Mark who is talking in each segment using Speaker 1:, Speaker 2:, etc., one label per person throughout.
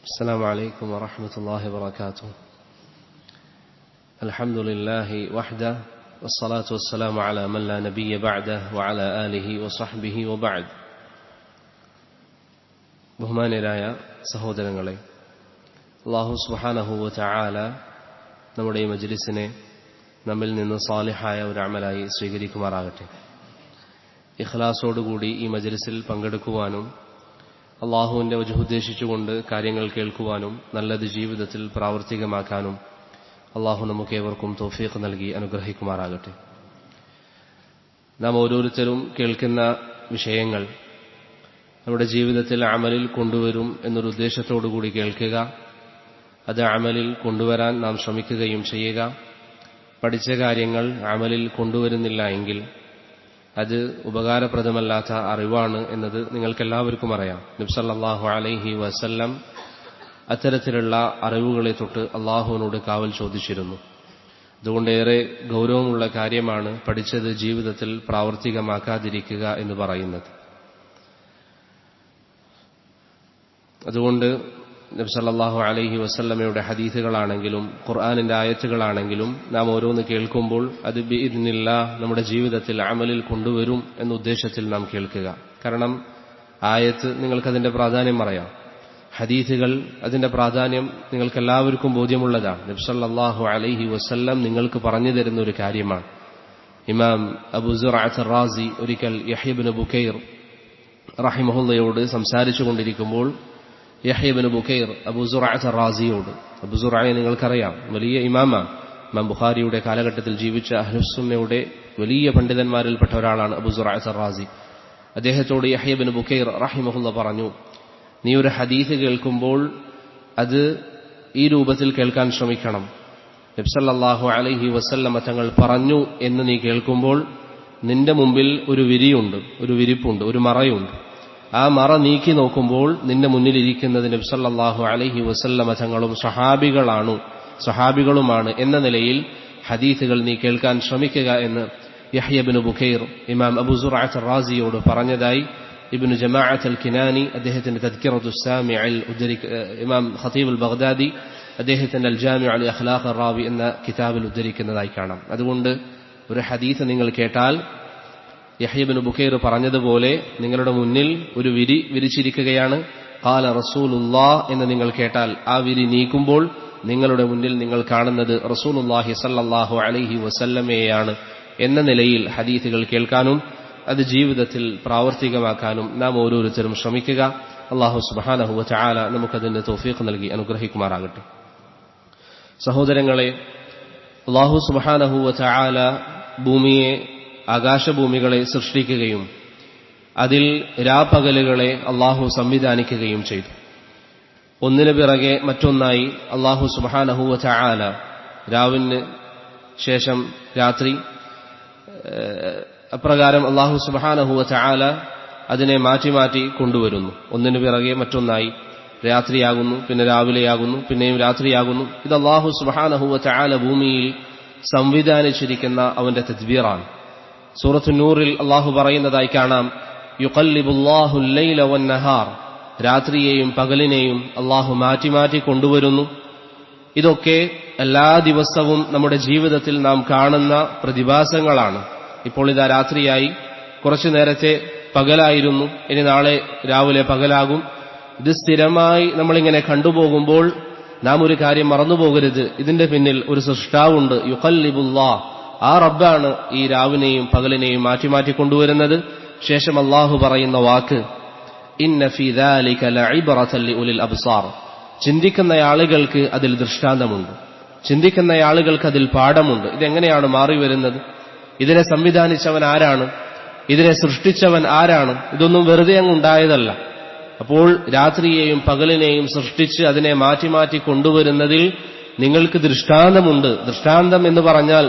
Speaker 1: السلام عليكم ورحمة الله وبركاته. الحمد لله وحده والصلاة والسلام على من لا نبي بعده وعلى آله وصحبه وبعد. ബഹുമാന്യരായ സഹോദരങ്ങളെ, അല്ലാഹു സുബ്ഹാനഹു വ തആല നമ്മുടെ ഈ മജ്ലിസിനെ നമ്മിൽ നിന്ന് സാലിഹായ ഒരു അമലായി സ്വീകരിക്കുമാറാകട്ടെ. ഇഖ്ലാസോടുകൂടി ഈ മജ്ലിസിൽ പങ്കെടുക്കുവാനും അള്ളാഹുവിന്റെ വജ്ഹ് ഉദ്ദേശിച്ചുകൊണ്ട് കാര്യങ്ങൾ കേൾക്കുവാനും നല്ലത് ജീവിതത്തിൽ പ്രാവർത്തികമാക്കാനും അള്ളാഹു നമുക്കേവർക്കും തൗഫീഖ് നൽകി അനുഗ്രഹിക്കുമാറാകട്ടെ. നാം ഓരോരുത്തരും കേൾക്കുന്ന വിഷയങ്ങൾ നമ്മുടെ ജീവിതത്തിൽ അമലിൽ കൊണ്ടുവരും എന്നൊരു ഉദ്ദേശത്തോടുകൂടി കേൾക്കുക, അത് അമലിൽ കൊണ്ടുവരാൻ നാം ശ്രമിക്കുകയും ചെയ്യുക. പഠിച്ച കാര്യങ്ങൾ അമലിൽ കൊണ്ടുവരുന്നില്ല എങ്കിൽ അത് ഉപകാരപ്രദമല്ലാത്ത അറിവാണ് എന്നത് നിങ്ങൾക്കെല്ലാവർക്കും അറിയാം. നബി സല്ലല്ലാഹു അലൈഹി വസല്ലം അത്തരത്തിലുള്ള അറിവുകളെ തൊട്ട് അള്ളാഹുവിനോട് കാവൽ ചോദിച്ചിരുന്നു. അതുകൊണ്ട് ഏറെ ഗൗരവമുള്ള കാര്യമാണ് പഠിച്ചത് ജീവിതത്തിൽ പ്രാവർത്തികമാക്കാതിരിക്കുക എന്ന് പറയുന്നത്. അതുകൊണ്ട് നബി സല്ലല്ലാഹു അലൈഹി വസല്ലമയുടെ ഹദീസുകളാണെങ്കിലും ഖുർആനിന്റെ ആയത്തുകളാണെങ്കിലും നാം ഓരോന്ന് കേൾക്കുമ്പോൾ അത് ബിഇദ്നില്ലാഹ് നമ്മുടെ ജീവിതത്തിൽ അമലിൽ കൊണ്ടുവരും എന്ന ഉദ്ദേശത്തിൽ നാം കേൾക്കുക. കാരണം ആയത്ത് നിങ്ങൾക്കതിന്റെ പ്രാധാന്യം അറിയാം, ഹദീസുകൾ അതിന്റെ പ്രാധാന്യം നിങ്ങൾക്കെല്ലാവർക്കും ബോധ്യമുള്ളതാണ്. നബി സല്ലല്ലാഹു അലൈഹി വസല്ലം നിങ്ങൾക്ക് പറഞ്ഞു തരുന്ന ഒരു കാര്യമാണ്. ഇമാം അബൂ സുറഅത്ത് റാസി ഒരിക്കൽ യഹ്യ ഇബ്നു ബുകൈർ റഹിമഹുള്ളയോട് സംസാരിച്ചു കൊണ്ടിരിക്കുമ്പോൾ യഹ്യ ഇബ്നു ബുകൈർ അബൂ സുറഅത്ത് റാസിയോട്, അബൂ സുറഅയെ നിങ്ങൾക്കറിയാം, വലിയ ഇമാമാണ്, ഇമാം ബുഖാരിയുടെ കാലഘട്ടത്തിൽ ജീവിച്ച അഹ്ലുസുന്നയുടെ വലിയ പണ്ഡിതന്മാരിൽപ്പെട്ട ഒരാളാണ് അബൂ സുറഅത്ത് റാസി. അദ്ദേഹത്തോട് യഹ്യ ഇബ്നു ബുകൈർ റഹിമഹുള്ള പറഞ്ഞു, നീ ഒരു ഹദീസ് കേൾക്കുമ്പോൾ അത് ഈ രൂപത്തിൽ കേൾക്കാൻ ശ്രമിക്കണം. നബി സല്ലല്ലാഹു അലൈഹി വസല്ലമ തങ്ങൾ പറഞ്ഞു എന്ന് നീ കേൾക്കുമ്പോൾ നിന്റെ മുമ്പിൽ ഒരു വിരിയുണ്ട്, ഒരു വിരിപ്പുണ്ട്, ഒരു മറയുണ്ട്. ആ മറ നീക്കി നോക്കുമ്പോൾ നിന്റെ മുന്നിലിരിക്കുന്നത് നബി സല്ലല്ലാഹു അലൈഹി വസല്ലമ തങ്ങളും സഹാബികളുമാണ് എന്ന നിലയിൽ ഹദീസുകൾ നീ കേൾക്കാൻ ശ്രമിക്കുക എന്ന് യഹ്യ ഇബ്നു ബുകൈർ ഇമാം അബൂ സുറഅത്ത് റാസിയോട് പറഞ്ഞതായി ഇബ്നു ജമാഅത്ത് അൽ കിനാനി അദ്ദേഹത്തിന്റെ തദ്കിറത്തുസ് സാമിഇൽ ഇമാം ഖതീബ് അൽ ബഗ്ദാദി അദ്ദേഹത്തിന്റെ അൽ ജാമിഉ അൽ അഖ്ലാഖ് റാവി എന്ന കിതാബിൽ ഉദ്ധരിക്കുന്നതായി കാണാം. അതുകൊണ്ട് ഒരു ഹദീസ് നിങ്ങൾ കേട്ടാൽ യഹ്യ ഇബ്നു ബുകൈർ പറഞ്ഞതുപോലെ നിങ്ങളുടെ മുന്നിൽ ഒരു വിരി വിരിച്ചിരിക്കുകയാണ്, ഖാല റസൂലുള്ളാഹ് എന്ന് നിങ്ങൾ കേട്ടാൽ ആ വിരി നീക്കുമ്പോൾ നിങ്ങളുടെ മുന്നിൽ നിങ്ങൾ കാണുന്നത് റസൂലുള്ളാഹി സ്വല്ലല്ലാഹു അലൈഹി വസല്ലമയെയാണ് എന്ന നിലയിൽ ഹദീസുകൾ കേൾക്കാനും അത് ജീവിതത്തിൽ പ്രാവർത്തികമാക്കാനും നാം ഓരോരുത്തരും ശ്രമിക്കുക. അല്ലാഹു സുബ്ഹാനഹു വ തആല നമുക്കതിന് തൗഫീഖ് നൽകി അനുഗ്രഹിക്കുമാറാകട്ടെ. സഹോദരങ്ങളെ, അല്ലാഹു സുബ്ഹാനഹു വ തആല ഭൂമിയെ, ആകാശഭൂമികളെ സൃഷ്ടിക്കുകയും അതിൽ രാപ്പകലുകളെ അള്ളാഹു സംവിധാനിക്കുകയും ചെയ്തു. ഒന്നിനു പിറകെ മറ്റൊന്നായി അള്ളാഹു സുബ്ഹാനഹു വ തആല രാവിന് ശേഷം രാത്രി, അപ്രകാരം അള്ളാഹു സുബ്ഹാനഹു വ തആല അതിനെ മാറ്റി മാറ്റി കൊണ്ടുവരുന്നു. ഒന്നിനു പിറകെ മറ്റൊന്നായി രാത്രിയാകുന്നു, പിന്നെ രാവിലെയാകുന്നു, പിന്നെയും രാത്രിയാകുന്നു. ഇത് അള്ളാഹു സുബ്ഹാനഹു വ തആല ഭൂമിയിൽ സംവിധാനിച്ചിരിക്കുന്ന അവന്റെ തദ്ബീറാണ്. സൂറത്തു നൂറിൽ അള്ളാഹു പറയുന്നതായി കാണാം, യുഖല്ലിബുല്ലാഹുൽ ലൈല വന്നഹാർ, രാത്രിയെയും പകലിനെയും അള്ളാഹു മാറ്റി മാറ്റി കൊണ്ടുവരുന്നു. ഇതൊക്കെ എല്ലാ ദിവസവും നമ്മുടെ ജീവിതത്തിൽ നാം കാണുന്ന പ്രതിഭാസങ്ങളാണ്. ഇപ്പോൾ ഇതാ രാത്രിയായി, കുറച്ചു നേരത്തെ പകലായിരുന്നു, ഇനി നാളെ രാവിലെ പകലാകും. ഇത് സ്ഥിരമായി നമ്മളിങ്ങനെ കണ്ടുപോകുമ്പോൾ നാം ഒരു കാര്യം മറന്നുപോകരുത്, ഇതിന്റെ പിന്നിൽ ഒരു സൃഷ്ടാവുണ്ട്. യുഖല്ലിബുല്ലാഹ്, ആ റബ്ബാണ് ഈ രാവിനെയും പകലിനെയും മാറ്റി മാറ്റി കൊണ്ടുവരുന്നത്. ശേഷം അള്ളാഹു പറയുന്ന വാക്ക്, ഇന്ന ഫീ ദാലിക ലഇബ്റതൻ ലിഉലിൽ അബ്സാർ, ചിന്തിക്കുന്ന ആളുകൾക്ക് അതിൽ ദൃഷ്ടാന്തമുണ്ട്, ചിന്തിക്കുന്ന ആളുകൾക്ക് അതിൽ പാഠമുണ്ട്. ഇതെങ്ങനെയാണ് മാറി വരുന്നത്? ഇതിനെ സംവിധാനിച്ചവൻ ആരാണ്? ഇതിനെ സൃഷ്ടിച്ചവൻ ആരാണ്? ഇതൊന്നും വെറുതെ അങ്ങ് ഉണ്ടായതല്ല. അപ്പോൾ രാത്രിയെയും പകലിനെയും സൃഷ്ടിച്ച് അതിനെ മാറ്റി മാറ്റി കൊണ്ടുവരുന്നതിൽ നിങ്ങൾക്ക് ദൃഷ്ടാന്തമുണ്ട്. ദൃഷ്ടാന്തം എന്ന് പറഞ്ഞാൽ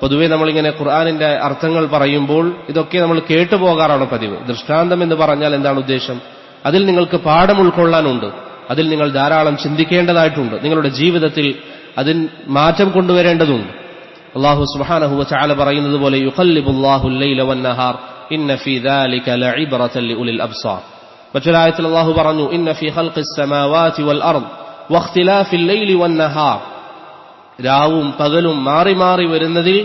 Speaker 1: പൊതുവെ നമ്മളിങ്ങനെ ഖുർആനിന്റെ അർത്ഥങ്ങൾ പറയുമ്പോൾ ഇതൊക്കെ നമ്മൾ കേട്ടുപോകാറാണ് പതിവ്. ദൃഷ്ടാന്തം എന്ന് പറഞ്ഞാൽ എന്താണ് ഉദ്ദേശം? അതിൽ നിങ്ങൾക്ക് പാഠം ഉൾക്കൊള്ളാനുണ്ട്, അതിൽ നിങ്ങൾ ധാരാളം ചിന്തിക്കേണ്ടതായിട്ടുണ്ട്, നിങ്ങളുടെ ജീവിതത്തിൽ അതിൽ മാറ്റം കൊണ്ടുവരേണ്ടതുണ്ട്. അല്ലാഹു സുബ്ഹാനഹു വ തആല പറയുന്നത് പോലെ യുഖല്ലിബുല്ലാഹുൽ ലൈല വന്നഹാർ ഇന്ന ഫീ ദാലിക ലഇബ്റതൻ ലിഉലിൽ അബ്സാർ, മറ്റൊരായത്തിൽ അല്ലാഹു പറഞ്ഞു, ഇന്ന ഫീ ഖൽഖിസ് സമാവാതി വൽ അർദ് വഖ്തിലാഫിൽ ലൈലി വൻ നഹാർ, രാവും പകലും മാറി മാറി വരുന്നതിൽ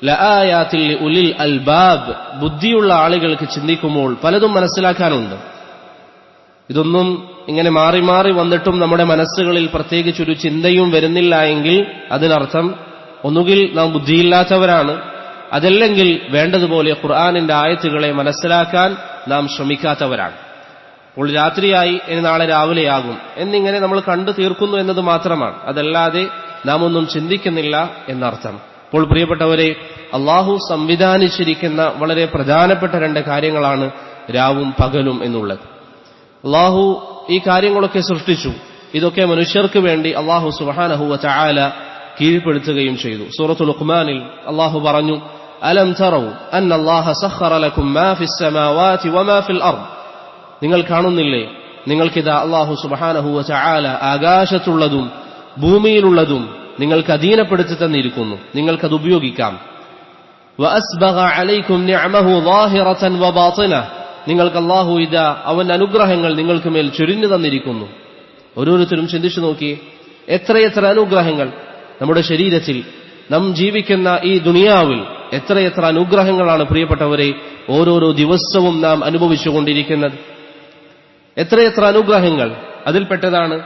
Speaker 1: ലആയാത്തിൽ ലിഉലിൽ അൽബാബ്, ബുദ്ധിയുള്ള ആളുകൾക്ക് ചിന്തിക്കുമ്പോൾ പലതും മനസ്സിലാക്കാനുണ്ട്. ഇതൊന്നും ഇങ്ങനെ മാറി മാറി വന്നിട്ടും നമ്മുടെ മനസ്സുകളിൽ പ്രത്യേകിച്ചൊരു ചിന്തയും വരുന്നില്ല എങ്കിൽ അതിനർത്ഥം ഒന്നുകിൽ നാം ബുദ്ധിയില്ലാത്തവരാണ്, അതല്ലെങ്കിൽ വേണ്ടതുപോലെ ഖുർആനിന്റെ ആയത്തുകളെ മനസ്സിലാക്കാൻ നാം ശ്രമിക്കാത്തവരാണ്. അപ്പോൾ രാത്രിയായി ഇനി നാളെ രാവിലെയാകും എന്നിങ്ങനെ നമ്മൾ കണ്ടു തീർക്കുന്നു എന്നത് മാത്രമാണ്, അതല്ലാതെ നാം ഒന്നും ചിന്തിക്കുന്നില്ല എന്നർത്ഥം. അപ്പോൾ പ്രിയപ്പെട്ടവരെ, അള്ളാഹു സംവിധാനിച്ചിരിക്കുന്ന വളരെ പ്രധാനപ്പെട്ട രണ്ട് കാര്യങ്ങളാണ് രാവും പകലും എന്നുള്ളത്. അള്ളാഹു ഈ കാര്യങ്ങളൊക്കെ സൃഷ്ടിച്ചു. ഇതൊക്കെ മനുഷ്യർക്ക് വേണ്ടി അള്ളാഹു സുബ്ഹാനഹു വ തആല കീഴ്പ്പെടുത്തുകയും ചെയ്തു. സൂറത്തുൽ ലുഖ്മാനിൽ അള്ളാഹു പറഞ്ഞു, അലം തറൗ അന്നല്ലാഹ സഖറ ലക്കും മാ ഫിസ് സമാവാതി വമാ ഫിൽ അർദ്, നിങ്ങൾ കാണുന്നില്ലേ, നിങ്ങൾക്കിതാ അള്ളാഹു സുബ്ഹാനഹു വ തആല ആകാശത്തുള്ളതും ഭൂമിയിലുള്ളതും നിങ്ങൾക്ക് അധീനപ്പെടുത്തി തന്നിരിക്കുന്നു, നിങ്ങൾക്കത് ഉപയോഗിക്കാം. വഅസ്ബഗ അലൈക്കും നിഅമഹു ളാഹിറതൻ വബാതിന, നിങ്ങൾക്ക് അല്ലാഹു ഇതാ അവന്റെ അനുഗ്രഹങ്ങൾ നിങ്ങൾക്ക് മേൽ ചൊരിഞ്ഞു തന്നിരിക്കുന്നു. ഓരോരുത്തരും ചിന്തിച്ചു നോക്കി, എത്രയെത്ര അനുഗ്രഹങ്ങൾ നമ്മുടെ ശരീരത്തിൽ, നാം ജീവിക്കുന്ന ഈ ദുനിയാവിൽ എത്രയെത്ര അനുഗ്രഹങ്ങളാണ് പ്രിയപ്പെട്ടവരെ ഓരോരോ ദിവസവും നാം അനുഭവിച്ചുകൊണ്ടിരിക്കുന്നത്. എത്രയെത്ര അനുഗ്രഹങ്ങൾ, അതിൽപ്പെട്ടതാണ്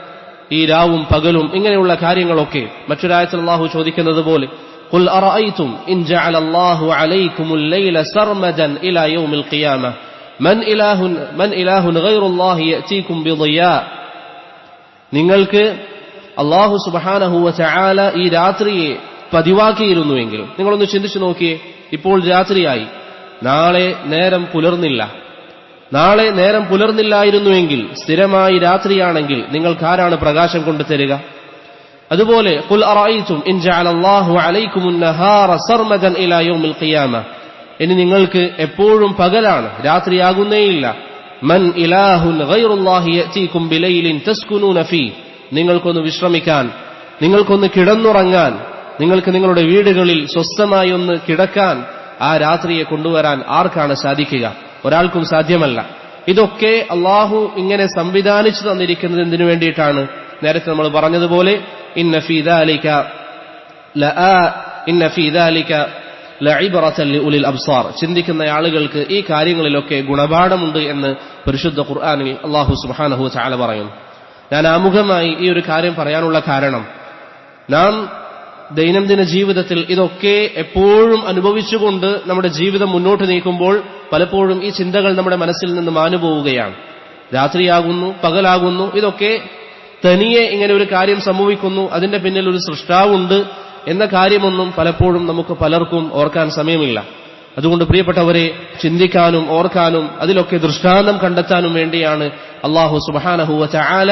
Speaker 1: ഈ രാവും പകലും ഇങ്ങനെയുള്ള കാര്യങ്ങളൊക്കെ. മറ്റൊരായത്തിൽ അല്ലാഹു ചോദിക്കുന്നത് പോലെ, ഖുൽ അറഅയ്തും ഇൻ ജഅല അല്ലാഹു അലൈക്കുമുൽ ലൈല സർമദൻ ഇലാ യൗമിൽ ഖിയാമ മൻ ഇലാഹുൻ ഗൈറുല്ലാഹി യഅതീകും ബിളിയാ, നിങ്ങൾക്ക് അല്ലാഹു സുബ്ഹാനഹു വ തആല ഈ രാത്രിയെ പതിവാക്കിയിരുന്നുവെങ്കിൽ, നിങ്ങളൊന്ന് ചിന്തിച്ചു നോക്കിയേ, ഇപ്പോൾ രാത്രിയായി, നാളെ നേരം പുലർന്നില്ല, നാളെ നേരം പുലർന്നില്ലായിരുന്നുവെങ്കിൽ, സ്ഥിരമായി രാത്രിയാണെങ്കിൽ നിങ്ങൾക്കാരാണ് പ്രകാശം കൊണ്ടുതരിക? അതുപോലെ ഖുൽ അറഅയ്തും ഇൻ ജഅല അല്ലാഹു അലൈക്കുമുൻ നഹാറ സർമദൻ ഇലാ യൗമിൽ ഖിയാമ, ഇനി നിങ്ങൾക്ക് എപ്പോഴും പകലാണ്, രാത്രിയാകുന്നേയില്ല. മൻ ഇലാഹുൻ ഗൈറുല്ലാഹി യഅതീകും ബിലൈലിൻ തസ്കുനൂന ഫീ, നിങ്ങൾക്കൊന്ന് വിശ്രമിക്കാൻ, നിങ്ങൾക്കൊന്ന് കിടന്നുറങ്ങാൻ, നിങ്ങൾക്ക് നിങ്ങളുടെ വീടുകളിൽ സ്വസ്ഥമായി ഒന്ന് കിടക്കാൻ ആ രാത്രിയെ കൊണ്ടുവരാൻ ആർക്കാണ് സാധിക്കുക? ഒരാൾക്കും സാധ്യമല്ല. ഇതൊക്കെ അള്ളാഹു ഇങ്ങനെ സംവിധാനിച്ചു തന്നിരിക്കുന്നത് എന്തിനു വേണ്ടിയിട്ടാണ്? നേരത്തെ നമ്മൾ പറഞ്ഞതുപോലെ ഇന്ന ഫീ ദാലിക ലഇബ്റതൻ ലിഉലിൽ അബ്സാർ, ചിന്തിക്കുന്ന ആളുകൾക്ക് ഈ കാര്യങ്ങളിലൊക്കെ ഗുണപാഠമുണ്ട് എന്ന് പരിശുദ്ധ ഖുർആനിൽ അല്ലാഹു സുബ്ഹാനഹു വ തആല പറയുന്നു. ഞാൻ ആമുഖമായി ഈ ഒരു കാര്യം പറയാനുള്ള കാരണം, നാം ദൈനംദിന ജീവിതത്തിൽ ഇതൊക്കെ എപ്പോഴും അനുഭവിച്ചുകൊണ്ട് നമ്മുടെ ജീവിതം മുന്നോട്ട് നീക്കുമ്പോൾ പലപ്പോഴും ഈ ചിന്തകൾ നമ്മുടെ മനസ്സിൽ നിന്ന് മാഞ്ഞുപോവുകയാണ്. രാത്രിയാകുന്നു, പകലാകുന്നു, ഇതൊക്കെ തനിയെ ഇങ്ങനെ ഒരു കാര്യം സംഭവിക്കുന്നു, അതിന്റെ പിന്നിൽ ഒരു സൃഷ്ടാവുണ്ട് എന്ന കാര്യമൊന്നും പലപ്പോഴും നമുക്ക് പലർക്കും ഓർക്കാൻ സമയമില്ല. അതുകൊണ്ട് പ്രിയപ്പെട്ടവരെ, ചിന്തിക്കാനും ഓർക്കാനും അതിലൊക്കെ ദൃഷ്ടാന്തം കണ്ടെത്താനും വേണ്ടിയാണ് അല്ലാഹു സുബ്ഹാനഹു വ തആല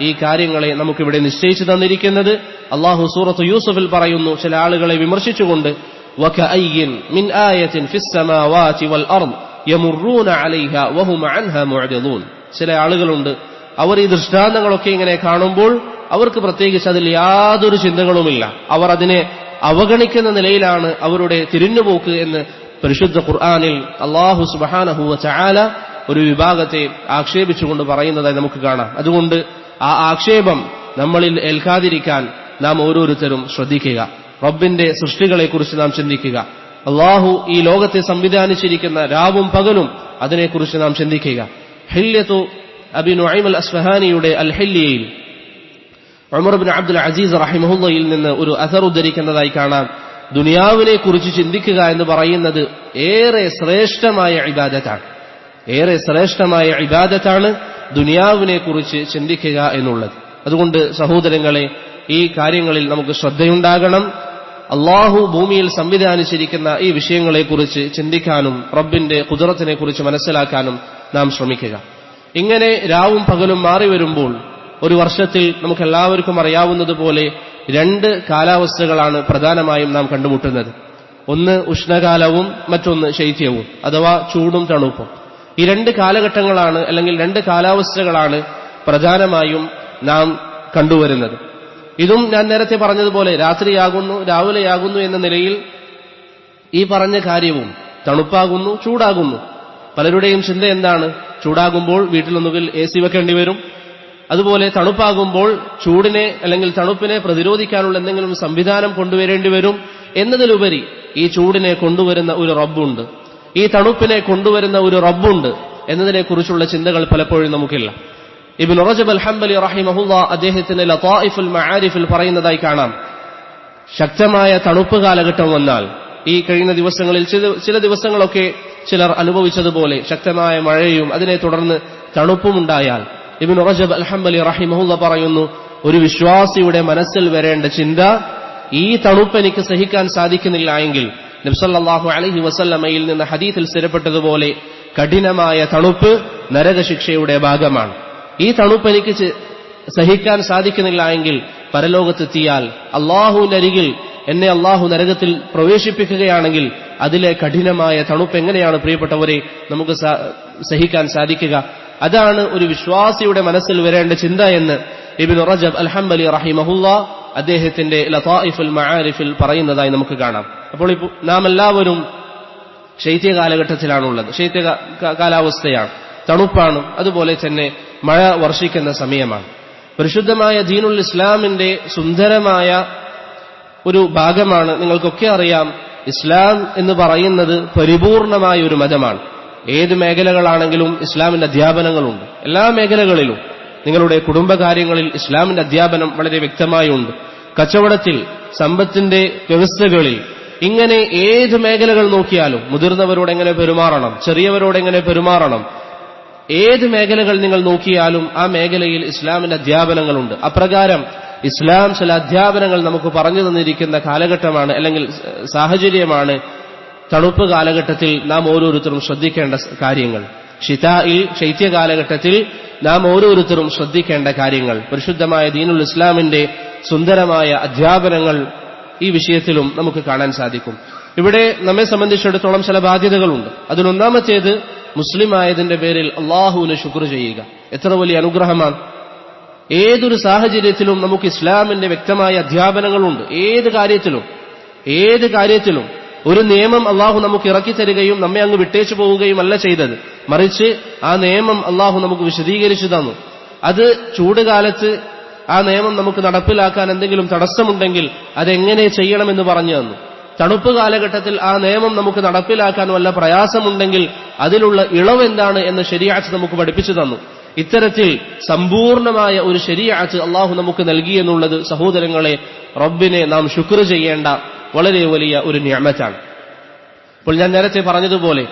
Speaker 1: ഈ കാര്യങ്ങളെ നമുക്കിവിടെ നിശ്ചയിച്ചു തന്നിരിക്കുന്നത്. അല്ലാഹു സൂറത്ത് യൂസുഫിൽ പറയുന്നു, ചില ആളുകളെ വിമർശിച്ചുകൊണ്ട്, വകഅയ്യിൻ മിൻ ആയത്തിൻ ഫിസ് സമാവാതി വൽ അർദ് യമുറൂന അലൈഹാ വഹും അൻഹാ മുഅ്രിദൂൻ, ചില ആളുകളുണ്ട്, അവർ ഈ ദൃഷ്ടാന്തങ്ങളൊക്കെ ഇങ്ങനെ കാണുമ്പോൾ അവർക്ക് പ്രത്യേകിച്ച് അതിൽ യാതൊരു ചിന്തകളുമില്ല, അവർ അതിനെ അവഗണിക്കുന്ന നിലയിലാണ് അവരുടെ തിരിഞ്ഞുപോക്ക് എന്ന് പരിശുദ്ധ ഖുർആനിൽ അല്ലാഹു സുബ്ഹാനഹു വ തആല ഒരു വിഭാഗത്തെ ആക്ഷേപിച്ചുകൊണ്ട് പറയുന്നതായി നമുക്ക് കാണാം. അതുകൊണ്ട് ആ ആക്ഷേപം നമ്മളിൽ ഏൽക്കാതിരിക്കാൻ നാം ഓരോരുത്തരും ശ്രദ്ധിക്കുക. റബ്ബിന്റെ സൃഷ്ടികളെക്കുറിച്ച് നാം ചിന്തിക്കുക. അല്ലാഹു ഈ ലോകത്തെ സംവിധാനിച്ചിരിക്കുന്ന രാവും പകലും അതിനെക്കുറിച്ച് നാം ചിന്തിക്കുക. ഹില്യത്തു അബി നുഐം അൽ അസ്ഫഹാനിയുടെ അൽ ഹില്യയിൽ ഉമർ ഇബ്നു അബ്ദുൽ അസീസ് റഹിമഹുള്ളയിൽ നിന്ന് ഒരു അസർ ഉദ്ധരിക്കുന്നതായി കാണാം. ദുനിയാവിനെ കുറിച്ച് ചിന്തിക്കുക എന്ന് പറയുന്നത് ഏറെ ശ്രേഷ്ഠമായ ഇബാദത്താണ്, ഏറെ ശ്രേഷ്ഠമായ ഇബാദത്താണ് ദുനിയാവിനെ കുറിച്ച് ചിന്തിക്കുക എന്നുള്ളത്. അതുകൊണ്ട് സഹോദരങ്ങളെ, ഈ കാര്യങ്ങളിൽ നമുക്ക് ശ്രദ്ധയുണ്ടാകണം. അല്ലാഹു ഭൂമിയിൽ സംവിധാനിച്ചിരിക്കുന്ന ഈ വിഷയങ്ങളെക്കുറിച്ച് ചിന്തിക്കാനും റബ്ബിന്റെ ഖുദ്റത്തിനെ കുറിച്ച് മനസ്സിലാക്കാനും നാം ശ്രമിക്കുക. ഇങ്ങനെ രാവും പകലും മാറി വരുമ്പോൾ ഒരു വർഷത്തിൽ നമുക്കെല്ലാവർക്കും അറിയാവുന്നതുപോലെ രണ്ട് കാലാവസ്ഥകളാണ് പ്രധാനമായും നാം കണ്ടുമുട്ടുന്നത്. ഒന്ന് ഉഷ്ണകാലവും മറ്റൊന്ന് ശൈത്യവും, അഥവാ ചൂടും തണുപ്പും. ഈ രണ്ട് കാലഘട്ടങ്ങളാണ്, അല്ലെങ്കിൽ രണ്ട് കാലാവസ്ഥകളാണ് പ്രധാനമായും നാം കണ്ടുവരുന്നത്. ഇതും ഞാൻ നേരത്തെ പറഞ്ഞതുപോലെ രാത്രിയാകുന്നു, രാവിലെയാകുന്നു എന്ന നിലയിൽ ഈ പറഞ്ഞ കാര്യവും തണുപ്പാകുന്നു, ചൂടാകുന്നു. പലരുടെയും ചിന്ത എന്താണ്? ചൂടാകുമ്പോൾ വീട്ടിലൊന്നുകിൽ AC വെക്കേണ്ടി വരും, അതുപോലെ തണുപ്പാകുമ്പോൾ ചൂടിനെ അല്ലെങ്കിൽ തണുപ്പിനെ പ്രതിരോധിക്കാനുള്ള എന്തെങ്കിലും സംവിധാനം കൊണ്ടുവരേണ്ടി വരും എന്നതിലുപരി ഈ ചൂടിനെ കൊണ്ടുവരുന്ന ഒരു റബ്ബുണ്ട്, ഈ തണുപ്പിനെ കൊണ്ടുവരുന്ന ഒരു റബ്ബുണ്ട് എന്നതിനെക്കുറിച്ചുള്ള ചിന്തകൾ പലപ്പോഴും നമുക്കില്ല. ഇബ്നു റജബ് അൽ ഹംബലി റഹിമഹുല്ലാ അദ്ദേഹത്തിന്റെ ലതായിഫുൽ മആരിഫിൽ പറയുന്നതായി കാണാം, ശക്തമായ തണുപ്പ് കാലഘട്ടം വന്നാൽ, ഈ കഴിഞ്ഞ ദിവസങ്ങളിൽ ചില ദിവസങ്ങളൊക്കെ ചിലർ അനുഭവിച്ചതുപോലെ ശക്തമായ മഴയും അതിനെ തുടർന്ന് തണുപ്പുമുണ്ടായാൽ, ഇബ്നു റജബ് അൽ ഹംബലി റഹിമഹുല്ലാ പറയുന്നു, ഒരു വിശ്വാസിയുടെ മനസ്സിൽ വരേണ്ട ചിന്ത, ഈ തണുപ്പ് എനിക്ക് സഹിക്കാൻ സാധിക്കുന്നില്ല എങ്കിൽ നബി സല്ലല്ലാഹു അലൈഹി വസല്ലമയിൽ നിന്ന് ഹദീസിൽ സ്ഥിരപ്പെട്ടതുപോലെ കഠിനമായ തണുപ്പ് നരകശിക്ഷയുടെ ഭാഗമാണ്. ഈ തണുപ്പ് എനിക്ക് സഹിക്കാൻ സാധിക്കുന്നില്ല എങ്കിൽ പരലോകത്തെത്തിയാൽ അല്ലാഹുവിന്റെ അരികിൽ എന്നെ അല്ലാഹു നരകത്തിൽ പ്രവേശിപ്പിക്കുകയാണെങ്കിൽ അതിലെ കഠിനമായ തണുപ്പ് എങ്ങനെയാണ് പ്രിയപ്പെട്ടവരെ നമുക്ക് സഹിക്കാൻ സാധിക്കുക? അതാണ് ഒരു വിശ്വാസിയുടെ മനസ്സിൽ വരേണ്ട ചിന്ത എന്ന് ഇബ്നു റജബ് അൽ ഹംബലി റഹിമഹുല്ലാ അദ്ദേഹത്തിന്റെ ലതായിഫുൽ മആരിഫിൽ പറയുന്നതായി നമുക്ക് കാണാം. അപ്പോൾ നാം എല്ലാവരും ശൈത്യ കാലഘട്ടത്തിലാണുള്ളത്, ശൈത്യ കാലാവസ്ഥയാണ്, തണുപ്പാണ്, അതുപോലെ തന്നെ മഴ വർഷിക്കുന്ന സമയമാണ്. പരിശുദ്ധമായ ദീനുൽ ഇസ്ലാമിന്റെ സുന്ദരമായ ഒരു ഭാഗമാണ്. നിങ്ങൾക്കൊക്കെ അറിയാം, ഇസ്ലാം എന്ന് പറയുന്നത് പരിപൂർണമായ ഒരു മതമാണ്. ഏത് മേഖലകളാണെങ്കിലും ഇസ്ലാമിന്റെ അധ്യാപനങ്ങളുണ്ട്. എല്ലാ മേഖലകളിലും നിങ്ങളുടെ കുടുംബകാര്യങ്ങളിൽ ഇസ്ലാമിന്റെ അധ്യാപനം വളരെ വ്യക്തമായുണ്ട്. കച്ചവടത്തിൽ, സമ്പത്തിന്റെ വ്യവസ്ഥകളിൽ, ഇങ്ങനെ ഏത് മേഖലകൾ നോക്കിയാലും മുതിർന്നവരോട് എങ്ങനെ പെരുമാറണം, ചെറിയവരോട് എങ്ങനെ പെരുമാറണം, ഏത് മേഖലകൾ നിങ്ങൾ നോക്കിയാലും ആ മേഖലയിൽ ഇസ്ലാമിന്റെ അധ്യാപനങ്ങളുണ്ട്. അപ്രകാരം ഇസ്ലാം ചില അധ്യാപനങ്ങൾ നമുക്ക് പറഞ്ഞു തന്നിരിക്കുന്ന കാലഘട്ടമാണ്, അല്ലെങ്കിൽ സാഹചര്യമാണ് തണുപ്പ് കാലഘട്ടത്തിൽ നാം ഓരോരുത്തരും ശ്രദ്ധിക്കേണ്ട കാര്യങ്ങൾ. ശൈത്യ കാലഘട്ടത്തിൽ നാം ഓരോരുത്തരും ശ്രദ്ധിക്കേണ്ട കാര്യങ്ങൾ, പരിശുദ്ധമായ ദീനുൽ ഇസ്ലാമിന്റെ സുന്ദരമായ അധ്യാപനങ്ങൾ ഈ വിഷയത്തിലും നമുക്ക് കാണാൻ സാധിക്കും. ഇവിടെ നമ്മെ സംബന്ധിച്ചിടത്തോളം ചില ബാധ്യതകളുണ്ട്. അതിലൊന്നാമത്തേത് മുസ്ലിം ആയതിന്റെ പേരിൽ അള്ളാഹുവിന് ശുക്ർ ചെയ്യുക. എത്ര വലിയ അനുഗ്രഹമാണ്! ഏതൊരു സാഹചര്യത്തിലും നമുക്ക് ഇസ്ലാമിന്റെ വ്യക്തമായ അധ്യാപനങ്ങളുണ്ട്. ഏത് കാര്യത്തിലും ഒരു നിയമം അള്ളാഹു നമുക്ക് ഇറക്കി തരികയും നമ്മെ അങ്ങ് വിട്ടേച്ചു പോവുകയും അല്ല ചെയ്തത്, മറിച്ച് ആ നിയമം അള്ളാഹു നമുക്ക് വിശദീകരിച്ചു തന്നു. അത് ചൂടുകാലത്ത് ആ നിയമം നമുക്ക് നടപ്പിലാക്കാൻ എന്തെങ്കിലും തടസ്സമുണ്ടെങ്കിൽ അതെങ്ങനെ ചെയ്യണമെന്ന് പറഞ്ഞു തന്നു. തണുപ്പ് കാലഘട്ടത്തിൽ ആ നിയമം നമുക്ക് നടപ്പിലാക്കാൻ വല്ല പ്രയാസമുണ്ടെങ്കിൽ അതിലുള്ള ഇളവ് എന്താണ് എന്ന് ശരീഅത്ത് നമുക്ക് പഠിപ്പിച്ചു തന്നു. ഇത്തരത്തിൽ സമ്പൂർണമായ ഒരു ശരീഅത്ത് അള്ളാഹു നമുക്ക് നൽകി എന്നുള്ളത് സഹോദരങ്ങളെ, റബ്ബിനെ നാം ശുക്ർ ചെയ്യേണ്ട വളരെ വലിയ ഒരു നിഅമത്താണ്. അപ്പോൾ ഞാൻ നേരത്തെ പറഞ്ഞതുപോലെ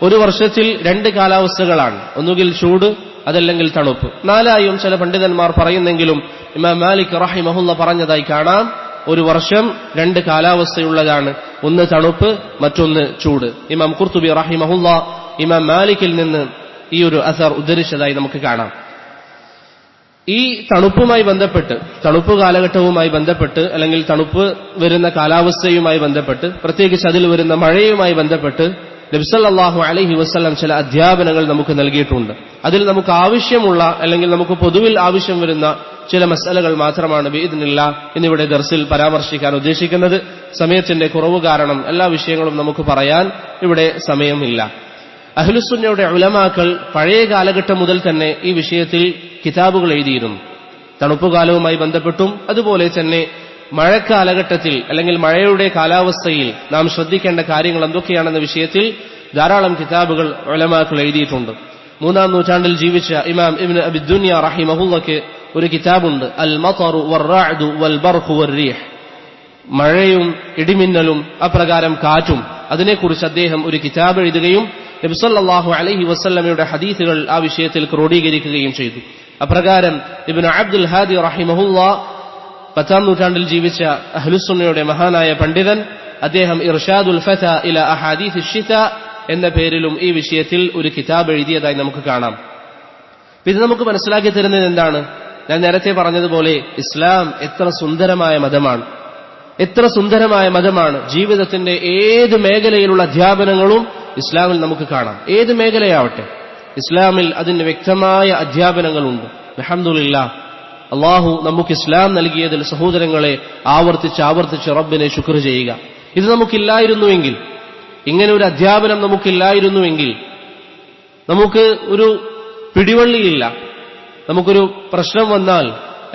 Speaker 1: ഒരു വർഷത്തിൽ 2 കാലാവസ്ഥകളാണ്, ഒന്നുകിൽ ചൂട്, അതല്ലെങ്കിൽ തണുപ്പ്. 4ആയും ചില പണ്ഡിതന്മാർ പറയുന്നെങ്കിലും ഇമാം മാലിക് റഹിമഹുല്ലാ പറഞ്ഞതായി കാണാം, ഒരു വർഷം 2 കാലാവസ്ഥയുള്ളതാണ്, ഒന്ന് തണുപ്പ്, മറ്റൊന്ന് ചൂട്. ഇമാം ഖുർത്തുബി റഹിമഹുല്ലാ ഇമാം മാലിക്കിൽ നിന്ന് ഈ ഒരു അസർ ഉദ്ധരിച്ചതായി നമുക്ക് കാണാം. ഈ തണുപ്പുമായി ബന്ധപ്പെട്ട്, തണുപ്പ് കാലഘട്ടവുമായി ബന്ധപ്പെട്ട്, അല്ലെങ്കിൽ തണുപ്പ് വരുന്ന കാലാവസ്ഥയുമായി ബന്ധപ്പെട്ട്, പ്രത്യേകിച്ച് അതിൽ വരുന്ന മഴയുമായി ബന്ധപ്പെട്ട് നബി സല്ലല്ലാഹു അലൈഹി വസല്ലം ചില അധ്യാപനങ്ങൾ നമുക്ക് നൽകിയിട്ടുണ്ട്. അതിൽ നമുക്ക് ആവശ്യമുള്ള, അല്ലെങ്കിൽ നമുക്ക് പൊതുവിൽ ആവശ്യം വരുന്ന ചില മസലകൾ മാത്രമാണ് ബിഇദ്നില്ലാഹ് എന്നിവിടെ ദർസിൽ പരാമർശിക്കാൻ ഉദ്ദേശിക്കുന്നത്. സമയത്തിന്റെ കുറവ് കാരണം എല്ലാ വിഷയങ്ങളും നമുക്ക് പറയാൻ ഇവിടെ സമയമില്ല. അഹ്ലുസുന്നയുടെ ഉലമാക്കൾ പഴയ കാലഘട്ടം മുതൽ തന്നെ ഈ വിഷയത്തിൽ കിതാബുകൾ എഴുതിയിരുന്നു. തണുപ്പുകാലവുമായി ബന്ധപ്പെട്ടും അതുപോലെ തന്നെ മഴക്കാലഘട്ടത്തിൽ അല്ലെങ്കിൽ മഴയുടെ കാലാവസ്ഥയിൽ നാം ശ്രദ്ധിക്കേണ്ട കാര്യങ്ങൾ എന്തൊക്കെയാണെന്ന വിഷയത്തിൽ ധാരാളം കിതാബുകൾ ഉലമാക്കൾ എഴുതിയിട്ടുണ്ട്. 3-ാം നൂറ്റാണ്ടിൽ ജീവിച്ച ഇമാം ഇബ്നു അബി ദുനിയ റഹിമഹുള്ളക്ക് ഒരു കിതാബുണ്ട്, അൽ മതറു വർ-റഅദു വൽ-ബർഖു വർ-റീഹ്. മഴയും ഇടിമിന്നലും അപ്രകാരം കാറ്റും, അതിനെക്കുറിച്ച് അദ്ദേഹം ഒരു കിതാബ് എഴുതുകയും നബി സല്ലല്ലാഹു അലൈഹി വസല്ലമയുടെ ഹദീസുകൾ ആ വിഷയത്തിൽ ക്രോഡീകരിക്കുകയും ചെയ്തു. അപ്രകാരം ഇബ്നു അബ്ദുൽ ഹാദി റഹിമഹുല്ലാ 10-ാം നൂറ്റാണ്ടിൽ ജീവിച്ച അഹ്ലുസുന്നയുടെ മഹാനായ പണ്ഡിതൻ, അദ്ദേഹം ഇർഷാദുൽ ഫത ഇല അഹാദീസ് അശ്ശിതാ എന്ന പേരിലും ഈ വിഷയത്തിൽ ഒരു കിതാബ് എഴുതിയതായി നമുക്ക് കാണാം. ഇത് നമുക്ക് മനസ്സിലാക്കി തരുന്നത് എന്താണ്? ഞാൻ നേരത്തെ പറഞ്ഞതുപോലെ ഇസ്ലാം എത്ര സുന്ദരമായ മതമാണ്, എത്ര സുന്ദരമായ മതമാണ്. ജീവിതത്തിന്റെ ഏത് മേഖലയിലുള്ള അധ്യാപനങ്ങളും ഇസ്ലാമിൽ നമുക്ക് കാണാം. ഏത് മേഖലയാവട്ടെ ഇസ്ലാമിൽ അതിന് വ്യക്തമായ അധ്യാപനങ്ങളുണ്ട്. അൽഹംദുലില്ലാഹ്, അള്ളാഹു നമുക്ക് ഇസ്ലാം നൽകിയതിൽ സഹോദരങ്ങളെ ആവർത്തിച്ച് റബ്ബിനെ ശുക്ർ ചെയ്യുക. ഇത് നമുക്കില്ലായിരുന്നുവെങ്കിൽ, ഇങ്ങനെ ഒരു അധ്യാപനം നമുക്കില്ലായിരുന്നുവെങ്കിൽ നമുക്ക് ഒരു പിടിവള്ളിയില്ല. നമുക്കൊരു പ്രശ്നം വന്നാൽ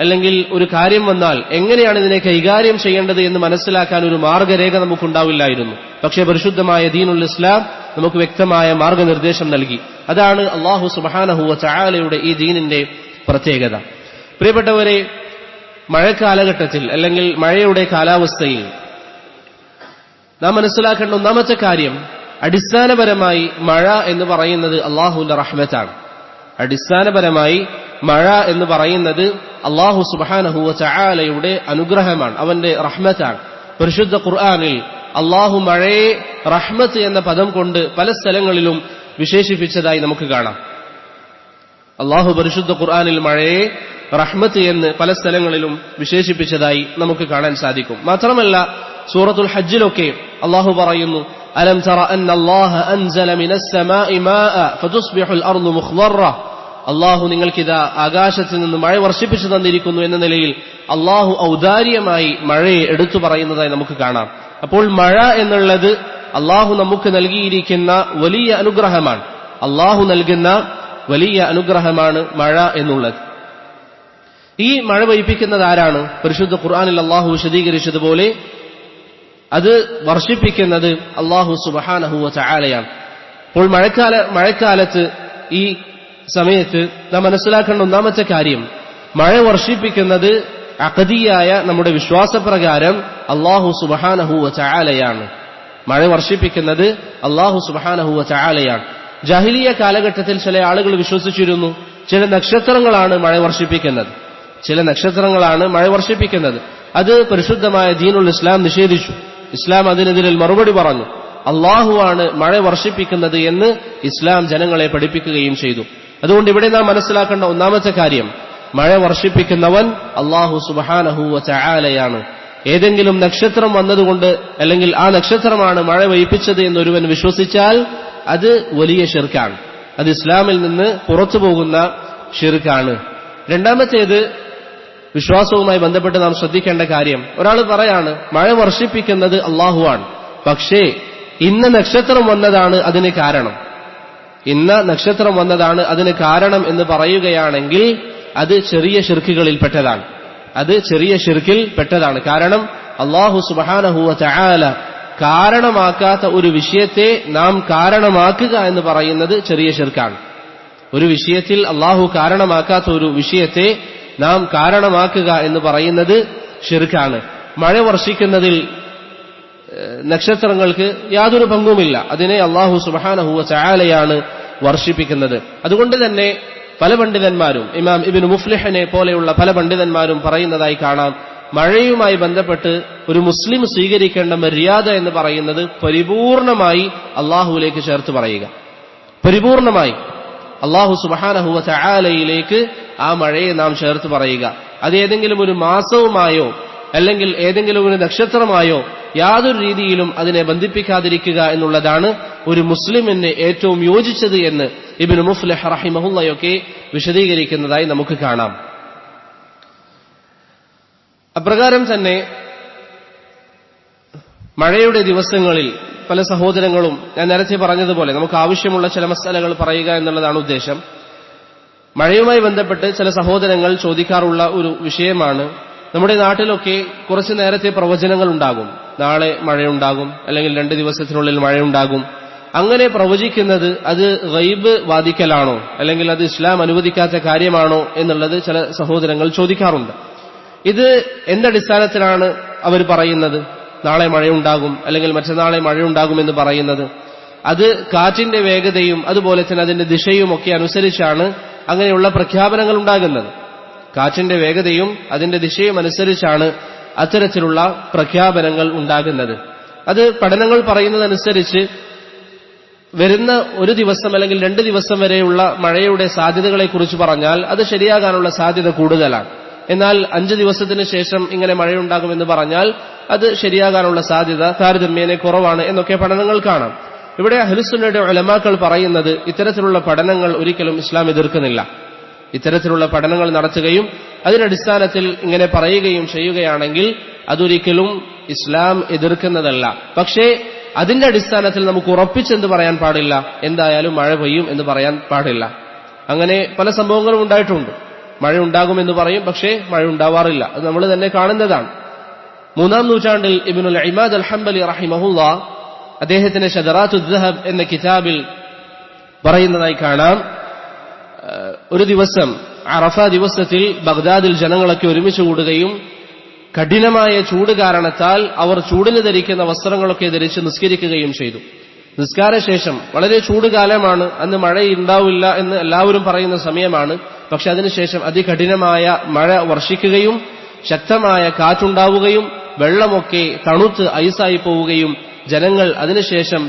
Speaker 1: അല്ലെങ്കിൽ ഒരു കാര്യം വന്നാൽ എങ്ങനെയാണ് ഇതിനെ കൈകാര്യം ചെയ്യേണ്ടത് എന്ന് മനസ്സിലാക്കാൻ ഒരു മാർഗരേഖ നമുക്കുണ്ടാവില്ലായിരുന്നു. പക്ഷേ പരിശുദ്ധമായ ദീനുൽ ഇസ്ലാം നമുക്ക് വ്യക്തമായ മാർഗനിർദ്ദേശം നൽകി. അതാണ് അല്ലാഹു സുബ്ഹാനഹു വ തആലയുടെ ഈ ദീനിന്റെ പ്രത്യേകത. പ്രിയപ്പെട്ടവരെ, മഴക്കാലഘട്ടത്തിൽ അല്ലെങ്കിൽ മഴയുടെ കാലാവസ്ഥയിൽ നാം മനസ്സിലാക്കേണ്ട ഒന്നാമത്തെ കാര്യം, അടിസ്ഥാനപരമായി മഴ എന്ന് പറയുന്നത് അല്ലാഹുവിന്റെ റഹ്മത്താണ്. അടിസ്ഥാനപരമായി മഴ എന്ന് പറയുന്നത് അല്ലാഹു സുബ്ഹാനഹു വ തആലയുടെ അനുഗ്രഹമാണ്, അവന്റെ റഹ്മത്താണ്. പരിശുദ്ധ ഖുർആനിൽ അല്ലാഹു മഴയെ റഹ്മത്ത് എന്ന പദം കൊണ്ട് പല സ്ഥലങ്ങളിലും വിശേഷിപ്പിച്ചതായി നമുക്ക് കാണാം. അല്ലാഹു പരിശുദ്ധ ഖുർആനിൽ മഴയെ റഹ്മത്ത് എന്ന് പല സ്ഥലങ്ങളിലും വിശേഷിപ്പിച്ചതായി നമുക്ക് കാണാൻ സാധിക്കും. മാത്രമല്ല സൂറത്തുൽ ഹജ്ജിലൊക്കെ അല്ലാഹു പറയുന്നു, അലം തറ അന്നല്ലാഹ അൻസല മിനസ് സമാഇ മാഅ ഫതുസ്ബിഹുൽ അർളു മുഖ്ളറ. അല്ലാഹു നിങ്ങൾക്കിതാ ആകാശത്തിൽ നിന്ന് മഴ വർഷിപ്പിച്ചു തന്നിരിക്കുന്നു എന്ന നിലയിൽ അല്ലാഹു ഔദാര്യമായി മഴയെ എടുത്തു പറയുന്നതായി നമുക്ക് കാണാം. അപ്പോൾ മഴ എന്നുള്ളത് അല്ലാഹു നമുക്ക് നൽകിയിരിക്കുന്ന വലിയ അനുഗ്രഹമാണ്. അല്ലാഹു നൽകുന്ന വലിയ അനുഗ്രഹമാണ് മഴ എന്നുള്ളത്. ഈ മഴ പെയ്യിപ്പിക്കുന്നത് ആരാണ്? പരിശുദ്ധ ഖുർആനിൽ അല്ലാഹു വിശദീകരിച്ചതുപോലെ അത് വർഷിപ്പിക്കുന്നത് അല്ലാഹു സുബ്ഹാനഹു വ തആലയാണ്. അപ്പോൾ മഴക്കാലത്ത് ഈ സമയത്ത് നാം മനസ്സിലാക്കേണ്ട ഒന്നാമത്തെ കാര്യം, മഴ വർഷിപ്പിക്കുന്നത് അഖദിയായ നമ്മുടെ വിശ്വാസപ്രകാരം അല്ലാഹു സുബ്ഹാനഹു വ തആലയാണ്. മഴ വർഷിപ്പിക്കുന്നത് അല്ലാഹു സുബ്ഹാനഹു വ തആലയാണ്. ജാഹിലിയ കാലഘട്ടത്തിൽ ചില ആളുകൾ വിശ്വസിച്ചിരുന്നു, ചില നക്ഷത്രങ്ങളാണ് മഴ വർഷിപ്പിക്കുന്നത്, ചില നക്ഷത്രങ്ങളാണ് മഴ വർഷിപ്പിക്കുന്നത്. അത് പരിശുദ്ധമായ ദീനുൽ ഇസ്ലാം നിഷേധിച്ചു. ഇസ്ലാം അതിനെതിരെ മറുപടി പറഞ്ഞു. അല്ലാഹുവാണ് മഴ വർഷിപ്പിക്കുന്നത് എന്ന് ഇസ്ലാം ജനങ്ങളെ പഠിപ്പിക്കുകയും ചെയ്തു. അതുകൊണ്ട് ഇവിടെ നാം മനസ്സിലാക്കേണ്ട ഒന്നാമത്തെ കാര്യം, മഴ വർഷിപ്പിക്കുന്നവൻ അല്ലാഹു സുബ്ഹാനഹു വ തആലയാണ്. ഏതെങ്കിലും നക്ഷത്രം വന്നതുകൊണ്ട് അല്ലെങ്കിൽ ആ നക്ഷത്രമാണ് മഴ പെയ്യിപ്പിച്ചത് എന്നൊരുവൻ വിശ്വസിച്ചാൽ അത് വലിയ ശിർക്കാണ്. അത് ഇസ്ലാമിൽ നിന്ന് പുറത്തു പോകുന്ന ശിർക്കാണ്. രണ്ടാമത്തേത്, വിശ്വാസവുമായി ബന്ധപ്പെട്ട് നാം ശ്രദ്ധിക്കേണ്ട കാര്യം, ഒരാൾ പറയാണ് മഴ വർഷിപ്പിക്കുന്നത് അല്ലാഹുവാണ്, പക്ഷേ ഇന്ന നക്ഷത്രം വന്നതാണ് അതിന് കാരണം, ഇന്ന നക്ഷത്രം വന്നതാണ് അതിന് കാരണം എന്ന് പറയുകയാണെങ്കിൽ അത് ചെറിയ ശിർക്കുകളിൽ പെട്ടതാണ്. അത് ചെറിയ ശിർക്കിൽ പെട്ടതാണ്. കാരണം അല്ലാഹു സുബ്ഹാനഹു വ തആല കാരണമാക്കാത്ത ഒരു വിഷയത്തെ നാം കാരണമാക്കുക എന്ന് പറയുന്നത് ചെറിയ ശിർക്കാണ്. ഒരു വിഷയത്തിൽ അല്ലാഹു കാരണമാക്കാത്ത ഒരു വിഷയത്തെ നാം കാരണമാക്കുക എന്ന് പറയുന്നത് ശിർക്കാണ്. മഴ വർഷിക്കുന്നതിൽ നക്ഷത്രങ്ങൾക്ക് യാതൊരു പങ്കുമില്ല. അതിനെ അല്ലാഹു സുബ്ഹാനഹു വ തആലയാണ് വർഷിപ്പിക്കുന്നത്. അതുകൊണ്ട് തന്നെ പല പണ്ഡിതന്മാരും, ഇമാം ഇബ്നു മുഫ്ലിഹിനെ പോലെയുള്ള പല പണ്ഡിതന്മാരും പറയുന്നതായി കാണാം, മഴയുമായി ബന്ധപ്പെട്ട് ഒരു മുസ്ലിം സ്വീകരിക്കേണ്ട മര്യാദ എന്ന് പറയുന്നത് പരിപൂർണമായി അല്ലാഹുവിലേക്ക് ചേർത്ത് പറയുക. പരിപൂർണമായി അല്ലാഹു സുബ്ഹാനഹു വ തആലയിലേക്ക് ആ മഴയെ നാം ചേർത്ത് പറയുക. അത് ഏതെങ്കിലും ഒരു മാസവുമായോ അല്ലെങ്കിൽ ഏതെങ്കിലും ഒരു നക്ഷത്രമായോ യാതൊരു രീതിയിലും അതിനെ ബന്ധിപ്പിക്കാതിരിക്കുക എന്നുള്ളതാണ് ഒരു മുസ്ലിമിന് ഏറ്റവും യോജിച്ചത് എന്ന് ഇബ്നു മുഫ്ലിഹ് റഹിമഹുള്ളയൊക്കെ വിശദീകരിക്കുന്നതായി നമുക്ക് കാണാം. അപ്രകാരം തന്നെ മഴയുടെ ദിവസങ്ങളിൽ പല സഹോദരങ്ങളും, ഞാൻ നേരത്തെ പറഞ്ഞതുപോലെ നമുക്ക് ആവശ്യമുള്ള ചില മസലകൾ പറയുക എന്നുള്ളതാണ് ഉദ്ദേശം. മഴയുമായി ബന്ധപ്പെട്ട് ചില സഹോദരങ്ങൾ ചോദിക്കാറുള്ള ഒരു വിഷയമാണ്, നമ്മുടെ നാട്ടിലൊക്കെ കുറച്ചു നേരത്തെ പ്രവചനങ്ങൾ ഉണ്ടാകും, നാളെ മഴയുണ്ടാകും അല്ലെങ്കിൽ 2 ദിവസത്തിനുള്ളിൽ മഴയുണ്ടാകും. അങ്ങനെ പ്രവചിക്കുന്നത് അത് ഗൈബ് വാദിക്കലാണോ അല്ലെങ്കിൽ അത് ഇസ്ലാം അനുവദിക്കാത്ത കാര്യമാണോ എന്നുള്ളത് ചില സഹോദരങ്ങൾ ചോദിക്കാറുണ്ട്. ഇത് എന്തടിസ്ഥാനത്തിലാണ് അവർ പറയുന്നത് നാളെ മഴയുണ്ടാകും അല്ലെങ്കിൽ മറ്റന്നാളെ മഴയുണ്ടാകും എന്ന് പറയുന്നത്? അത് കാറ്റിന്റെ വേഗതയും അതുപോലെ തന്നെ അതിന്റെ ദിശയും ഒക്കെ അനുസരിച്ചാണ് അങ്ങനെയുള്ള പ്രഖ്യാപനങ്ങൾ ഉണ്ടാകുന്നത്. കാറ്റിന്റെ വേഗതയും അതിന്റെ ദിശയും അനുസരിച്ചാണ് അത്തരത്തിലുള്ള പ്രഖ്യാപനങ്ങൾ ഉണ്ടാകുന്നത്. അത് പഠനങ്ങൾ പറയുന്നതനുസരിച്ച് വരുന്ന ഒരു ദിവസം അല്ലെങ്കിൽ 2 ദിവസം വരെയുള്ള മഴയുടെ സാധ്യതകളെക്കുറിച്ച് പറഞ്ഞാൽ അത് ശരിയാകാനുള്ള സാധ്യത കൂടുതലാണ്. എന്നാൽ 5 ദിവസത്തിന് ശേഷം ഇങ്ങനെ മഴയുണ്ടാകുമെന്ന് പറഞ്ഞാൽ അത് ശരിയാകാനുള്ള സാധ്യത താരതമ്യേന കുറവാണ് എന്നൊക്കെ പഠനങ്ങൾ കാണാം. ഇവിടെ അഹ്ലുസുന്നയുടെ ഉലമാക്കൾ പറയുന്നത് ഇത്തരത്തിലുള്ള പഠനങ്ങൾ ഒരിക്കലും ഇസ്ലാം എതിർക്കുന്നില്ല. ഇത്തരത്തിലുള്ള പഠനങ്ങൾ നടത്തുകയും അതിനടിസ്ഥാനത്തിൽ ഇങ്ങനെ പറയുകയും ചെയ്യുകയാണെങ്കിൽ അതൊരിക്കലും ഇസ്ലാം എതിർക്കുന്നതല്ല. പക്ഷേ അതിന്റെ അടിസ്ഥാനത്തിൽ നമുക്ക് ഉറപ്പിച്ചെന്ത് പറയാൻ പാടില്ല, എന്തായാലും മഴ പെയ്യും എന്ന് പറയാൻ പാടില്ല. അങ്ങനെ പല സംഭവങ്ങളും ഉണ്ടായിട്ടുണ്ട്. മഴ ഉണ്ടാകുമെന്ന് പറയും, പക്ഷേ മഴ ഉണ്ടാവാറില്ല. അത് നമ്മൾ തന്നെ കാണുന്നതാണ്. 3-ാം നൂറ്റാണ്ടിൽ ഇബ്നുൽ ഇമാദ് അൽ ഹംബലി റഹിമഹുല്ലാ അദ്ദേഹത്തിന്റെ ഷദറാത്തുൽ ദഹബ് എന്ന കിതാബിൽ പറയുന്നതായി കാണാം, ഒരു ദിവസം അറഫ ദിവസത്തിൽ ബഗ്ദാദിൽ ജനങ്ങളൊക്കെ ഒരുമിച്ച് കൂടുകയും കഠിനമായ ചൂട് കാരണത്താൽ അവർ ചൂടിന് ധരിക്കുന്ന വസ്ത്രങ്ങളൊക്കെ ധരിച്ച് നിസ്കരിക്കുകയും ചെയ്തു. നിസ്കാരശേഷം, വളരെ ചൂടുകാലമാണ്, അന്ന് മഴയുണ്ടാവില്ല എന്ന് എല്ലാവരും പറയുന്ന സമയമാണ്, പക്ഷെ അതിനുശേഷം അതികഠിനമായ മഴ വർഷിക്കുകയും ശക്തമായ കാറ്റുണ്ടാവുകയും വെള്ളമൊക്കെ തണുത്ത് ഐസായി പോവുകയും ജനങ്ങൾ അതിനുശേഷം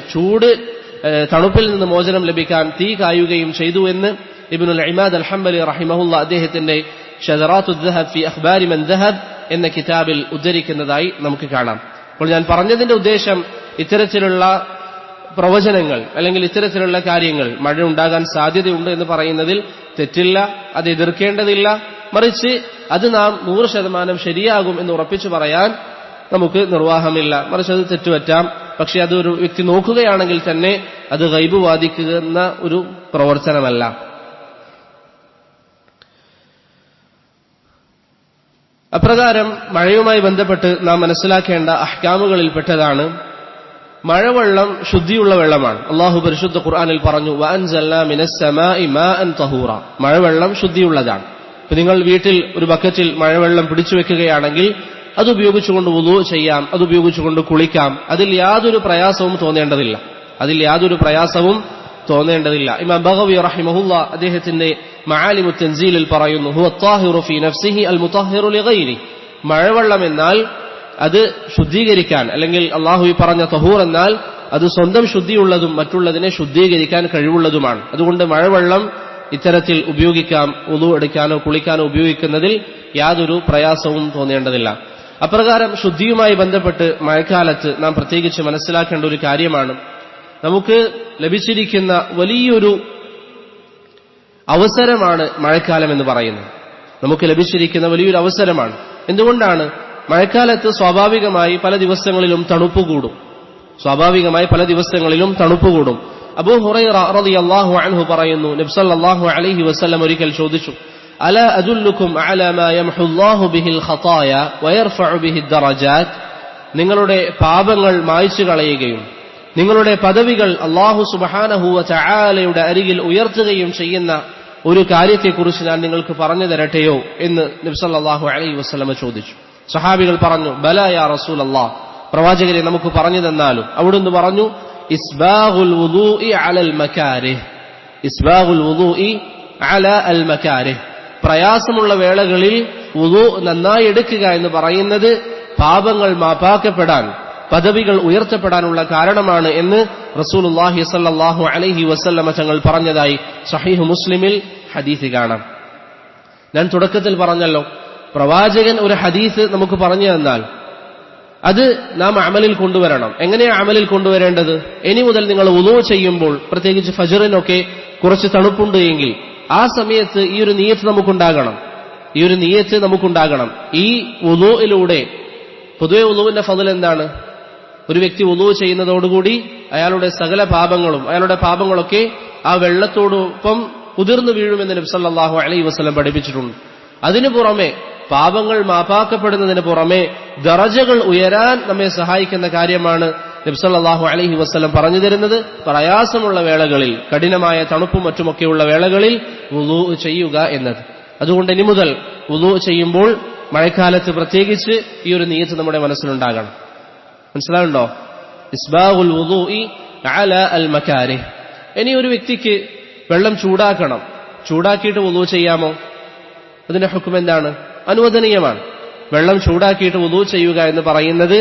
Speaker 1: തണുപ്പിൽ നിന്ന് മോചനം ലഭിക്കാൻ തീ കായുകയും ചെയ്തു എന്ന് ഇബ്നുൽ ഇമാദ് അൽ ഹംബലി റഹിമഹുല്ല അദ്ദേഹത്തിന്റെ ഷദറാത്തുൽ ദഹബ് ഫി അഖ്ബാരി മൻ ദഹബ് എന്ന കിതാബിൽ ഉദ്ധരിക്കുന്നതായി നമുക്ക് കാണാം. അപ്പോൾ ഞാൻ പറഞ്ഞതിന്റെ ഉദ്ദേശം, ഇത്തരത്തിലുള്ള പ്രവചനങ്ങൾ അല്ലെങ്കിൽ ഇത്തരത്തിലുള്ള കാര്യങ്ങൾ, മഴ ഉണ്ടാകാൻ സാധ്യതയുണ്ട് എന്ന് പറയുന്നതിൽ തെറ്റില്ല, അത് എതിർക്കേണ്ടതില്ല. മറിച്ച് അത് നാം 100% ശരിയാകും എന്ന് ഉറപ്പിച്ചു പറയാൻ നമുക്ക് നിർവാഹമില്ല. മറിച്ച് അത് തെറ്റുപറ്റാം. പക്ഷെ അത് ഒരു വ്യക്തി നോക്കുകയാണെങ്കിൽ തന്നെ അത് ഗൈബ് വാദിക്കുന്ന ഒരു പ്രവർത്തനമല്ല. അപ്രകാരം മഴയുമായി ബന്ധപ്പെട്ട് നാം മനസ്സിലാക്കേണ്ട അഹ്കാമുകളിൽപ്പെട്ടതാണ് മഴവെള്ളം ശുദ്ധിയുള്ള വെള്ളമാണ്. അല്ലാഹു പരിശുദ്ധ ഖുർആനിൽ പറഞ്ഞു, വഅൻസൽനാ മിനസ്സമാഇ മാഅൻ തഹൂറ. മഴവെള്ളം ശുദ്ധിയുള്ളതാണ്. ഇപ്പൊ നിങ്ങൾ വീട്ടിൽ ഒരു ബക്കറ്റിൽ മഴവെള്ളം പിടിച്ചു വെക്കുകയാണെങ്കിൽ അത് ഉപയോഗിച്ചുകൊണ്ട് വുളൂ ചെയ്യാം, അത് ഉപയോഗിച്ചുകൊണ്ട് കുളിക്കാം. അതിൽ യാതൊരു പ്രയാസവും തോന്നേണ്ടതില്ല. ഇമാം ബഗവി റഹിമഹുല്ലാ അദ്ദേഹത്തിന്റെ മആലിമു തൻസീലിൽ പറയുന്നു, ഹുവ ത്വാഹിറു ഫീ നഫ്സിഹി അൽ മുതഹ്ഹിറു ലിഗൈരി. മഴവെള്ളം എന്നാൽ അത് ശുദ്ധീകരിക്കാൻ, അല്ലെങ്കിൽ അള്ളാഹു ഈ പറഞ്ഞ തഹൂർ എന്നാൽ അത് സ്വന്തം ശുദ്ധിയുള്ളതും മറ്റുള്ളതിനെ ശുദ്ധീകരിക്കാൻ കഴിവുള്ളതുമാണ്. അതുകൊണ്ട് മഴവെള്ളം ഇത്തരത്തിൽ ഉപയോഗിക്കാം, വുളൂ എടുക്കാനോ കുളിക്കാനോ ഉപയോഗിക്കുന്നതിൽ യാതൊരു പ്രയാസവും തോന്നേണ്ടതില്ല. അപ്രകാരം ശുദ്ധിയുമായി ബന്ധപ്പെട്ട് മഴക്കാലത്ത് നാം പ്രത്യേകിച്ച് മനസ്സിലാക്കേണ്ട ഒരു കാര്യമാണ്, നമുക്ക് ലഭിച്ചിരിക്കുന്ന വലിയൊരു അവസരമാണ് മഴക്കാലം എന്ന് പറയുന്നത്. നമുക്ക് ലഭിച്ചിരിക്കുന്ന വലിയൊരു അവസരമാണ്. എന്തുകൊണ്ടാണ്? മഴക്കാലത്ത് സ്വാഭാവികമായി പല ദിവസങ്ങളിലും തണുപ്പ് കൂടും. അബൂ ഹുറൈറ റളിയല്ലാഹു അൻഹു പറയുന്നു, നബി സല്ലല്ലാഹു അലൈഹി വസല്ലം ഒരിക്കൽ ചോദിച്ചു, അലാ അദുല്ലുക്കും അലാ മാ യംഹുല്ലാഹു ബിഹിൽ ഖതായ വയർഫഉ ബിഹി ദറജാത്ത്. നിങ്ങളുടെ പാപങ്ങൾ മായ്ച്ചു കളയുകയും നിങ്ങളുടെ പദവികൾ അല്ലാഹു സുബ്ഹാനഹു വ തആലയുടെ അരികിൽ ഉയർത്തുകയും ചെയ്യുന്ന ഒരു കാര്യത്തെക്കുറിച്ച് ഞാൻ നിങ്ങൾക്ക് പറഞ്ഞു തരട്ടെയോ എന്ന് നബി സല്ലല്ലാഹു അലൈഹി വസല്ലം ചോദിച്ചു. സഹാബികൾ പറഞ്ഞു, ബലാ യാ റസൂലല്ലാഹ്, പ്രവാചകരെ നമുക്ക് പറഞ്ഞു തന്നാലും. അവിടുന്ന് പറഞ്ഞു, ഇസ്ബാഗുൽ വുദൂഇ അലൽ മകാരിഹ്. ഇസ്ബാഗുൽ വുദൂഇ അലാ അൽ മകാരിഹ്. പ്രയാസമുള്ള വേളകളിൽ വുദൂ നന്നായി എടുക്കുക എന്ന് പറയുന്നത് പാപങ്ങൾ മാപ്പാക്കപ്പെടാൻ, പദവികൾ ഉയർത്തപ്പെടാനുള്ള കാരണമാണ് എന്ന് റസൂലുള്ളാഹി സ്വല്ലല്ലാഹു അലൈഹി വസല്ലമ തങ്ങൾ പറഞ്ഞതായി സഹീഹ് മുസ്ലിമിൽ ഹദീസ് കാണാം. ഞാൻ തുടക്കത്തിൽ പറഞ്ഞല്ലോ, പ്രവാചകൻ ഒരു ഹദീസ് നമുക്ക് പറഞ്ഞു തന്നാൽ അത് നാം അമലിൽ കൊണ്ടുവരണം. എങ്ങനെയാണ് അമലിൽ കൊണ്ടുവരേണ്ടത്? ഇനി മുതൽ നിങ്ങൾ വുളൂ ചെയ്യുമ്പോൾ, പ്രത്യേകിച്ച് ഫജ്റിനൊക്കെ കുറച്ച് തണുപ്പുണ്ട് എങ്കിൽ ആ സമയത്ത് ഈ ഒരു നിയ്യത്ത് നമുക്കുണ്ടാകണം. ഈ വുളൂയിലൂടെ, പൊതുവെ വുളൂവിന്റെ ഫضൽ എന്താണ്? ഒരു വ്യക്തി വുളൂ ചെയ്യുന്നതോടുകൂടി അയാളുടെ സകല പാപങ്ങളും, അയാളുടെ പാപങ്ങളൊക്കെ ആ വെള്ളത്തോടൊപ്പം ഉതിർന്നു വീഴുമെന്ന് നബി സല്ലല്ലാഹു അലൈഹി വസല്ലം പഠിപ്പിച്ചിട്ടുണ്ട്. അതിനു പുറമെ, പാപങ്ങൾ മാപ്പാക്കപ്പെടുന്നതിന് പുറമെ ദറജകൾ ഉയരാൻ നമ്മെ സഹായിക്കുന്ന കാര്യമാണ് നബി സല്ലല്ലാഹു അലൈഹി വസല്ലം പറഞ്ഞു തരുന്നത്. പ്രയാസമുള്ള വേളകളിൽ, കഠിനമായ തണുപ്പും മറ്റുമൊക്കെയുള്ള വേളകളിൽ വുളൂ ചെയ്യുക എന്നത്. അതുകൊണ്ട് ഇനി മുതൽ വുളൂ ചെയ്യുമ്പോൾ മഴക്കാലത്ത് പ്രത്യേകിച്ച് ഈ ഒരു നിയ്യത്ത് നമ്മുടെ മനസ്സിലുണ്ടാകണം. മനസ്സിലാവുണ്ടോ? ഇസ്ബാഗുൽ വുദൂഇ അലാ അൽ മകാരിഹ്. ഇനി ഒരു വ്യക്തിക്ക് വെള്ളം ചൂടാക്കിയിട്ട് വുളൂ ചെയ്യാമോ? അതിന്റെ ഹുക്ം എന്താണ്? അനുവദനീയമാണ്. വെള്ളം ചൂടാക്കിയിട്ട് വുളൂ ചെയ്യുക എന്ന് പറയുന്നത്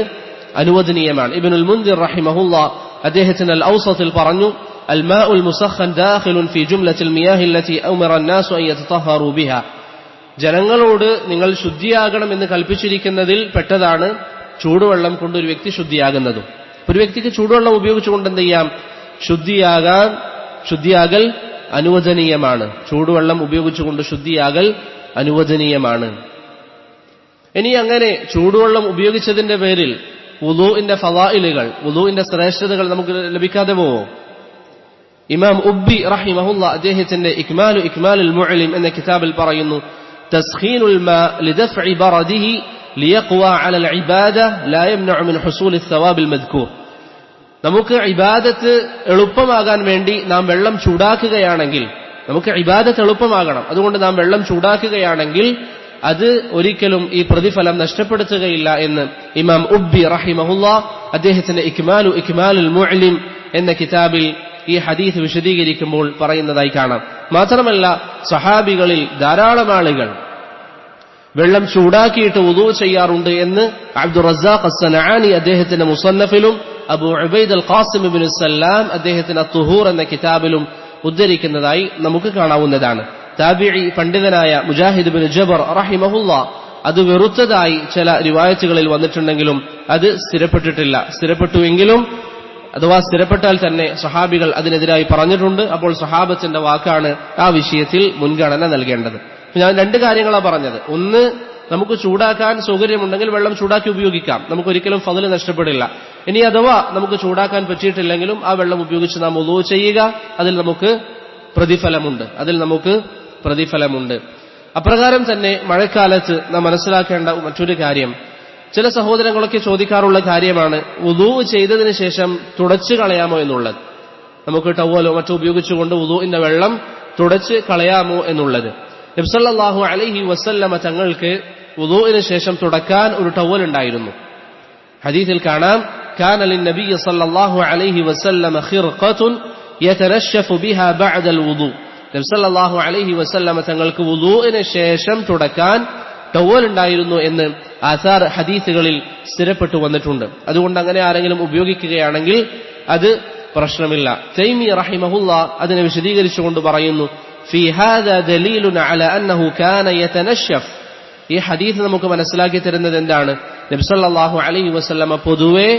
Speaker 1: അനുവദനീയമാണ്. ഇബ്നുൽ മുൻദിർ റഹിമഹുല്ലാഹ് അദ്ദേഹത്തിന് അൽ ഔസത്തിൽ പറഞ്ഞു, അൽ മാഉൽ മുസഖ്ഖൻ ദാഖിലുൻ ഫീ ജുംലത്തിൽ മിയാഹി അല്ലതി ഉമിറ അന്നാസു അൻ യതതഹറു ബിഹാ. ജനങ്ങളോട് നിങ്ങൾ ശുദ്ധിയാകണം എന്ന് കൽപ്പിച്ചിരിക്കുന്നതിൽ പെട്ടതാണ് ചൂടുവെള്ളം കൊണ്ട് ഒരു വ്യക്തി ശുദ്ധിയാകുന്നതും. ഒരു വ്യക്തിക്ക് ചൂടുവെള്ളം ഉപയോഗിച്ചുകൊണ്ട് എന്ത് ചെയ്യാം? ശുദ്ധിയാകൽ അനുവദനീയമാണ്. ചൂടുവെള്ളം ഉപയോഗിച്ചുകൊണ്ട് ശുദ്ധിയാകൽ അനുവദനീയമാണ്. ഇനി അങ്ങനെ ചൂടുവെള്ളം ഉപയോഗിച്ചതിന്റെ പേരിൽ വുളൂഇന്റെ ഫളായിലുകൾ, വുളൂഇന്റെ ശ്രേഷ്ഠതകൾ നമുക്ക് ലഭിക്കാതെ പോവോ? ഇമാം ഉബ്ബി റഹിമഹുല്ല അദ്ദേഹത്തിന്റെ ഇക്മാലുൽ മുഅലിം എന്ന കിതാബിൽ പറയുന്നു, തസ്ഖീനുൽ മാ ലിദഫഇ ബറദിഹി ലിയഖ്വാ അലൽ ഇബാദ ലാ യംനഉ മിൻ ഹുസൂലിൽ സവാബിൽ മദ്കൂർ. നമുക്ക് ഇബാദത്ത് എളുപ്പമാകാൻ വേണ്ടി നാം വെള്ളം ചൂടാക്കുകയാണെങ്കിൽ, നമുക്ക് ഇബാദത്ത് എളുപ്പമാകണം, അതുകൊണ്ട് നാം വെള്ളം ചൂടാക്കുകയാണെങ്കിൽ അത് ഒരിക്കലും ഈ പ്രതിഫലം നഷ്ടപ്പെടുത്തുകയില്ല എന്ന് ഇമാം ഉബ്ബി റഹിമഹുല്ല അദ്ദേഹത്തിന്റെ ഇക്മാലുൽ മുഅലിം എന്ന കിതാബിൽ ഈ ഹദീസ് വിശദീകരിക്കുമ്പോൾ പറയുന്നതായി കാണാം. മാത്രമല്ല, സഹാബികളിൽ ധാരാളം ആളുകൾ വെള്ളം ചൂടാക്കിയിട്ട് വുദൂ ചെയ്യാറുണ്ട് എന്ന് അബ്ദുർ റസാഖ് അസ്സനആനി അദ്ദേഹത്തിന്റെ മുസന്നഫിലും അബൂ ഉബൈദ് അൽ ഖാസിം ഇബ്നു സല്ലാം അദ്ദേഹത്തിന്റെ അത്തുഹൂർ എന്ന കിതാബിലും ഉദ്ധരിക്കുന്നതായി നമുക്ക് കാണാവുന്നതാണ്. താബിഈ പണ്ഡിതനായ മുജാഹിദ് ഇബ്നു ജബർ റഹിമഹുല്ലാ അത് വെറുത്തതായി ചില റിവായത്തുകളിൽ വന്നിട്ടുണ്ടെങ്കിലും അത് സ്ഥിരപ്പെട്ടിട്ടില്ല. സ്ഥിരപ്പെട്ടുവെങ്കിലും അഥവാ സ്ഥിരപ്പെട്ടാൽ തന്നെ സഹാബികൾ അതിനെതിരായി പറഞ്ഞിട്ടുണ്ട്. അപ്പോൾ സഹാബത്തിന്റെ വാക്കാണ് ആ വിഷയത്തിൽ മുൻഗണന നൽകേണ്ടത്. ഞാൻ രണ്ട് കാര്യങ്ങളാണ് പറഞ്ഞത്. ഒന്ന്, നമുക്ക് ചൂടാക്കാൻ സൗകര്യമുണ്ടെങ്കിൽ വെള്ളം ചൂടാക്കി ഉപയോഗിക്കാം, നമുക്കൊരിക്കലും ഫضല് നഷ്ടപ്പെടില്ല. ഇനി അഥവാ നമുക്ക് ചൂടാക്കാൻ പറ്റിയിട്ടില്ലെങ്കിലും ആ വെള്ളം ഉപയോഗിച്ച് നാം വുളൂ ചെയ്യുക, അതിൽ നമുക്ക് പ്രതിഫലമുണ്ട്. അപ്രകാരം തന്നെ മഴക്കാലത്ത് നാം മനസ്സിലാക്കേണ്ട മറ്റൊരു കാര്യം, ചില സഹോദരങ്ങളൊക്കെ ചോദിക്കാറുള്ള കാര്യമാണ് വുളൂ ചെയ്തതിന് ശേഷം തുടച്ചു കളയാമോ എന്നുള്ളത്. നമുക്ക് ടവലോ മറ്റോ ഉപയോഗിച്ചുകൊണ്ട് വുളൂഇന്റെ വെള്ളം തുടച്ച് കളയാമോ എന്നുള്ളത്. നബി സല്ലല്ലാഹു അലൈഹി വസല്ലമ തങ്ങൾക്ക് വുളൂഇന് ശേഷം തുടക്കാൻ ഒരു ടവൽ ഉണ്ടായിരുന്നു. ഹദീസിൽ കാണാം, കാന ലിന്നബിയ്യി സല്ലല്ലാഹു അലൈഹി വസല്ലമ ഖിർഖത്തുൻ യതനശഫു ബിഹാ ബഅദൽ വുളൂ. നബി സല്ലല്ലാഹു അലൈഹി വസല്ലമ തങ്ങൾക്ക് വുളൂഇന് ശേഷം തുടക്കാൻ ടവൽ ഉണ്ടായിരുന്നു എന്ന് ആസാർ ഹദീസുകളിൽ സ്ഥിരപ്പെട്ടു വന്നിട്ടുണ്ട്. അതുകൊണ്ട് അങ്ങനെ ആരെങ്കിലും ഉപയോഗിക്കുകയാണെങ്കിൽ അത് പ്രശ്നമില്ല. തൈമി റഹിമഹുല്ല അതിനെ വിശദീകരിച്ചുകൊണ്ട് പറയുന്നു, ഫീ ഹാദാ ദലീലുൻ അലാ അന്നഹു കാന യതനശഫ്. ഈ ഹദീസ് നമുക്ക് മനസ്സിലാക്കി തരുന്നത് എന്താണ്? നബി സല്ലല്ലാഹു അലൈഹി വസല്ലമ പൊതുവെ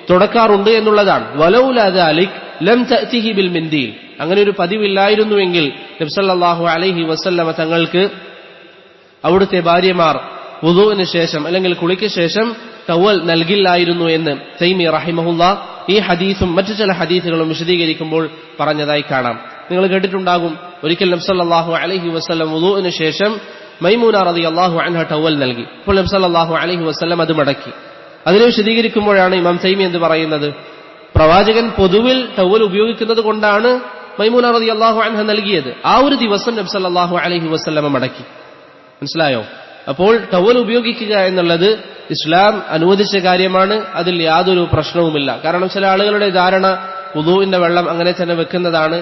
Speaker 1: തുടക്കാറുണ്ട് എന്നുള്ളതാണ്. വലൗലാ ദാലിക് ലം തഅതിഹി ബിൽ മിൻദീൽ. അങ്ങനെ ഒരു പതിവില്ലായിരുന്നുവെങ്കിൽ നബി സല്ലല്ലാഹു അലൈഹി വസല്ലമ തങ്ങൾക്ക് അവിടുത്തെ ഭാര്യമാർ വുളൂഇന് ശേഷം അല്ലെങ്കിൽ കുളിക്ക് ശേഷം ടവൽ നൽകില്ലായിരുന്നു എന്ന് തൈമി റഹിമഹുല്ല ഈ ഹദീസും മറ്റു ചില ഹദീസുകളും വിശദീകരിക്കുമ്പോൾ പറഞ്ഞതായി കാണാം. നിങ്ങൾ കേട്ടിട്ടുണ്ടാകും, ഒരിക്കൽ നബി സല്ലല്ലാഹു അലൈഹി വസല്ലം വുളൂഇന് ശേഷം മൈമൂന റളിയല്ലാഹു അൻഹ ടവൽ നൽകി. അപ്പോൾ നബി സല്ലല്ലാഹു അലൈഹി വസല്ലം അത് മടക്കി. അതിനെ വിശദീകരിക്കുമ്പോഴാണ് ഇമാം തൈമി എന്ന് പറയുന്നത്, പ്രവാചകൻ പൊതുവിൽ ടവൽ ഉപയോഗിക്കുന്നത് കൊണ്ടാണ് മൈമൂന റളിയല്ലാഹു അൻഹ നൽകിയത്. ആ ഒരു ദിവസം നബി സല്ലല്ലാഹു അലൈഹി വസല്ലം മടക്കി. മനസ്സിലായോ? അപ്പോൾ ടവൽ ഉപയോഗിക്കുക എന്നുള്ളത് ഇസ്ലാം അനുവദിച്ച കാര്യമാണ്, അതിൽ യാതൊരു പ്രശ്നവുമില്ല. കാരണം ചില ആളുകളുടെ ധാരണ വുളൂഇന്റെ വെള്ളം അങ്ങനെ തന്നെ വെക്കുന്നതാണ്,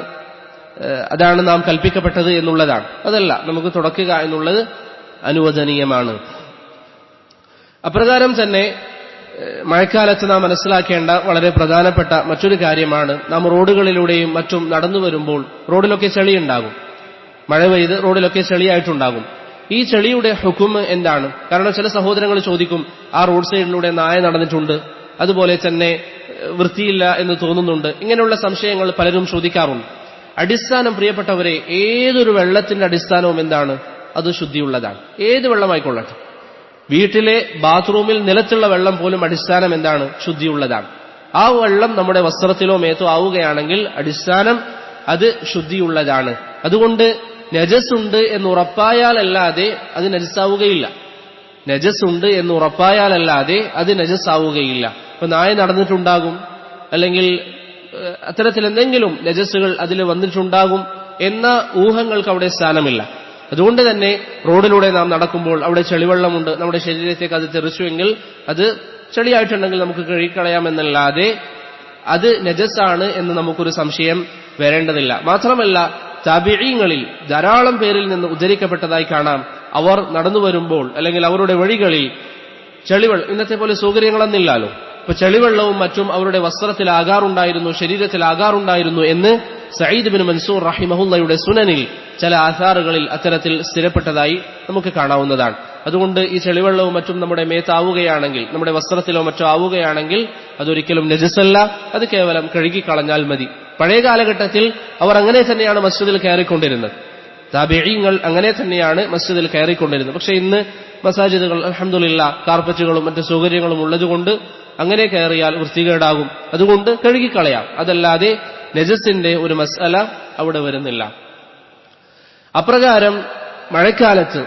Speaker 1: അതാണ് നാം കൽപ്പിക്കപ്പെട്ടത് എന്നുള്ളതാണ്. അതല്ല, നമുക്ക് തുടക്കുക എന്നുള്ളത് അനുവദനീയമാണ്. അപ്രകാരം തന്നെ മഴക്കാലത്ത് നാം മനസ്സിലാക്കേണ്ട വളരെ പ്രധാനപ്പെട്ട മറ്റൊരു കാര്യമാണ്, നാം റോഡുകളിലൂടെയും മറ്റും നടന്നു വരുമ്പോൾ റോഡിലൊക്കെ ചെളിയുണ്ടാകും. മഴ പെയ്ത് റോഡിലൊക്കെ ചെളിയായിട്ടുണ്ടാകും. ഈ ചെളിയുടെ ഹുക്ം എന്താണ്? കാരണം ചില സഹോദരങ്ങൾ ചോദിക്കും, ആ റോഡ് സൈഡിലൂടെ നായ നടന്നിട്ടുണ്ട്, അതുപോലെ തന്നെ വൃത്തിയില്ല എന്ന് തോന്നുന്നുണ്ട്. ഇങ്ങനെയുള്ള സംശയങ്ങൾ പലരും ചോദിക്കാറുണ്ട്. അടിസ്ഥാനം പ്രിയപ്പെട്ടവരെ, ഏതൊരു വെള്ളത്തിന്റെ അടിസ്ഥാനവും എന്താണ്? അത് ശുദ്ധിയുള്ളതാണ്. ഏത് വെള്ളമായിക്കൊള്ളട്ടെ. വീട്ടിലെ ബാത്റൂമിൽ നിലത്തുള്ള വെള്ളം പോലും അടിസ്ഥാനം എന്താണ്? ശുദ്ധിയുള്ളതാണ്. ആ വെള്ളം നമ്മുടെ വസ്ത്രത്തിലോ മേത്തോ ആവുകയാണെങ്കിൽ അടിസ്ഥാനം അത് ശുദ്ധിയുള്ളതാണ്. അതുകൊണ്ട് നജസുണ്ട് എന്ന് ഉറപ്പായാലല്ലാതെ അത് നജസാവുകയില്ല. നജസുണ്ട് എന്ന് ഉറപ്പായാലല്ലാതെ അത് നജസാവുകയില്ല. ഇപ്പൊ നായ നടന്നിട്ടുണ്ടാകും, അല്ലെങ്കിൽ അത്തരത്തിൽ എന്തെങ്കിലും നജസുകൾ അതിൽ വന്നിട്ടുണ്ടാകും എന്ന ഊഹങ്ങൾക്ക് അവിടെ സ്ഥാനമില്ല. അതുകൊണ്ട് തന്നെ റോഡിലൂടെ നാം നടക്കുമ്പോൾ അവിടെ ചെളിവെള്ളമുണ്ട്, നമ്മുടെ ശരീരത്തേക്ക് അത് തെറിച്ചുവെങ്കിൽ അത് ചെളിയായിട്ടുണ്ടെങ്കിൽ നമുക്ക് കഴുകിക്കളയാമെന്നല്ലാതെ അത് നജസാണ് എന്ന് നമുക്കൊരു സംശയം വരേണ്ടതില്ല. മാത്രമല്ല, താബിഈങ്ങളിൽ ധാരാളം പേരിൽ നിന്ന് ഉദ്ധരിക്കപ്പെട്ടതായി കാണാം, അവർ നടന്നു വരുമ്പോൾ അല്ലെങ്കിൽ അവരുടെ വഴികളിൽ ചെളിവെള്ളം, ഇന്നത്തെ പോലെ സൗകര്യങ്ങളൊന്നില്ലല്ലോ, ഇപ്പൊ ചെളിവെള്ളവും മറ്റും അവരുടെ വസ്ത്രത്തിലാകാറുണ്ടായിരുന്നു, ശരീരത്തിലാകാറുണ്ടായിരുന്നു എന്ന് സഈദ് ബിൻ മൻസൂർ റഹിമഹുല്ലയുടെ സുനനിൽ ചില ആധാറുകളിൽ അത്തരത്തിൽ സ്ഥിരപ്പെട്ടതായി നമുക്ക് കാണാവുന്നതാണ്. അതുകൊണ്ട് ഈ ചെളിവെള്ളവും മറ്റും നമ്മുടെ മേത്താവുകയാണെങ്കിൽ, നമ്മുടെ വസ്ത്രത്തിലോ മറ്റോ ആവുകയാണെങ്കിൽ അതൊരിക്കലും നജസല്ല, അത് കേവലം കഴുകിക്കളഞ്ഞാൽ മതി. പഴയ കാലഘട്ടത്തിൽ അവർ അങ്ങനെ തന്നെയാണ് മസ്ജിദിൽ കയറിക്കൊണ്ടിരുന്നത്. താബിഈങ്ങൾ അങ്ങനെ തന്നെയാണ് മസ്ജിദിൽ കയറിക്കൊണ്ടിരുന്നത്. പക്ഷെ ഇന്ന് മസാജിദുകൾ അൽഹംദുലില്ലാഹ് കാർപ്പറ്റുകളും മറ്റു സൗകര്യങ്ങളും ഉള്ളതുകൊണ്ട് അങ്ങനെ കയറിയാൽ വൃത്തികേടാകും. അതുകൊണ്ട് കഴുകിക്കളയാം. അതല്ലാതെ നജസിന്റെ ഒരു മസ്അല അവിടെ വരുന്നില്ല. അപ്രകാരം മഴക്കാലത്ത്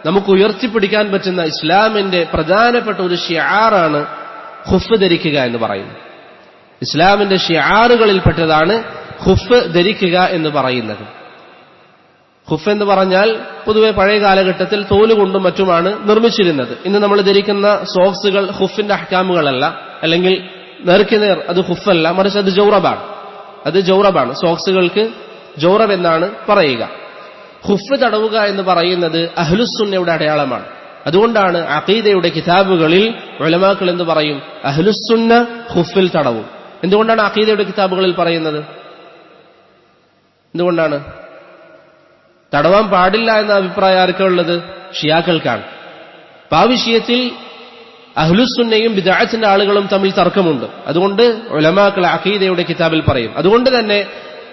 Speaker 1: നമുക്ക് ഉയർത്തിപ്പിടിക്കാൻ പറ്റുന്ന ഇസ്ലാമിന്റെ പ്രധാനപ്പെട്ട ഒരു ഷിആറാണ് ഖുഫ് ധരിക്കുക എന്ന് പറയുന്നത്. ഇസ്ലാമിന്റെ ഷിആറുകളിൽപ്പെട്ടതാണ് ഖുഫ് ധരിക്കുക എന്ന് പറയുന്നത്. ഖുഫ് എന്ന് പറഞ്ഞാൽ പൊതുവെ പഴയ കാലഘട്ടത്തിൽ തോലുകൊണ്ടും മറ്റുമാണ് നിർമ്മിച്ചിരുന്നത്. ഇന്ന് നമ്മൾ ധരിക്കുന്ന സോക്സുകൾ ഖുഫിന്റെ അഹ്കാമുകളല്ല, അല്ലെങ്കിൽ നേർക്കുനേർ അത് ഖുഫല്ല, മറിച്ച് അത് ജൗറബാണ്. അത് ജൗറബാണ്. സോക്സുകൾക്ക് ജൗറബ് എന്നാണ് പറയുക. ഖുഫ് തടവുക എന്ന് പറയുന്നത് അഹ്ലുസുന്നയുടെ അടയാളമാണ്. അതുകൊണ്ടാണ് അഖീദയുടെ കിതാബുകളിൽ ഉലമാക്കൾ എന്ന് പറയും അഹ്ലുസുന്ന ഖുഫിൽ തടവും. എന്തുകൊണ്ടാണ് അഖീദയുടെ കിതാബുകളിൽ പറയുന്നത്? എന്തുകൊണ്ടാണ്? തടവാൻ പാടില്ല എന്ന അഭിപ്രായം ആർക്കുള്ളത്? ഷിയാക്കൾക്കാണ്. അപ്പൊ ആ വിഷയത്തിൽ അഹ്ലുസുന്നയും ബിദ്അത്തിന്റെ ആളുകളും തമ്മിൽ തർക്കമുണ്ട്. അതുകൊണ്ട് ഉലമാക്കൾ അഖീദയുടെ കിതാബിൽ പറയും. അതുകൊണ്ട് തന്നെ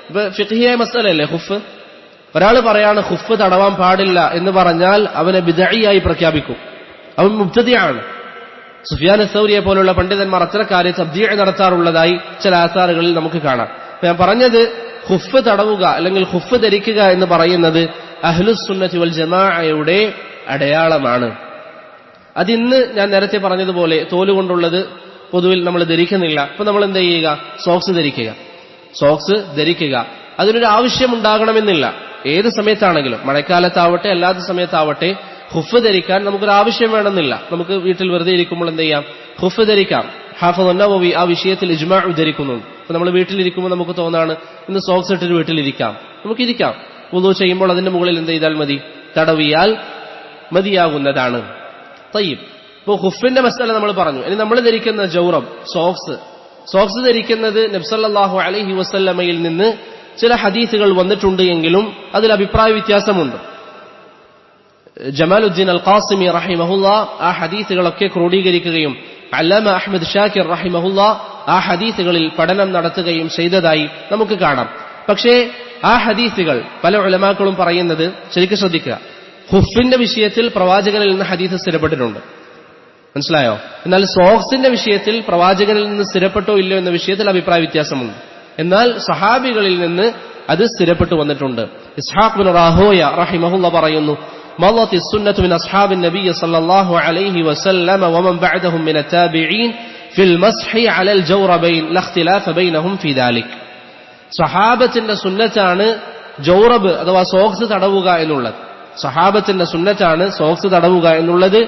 Speaker 1: ഇപ്പൊ ഫിഖ്ഹിയായ മസലല്ലേ ഖുഫ്. ഒരാൾ പറയാണ് ഖുഫ് തടവാൻ പാടില്ല എന്ന് പറഞ്ഞാൽ അവനെ ബിദ്അഇയായി പ്രഖ്യാപിക്കും. അവൻ മുബ്തദിഅാണ്. സുഫിയാൻ അസ്സൗരിയെ പോലുള്ള പണ്ഡിതന്മാർ അത്തരക്കാരെ തബ്ദീഅ് നടത്താറുള്ളതായി ചില ആസാറുകളിൽ നമുക്ക് കാണാം. ഞാൻ പറഞ്ഞത് ഖുഫ് തടവുക അല്ലെങ്കിൽ ഖുഫ് ധരിക്കുക എന്ന് പറയുന്നത് അഹ്ലുസുന്നത്തി വൽ ജമാഅയുടെ അടയാളമാണ്. അതിന്ന് ഞാൻ നേരത്തെ പറഞ്ഞതുപോലെ തോലുകൊണ്ടുള്ളത് പൊതുവിൽ നമ്മൾ ധരിക്കുന്നില്ല. അപ്പൊ നമ്മൾ എന്ത് ചെയ്യുക? സോക്സ് ധരിക്കുക. സോക്സ് ധരിക്കുക. അതിനൊരു ആവശ്യം ഉണ്ടാകണമെന്നില്ല. ഏത് സമയത്താണെങ്കിലും, മഴക്കാലത്താവട്ടെ അല്ലാത്ത സമയത്താവട്ടെ, ഖുഫ് ധരിക്കാൻ നമുക്കൊരു ആവശ്യം വേണമെന്നില്ല. നമുക്ക് വീട്ടിൽ വെറുതെ ഇരിക്കുമ്പോൾ എന്ത് ചെയ്യാം? ഖുഫ് ധരിക്കാം. ഹാഫിദ് അൻ-നവവി ആ വിഷയത്തിൽ ഇജ്മാ ഉദ്ധരിക്കുന്നുണ്ട്. അപ്പൊ നമ്മൾ വീട്ടിലിരിക്കുമ്പോൾ നമുക്ക് തോന്നാണ് ഇന്ന് സോക്സ് ഇട്ടിട്ട് വീട്ടിലിരിക്കാം. നമുക്കിരിക്കാം. വുളൂ ചെയ്യുമ്പോൾ അതിന്റെ മുകളിൽ എന്ത് ചെയ്താൽ മതി? തടവിയാൽ മതിയാകുന്നതാണ്. തയ്യിബ്. ഇപ്പൊ ഖുഫിന്റെ മസ്അല നമ്മൾ പറഞ്ഞു. ഇനി നമ്മൾ ധരിക്കുന്ന ജൗറബ്, സോക്സ് ധരിക്കുന്നത് നബി സല്ലല്ലാഹു അലൈഹി വസല്ലമയിൽ നിന്ന് ചില ഹദീസുകൾ വന്നിട്ടുണ്ട് എങ്കിലും അതിൽ അഭിപ്രായ വ്യത്യാസമുണ്ട്. ജമാലുദ്ദീൻ അൽ ഖാസിമി റഹിമഹുല്ലാ ആ ഹദീസുകളൊക്കെ ക്രോഡീകരിക്കുകയും അല്ലാമ അഹ്മദ് ഷാക്കിർ റഹിമഹുല്ലാ ആ ഹദീസുകളിൽ പഠനം നടത്തുകയും ചെയ്തതായി നമുക്ക് കാണാം. പക്ഷേ ആ ഹദീസുകൾ പല ഉലമാക്കളും പറയുന്നത്, ശരിക്കും ശ്രദ്ധിക്കുക, ഖുഫിന്റെ വിഷയത്തിൽ പ്രവാചകനിൽ നിന്ന് ഹദീസ് സ്ഥിരപ്പെട്ടിട്ടുണ്ട്. മനസ്സിലായോ? എന്നാൽ സോക്സിന്റെ വിഷയത്തിൽ പ്രവാചകനിൽ നിന്ന് സ്ഥിരപ്പെട്ടോ ഇല്ലയോ എന്ന വിഷയത്തിൽ അഭിപ്രായ വ്യത്യാസമുണ്ട്. എന്നാൽ സഹാബികളിൽ നിന്ന് അത് സ്ഥിരപ്പെട്ടു വന്നിട്ടുണ്ട്. ഇസ്ഹാഖ് ബിൻ റാഹോയ റഹിമഹുല്ലാ പറയുന്നു, مضت السنة من أصحاب النبي صلى الله عليه وسلم ومن بعدهم من التابعين في المسح على الجوربين لا اختلاف بينهم في ذلك. സഹാബത്തിന്റെ സുന്നത്താണ് ജൗറബ് അഥവാ സോക്സ് തടവുക എന്നുള്ളത്. സഹാബത്തിന്റെ സുന്നത്താണ് സോക്സ് തടവുക എന്നുള്ളത്.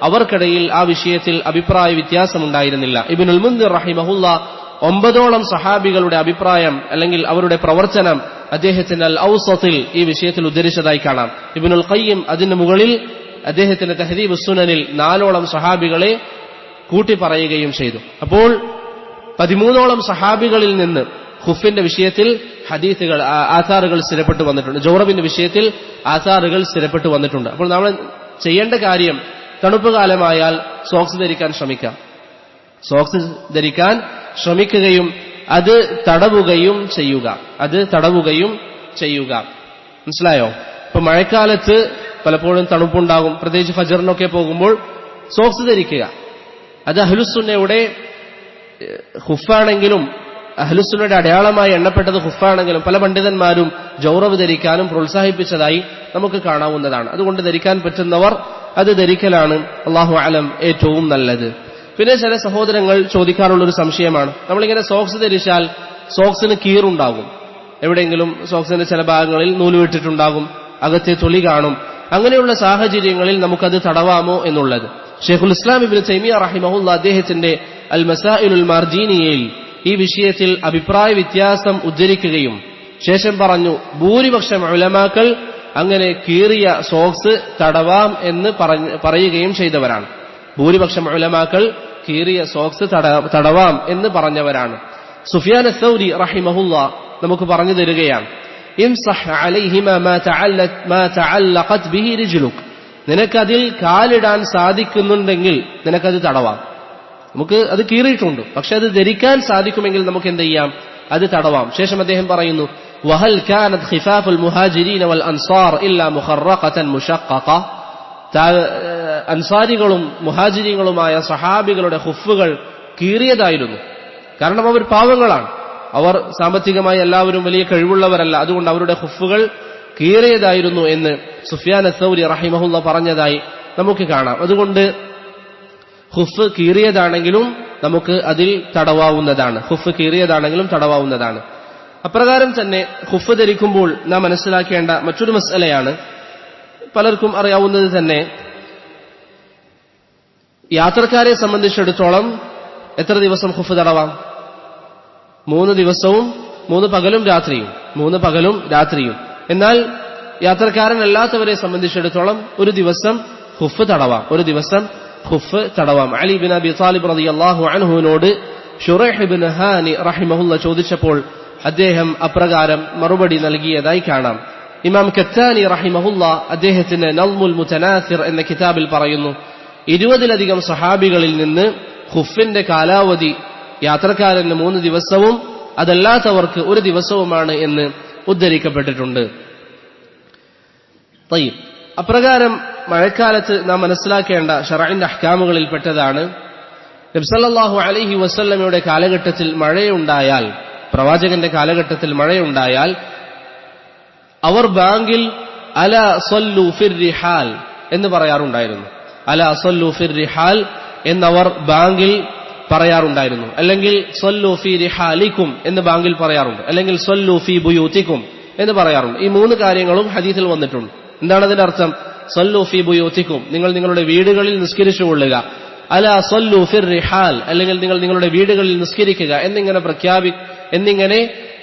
Speaker 1: അവർക്കിടയിൽ ആ വിഷയത്തിൽ അഭിപ്രായ വ്യത്യാസമുണ്ടായിരുന്നില്ല. ഇബ്നുൽ മുൻദിർ റഹിമഹുല്ലാ 9ഓളം സഹാബികളുടെ അഭിപ്രായം അല്ലെങ്കിൽ അവരുടെ പ്രവർത്തനം അദ്ദേഹത്തിന്റെ അൽ ഔസത്തിൽ ഈ വിഷയത്തിൽ ഉദ്ധരിച്ചതായി കാണാം. ഇബ്നുൽ ഖയ്യിം അതിന് മുകളിൽ അദ്ദേഹത്തിന്റെ തഹ്ദീബുസ് സുനനിൽ 4ഓളം സഹാബികളെ കൂട്ടി പറയുകയും ചെയ്തു. അപ്പോൾ 13ഓളം സഹാബികളിൽ നിന്ന് ഖുഫിന്റെ വിഷയത്തിൽ ഹദീസുകൾ ആസാറുകൾ സ്ഥിരപ്പെട്ടു വന്നിട്ടുണ്ട്. ജൗറബിന്റെ വിഷയത്തിൽ ആസാറുകൾ സ്ഥിരപ്പെട്ടു വന്നിട്ടുണ്ട്. അപ്പോൾ നമ്മൾ ചെയ്യേണ്ട കാര്യം തണുപ്പ് കാലമായാൽ സോക്സ് ധരിക്കാൻ ശ്രമിക്കാം. സോക്സ് ധരിക്കാൻ ശ്രമിക്കുകയും അത് തടവുകയും ചെയ്യുക. മനസ്സിലായോ? ഇപ്പൊ മഴക്കാലത്ത് പലപ്പോഴും തണുപ്പുണ്ടാകും. പ്രത്യേകിച്ച് ഫജറിനൊക്കെ പോകുമ്പോൾ സോക്സ് ധരിക്കുക. അത് അഹ്ലുസുന്നയുടെ ഖുഫാണെങ്കിലും അഹ്ലുസുന്നയുടെ അടയാളമായി എണ്ണപ്പെട്ടത് ഖുഫാണെങ്കിലും പല പണ്ഡിതന്മാരും ജൗറബ് ധരിക്കാനും പ്രോത്സാഹിപ്പിച്ചതായി നമുക്ക് കാണാവുന്നതാണ്. അതുകൊണ്ട് ധരിക്കാൻ പറ്റുന്നവർ അത് ധരിക്കലാണ് അല്ലാഹു അലം ഏറ്റവും നല്ലത്. പിന്നെ ചില സഹോദരങ്ങൾ ചോദിക്കാറുള്ളൊരു സംശയമാണ്, നമ്മളിങ്ങനെ സോക്സ് ധരിച്ചാൽ സോക്സിന് കീറുണ്ടാകും, എവിടെയെങ്കിലും സോക്സിന്റെ ചില ഭാഗങ്ങളിൽ നൂല് വിട്ടിട്ടുണ്ടാകും, അകത്തെ തൊലി കാണും. അങ്ങനെയുള്ള സാഹചര്യങ്ങളിൽ നമുക്കത് തടവാമോ എന്നുള്ളത്. ഷെയ്ഖുൽ ഇസ്ലാം ഇബ്നു തൈമിയ റഹിമഹുല്ലാ അദ്ദേഹത്തിന്റെ അൽ മസായിലുൽ മാർജീനിയയിൽ ഈ വിഷയത്തിൽ അഭിപ്രായ വ്യത്യാസം ഉദ്ധരിക്കുകയും ശേഷം പറഞ്ഞു, ഭൂരിപക്ഷം ഉലമാക്കൾ അങ്ങനെ കീറിയ സോക്സ് തടവാം എന്ന് പറയുകയും ചെയ്തവരാണ്. ഭൂരിപക്ഷം ഉലമാക്കൾ കീറിയ സോക്സ് തടവാം എന്ന് പറഞ്ഞവരാണ്. സുഫിയാൻ അസ്സൗരി റഹിമഹുല്ലാ നമുക്ക് പറഞ്ഞു തരികയാണ്, ഇംസഹ് അലൈഹിമ മാ തഅല്ലഖത് ബിഹി റിജ്ലുക്, നിനക്കതിൽ കാലിടാൻ സാധിക്കുന്നുണ്ടെങ്കിൽ നിനക്കത് തടവാം. നമുക്ക് അത് കീറിയിട്ടുണ്ട്, പക്ഷെ അത് ധരിക്കാൻ സാധിക്കുമെങ്കിൽ നമുക്ക് എന്ത് ചെയ്യാം? അത് തടവാം. ശേഷം അദ്ദേഹം പറയുന്നു, വഹൽ കാനത് ഖിഫാഫുൽ മുഹാജിരീന വൽ അൻസാർ ഇല്ലാ മുഖറഖതൻ മുശഖഖ, അൻസാരികളും മുഹാജിരികളുമായ സഹാബികളുടെ ഖുഫുകൾ കീറിയതായിരുന്നു. കാരണം അവർ പാവങ്ങളാണ്, അവർ സാമ്പത്തികമായി എല്ലാവരും വലിയ കഴിവുള്ളവരല്ല, അതുകൊണ്ട് അവരുടെ ഖുഫുകൾ കീറിയതായിരുന്നു എന്ന് സുഫ്യാൻ അസ്സൗരി റഹിമഹുള്ള പറഞ്ഞതായി നമുക്ക് കാണാം. അതുകൊണ്ട് ഖുഫ് കീറിയതാണെങ്കിലും നമുക്ക് അതിൽ തടവാവുന്നതാണ്. ഖുഫ് കീറിയതാണെങ്കിലും തടവാവുന്നതാണ്. അപ്രകാരം തന്നെ ഖുഫ് ധരിക്കുമ്പോൾ നാം മനസ്സിലാക്കേണ്ട മറ്റൊരു മസ്അലയാണ്, പലർക്കും അറിയാവുന്നത് തന്നെ, യാത്രക്കാരെ സംബന്ധിച്ചിടത്തോളം എത്ര ദിവസം ഖുഫ് തടവാം? 3 ദിവസവും 3 പകലും രാത്രിയും. 3 പകലും രാത്രിയും. എന്നാൽ യാത്രക്കാരനല്ലാത്തവരെ സംബന്ധിച്ചിടത്തോളം ഒരു ദിവസം ഖുഫ് തടവാം. ഒരു ദിവസം ഖുഫ് തടവാം. അലി ബിൻ അബി താലിബ് റളിയല്ലാഹു അൻഹുവിനോട് ശുറൈഹ് ബിൻ ഹാനി റഹിമഹുല്ല ചോദിച്ചപ്പോൾ അദ്ദേഹം അപ്രകാരം മറുപടി നൽകിയതായി കാണാം. ഇമാം കത്താനി റഹിമഹുല്ല അദ്ദേഹത്തിന് നൾമുൽ മുതനാസിർ എന്ന കിതാബിൽ പറയുന്നു, 20ലധികം സഹാബികളിൽ നിന്ന് ഖുഫിന്റെ കാലാവധി യാത്രക്കാരന് 3 ദിവസവും അതല്ലാത്തവർക്ക് 1 ദിവസവുമാണ് എന്ന് ഉദ്ധരിക്കപ്പെട്ടിട്ടുണ്ട്. അപ്രകാരം മഴക്കാലത്ത് നാം മനസ്സിലാക്കേണ്ട ശറഇന്റെ അഹ്കാമുകളിൽ പെട്ടതാണ്, നബി സല്ലല്ലാഹു അലൈഹി വസല്ലമയുടെ കാലഘട്ടത്തിൽ മഴയുണ്ടായാൽ, പ്രവാചകന്റെ കാലഘട്ടത്തിൽ മഴയുണ്ടായാൽ അവർ ബാങ്കിൽ അലാ സല്ലു ഫിർ റിഹാൽ എന്ന് പറയാറുണ്ടായിരുന്നു. അലാ സല്ലു ഫിർ റിഹാൽ എന്നവർ ബാങ്കിൽ പറയാറുണ്ടായിരുന്നു. അല്ലെങ്കിൽ സല്ലു ഫി റിഹാലിക്കും എന്ന് ബാങ്കിൽ പറയാറുണ്ട്. അല്ലെങ്കിൽ സല്ലു ഫി ബുയൂതിക്കും എന്ന് പറയാറുണ്ട്. ഈ 3 കാര്യങ്ങളും ഹദീസിൽ വന്നിട്ടുണ്ട്. എന്താണ് അതിന്റെ അർത്ഥം? സല്ലു ഫി ബുയൂതിക്കും, നിങ്ങൾ നിങ്ങളുടെ വീടുകളിൽ നിസ്കരിച്ചുകൊള്ളുക. അലാ സല്ലു ഫിർ റിഹാൽ, അല്ലെങ്കിൽ നിങ്ങൾ നിങ്ങളുടെ വീടുകളിൽ നിസ്കരിക്കുക എന്നിങ്ങനെ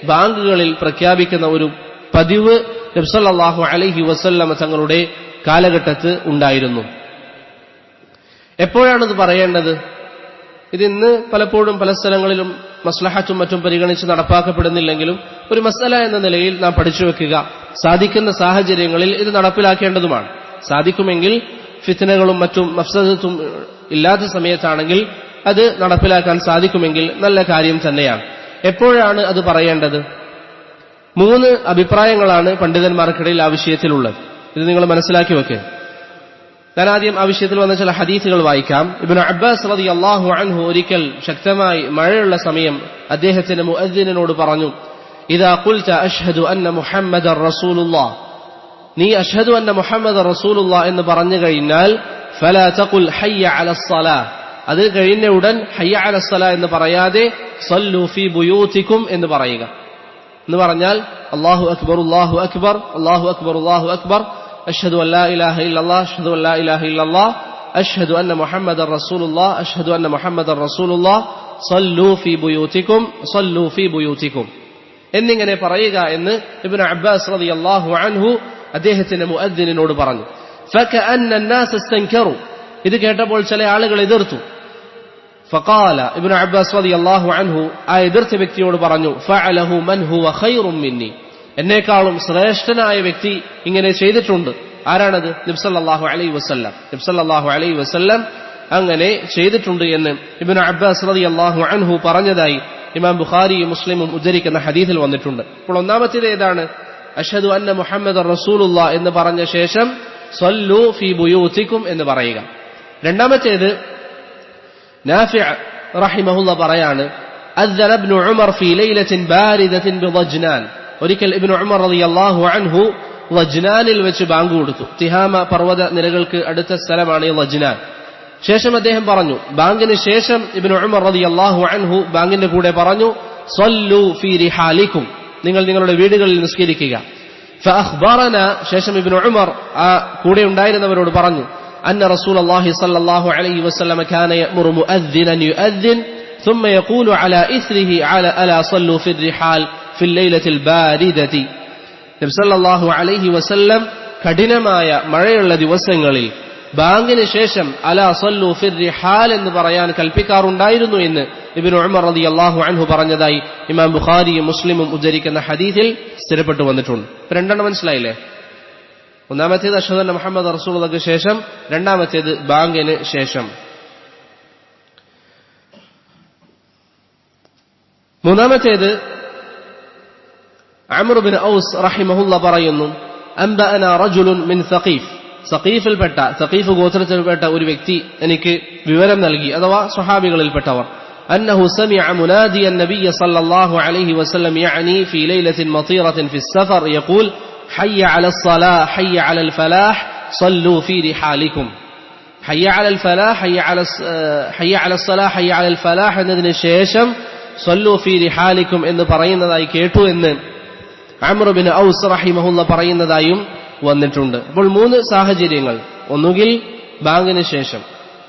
Speaker 1: ബാങ്കുകളിൽ പ്രഖ്യാപിക്കുന്ന ഒരു പതിവ് നബി സല്ലല്ലാഹു അലൈഹി വസല്ലമ തങ്ങളുടെ കാലഘട്ടത്ത് ഉണ്ടായിരുന്നു. എപ്പോഴാണിത് പറയേണ്ടത്? ഇതിന്ന് പലപ്പോഴും പല സ്ഥലങ്ങളിലും മസ്ലഹത്തും മറ്റും പരിഗണിച്ച് നടപ്പാക്കപ്പെടുന്നില്ലെങ്കിലും ഒരു മസ്അല എന്ന നിലയിൽ നാം പഠിച്ചു വെക്കുക. സാധിക്കുന്ന സാഹചര്യങ്ങളിൽ ഇത് നടപ്പിലാക്കേണ്ടതുമാണ്. സാധിക്കുമെങ്കിൽ, ഫിത്നകളും മറ്റും മഫ്സദത്തും ഇല്ലാത്ത സമയത്താണെങ്കിൽ അത് നടപ്പിലാക്കാൻ സാധിക്കുമെങ്കിൽ നല്ല കാര്യം തന്നെയാണ്. എപ്പോഴാണ് അത് പറയേണ്ടത്? 3 അഭിപ്രായങ്ങളാണ് പണ്ഡിതന്മാർക്കിടയിൽ ആ വിഷയത്തിലുള്ളത്. ഇത് നിങ്ങൾ മനസ്സിലാക്കി വെക്കുക. ഞാൻ ആദ്യം ആ വിഷയത്തിൽ വന്ന ചില ഹദീസുകൾ വായിക്കാം. ഇബ്നു അബ്ബാസ് റളിയല്ലാഹു അൻഹു ഒരിക്കൽ ശക്തമായി മഴയുള്ള സമയം അദ്ദേഹത്തിന്റെ മുഅദ്ദിനിനോട് പറഞ്ഞു, ഇദാ ഖുൽത അഷ്ഹദു അന്ന മുഹമ്മദർ റസൂലുള്ളാഹ്, നീ അഷ്ഹദു അന്ന മുഹമ്മദർ റസൂലുള്ളാഹ് എന്ന് പറഞ്ഞു കഴിഞ്ഞാൽ ഫലാ തഖുൽ ഹയ്യ അലസ് സ്വലാഹ്, അത് കഴിഞ്ഞ ഉടൻ ഹയ്യ അലസ് സ്വലാഹ് എന്ന് പറയാതെ സല്ലു ഫീ ബുയൂതിക്കും എന്ന് പറയുക. എന്ന് പറഞ്ഞാൽ അല്ലാഹു അക്ബർ അല്ലാഹു അക്ബർ അല്ലാഹു അക്ബർ അല്ലാഹു അക്ബർ അഷ്ഹദു അല്ലാ ഇലാഹ ഇല്ലല്ലാഹ് അഷ്ഹദു അല്ലാ ഇലാഹ ഇല്ലല്ലാഹ് അഷ്ഹദു അന്ന മുഹമ്മദർ റസൂലുള്ളാഹ് അഷ്ഹദു അന്ന മുഹമ്മദർ റസൂലുള്ളാഹ് സല്ലു ഫീ ബുയൂതിക്കും സല്ലു ഫീ ബുയൂതിക്കും എന്നിങ്ങനെ പറയുക എന്ന് ഇബ്നു അബ്ബാസ് റളിയല്ലാഹു അൻഹു അദ്ദേഹത്തിന്റെ മുഅദ്ദിനിനോട് പറഞ്ഞു. ഫകഅന്ന الناس استنكروا, ഇത് കേട്ടപ്പോൾ ചില ആളുകൾ എതിർത്തു. ഫഖാല, ഇബ്നു അബ്ബാസ് റളിയല്ലാഹു അൻഹു ആ എതിർത്ത വ്യക്തിയോട് പറഞ്ഞു, ഫഅലഹു മൻ ഹുവ ഖൈറും മിന്നി, എന്നേക്കാളും ശ്രേഷ്ഠനായ വ്യക്തി ഇങ്ങനെ ചെയ്തിട്ടുണ്ട്. ആരാണത്? നബി സല്ലല്ലാഹു അലൈഹി വസല്ലം. നബി സല്ലല്ലാഹു അലൈഹി വസല്ലം അങ്ങനെ ചെയ്തിട്ടുണ്ട് എന്ന് ഇബ്നു അബ്ബാസ് റളിയല്ലാഹു അൻഹു പറഞ്ഞതായി ഇമാം ബുഖാരിയും മുസ്ലിമും ഉദ്ധരിക്കുന്ന ഹദീസിൽ വന്നിട്ടുണ്ട്. അപ്പോൾ ഒന്നാമത്തേത് ഏതാണ്? അഷ്ഹദു അന്ന മുഹമ്മദർ റസൂലുള്ളാഹ് എന്ന് പറഞ്ഞ ശേഷം സല്ലു ഫീ ബുയൂതിക്കും എന്ന് പറയുക. രണ്ടാമത്തേത് നാഫിഅ റഹിമഹുള്ള പറയാണ്, അദ്ദന ഇബ്നു ഉമർ ഫീ ലൈലത്തിൻ ബാരിദത്തിൻ ബിളജ്നാൻ, ഒരിക്കൽ ഇബ്നു ഉമർ റളിയല്ലാഹു അൻഹു ലജ്നാനിൽ വെച്ച് ബാങ്ക് കൊടുത്തു. തിഹാമ പർവ്വത നിരകൾക്ക് അടുത്ത സ്ഥലമാണ് ഈ ലജ്നാൻ. ശേഷം അദ്ദേഹം പറഞ്ഞു, ബാങ്കിന് ശേഷം ഇബ്നു ഉമർ റളിയല്ലാഹു അൻഹു ബാങ്കിന്റെ കൂടെ പറഞ്ഞു, സല്ലു ഫീ റിഹാലിക്കും, നിങ്ങൾ നിങ്ങളുടെ വീടുകളിൽ നിസ്കരിക്കുക. ഫഅഖ്ബറന, ശേഷം ഇബ്നു ഉമർ ആ കൂടെ ഉണ്ടായിരുന്നവരോട് പറഞ്ഞു, അന്ന റസൂലുള്ളാഹി സ്വല്ലല്ലാഹു അലൈഹി വസല്ലം കാന യഅ്മുറു മുഅദ്ദിനൻ യുഅദ്ദിൻ ثم يقول على إثره ألا صلوا في الرحال في الليلة الباردة. നബി സല്ലല്ലാഹു അലൈഹി വസല്ലം കഠിനമായ മഴയുള്ള ദിവസങ്ങളിൽ ബാങ്കിന് ശേഷം അലാ സല്ലു ഫിർ റിഹാൽ എന്ന് പറയാൻ കൽപ്പിക്കാറുണ്ടായിരുന്നു എന്ന് ഇബ്നു ഉമർ റളിയല്ലാഹു അൻഹു പറഞ്ഞതായി ഇമാം ബുഖാരിയും മുസ്ലിമും ഉദ്ധരിക്കുന്ന ഹദീസിൽ സ്ഥിരപ്പെട്ടു വന്നിട്ടുണ്ട്. രണ്ടെണ്ണം മനസ്സിലായില്ലേ? ഒന്നാമത്തേത് അഷ്ഹദു അന്ന മുഹമ്മദ് റസൂലുള്ളാഹിക്ക് ശേഷം, രണ്ടാമത്തേത് ബാങ്കിന് ശേഷം. മൂന്നാമത്തേത് അംർ ബിൻ ഔസ് റഹിമഹുള്ള പറയുന്നു, അൻബഅനാ റജുലുൻ മിൻ സഖീഫ്, സഖീഫ് ഗോത്രത്തിൽപ്പെട്ട ഒരു വ്യക്തി എനിക്ക് വിവരം നൽകി, അഥവാ സ്വഹാബികളിൽപ്പെട്ടവർ. أنه سمع منادي النبي صلى الله عليه وسلم يعني في ليلة مطيرة في السفر يقول حي على الصلاة حي على الفلاح صلوا في رحالكم. حي على الفلاح حي على الصلاة حي على الفلاح എന്നതിന് ശേഷം صلوا في رحالكم എന്ന് പറയുന്നതായി കേട്ടു എന്ന് അംർ ബിൻ ഔസ് റഹിമഹുല്ല പറയുന്നതായും വന്നിട്ടുണ്ട്. അപ്പോൾ മൂന്ന് സാഹചര്യങ്ങൾ: ഒന്നുകിൽ ബാങ്കിന് ശേഷം,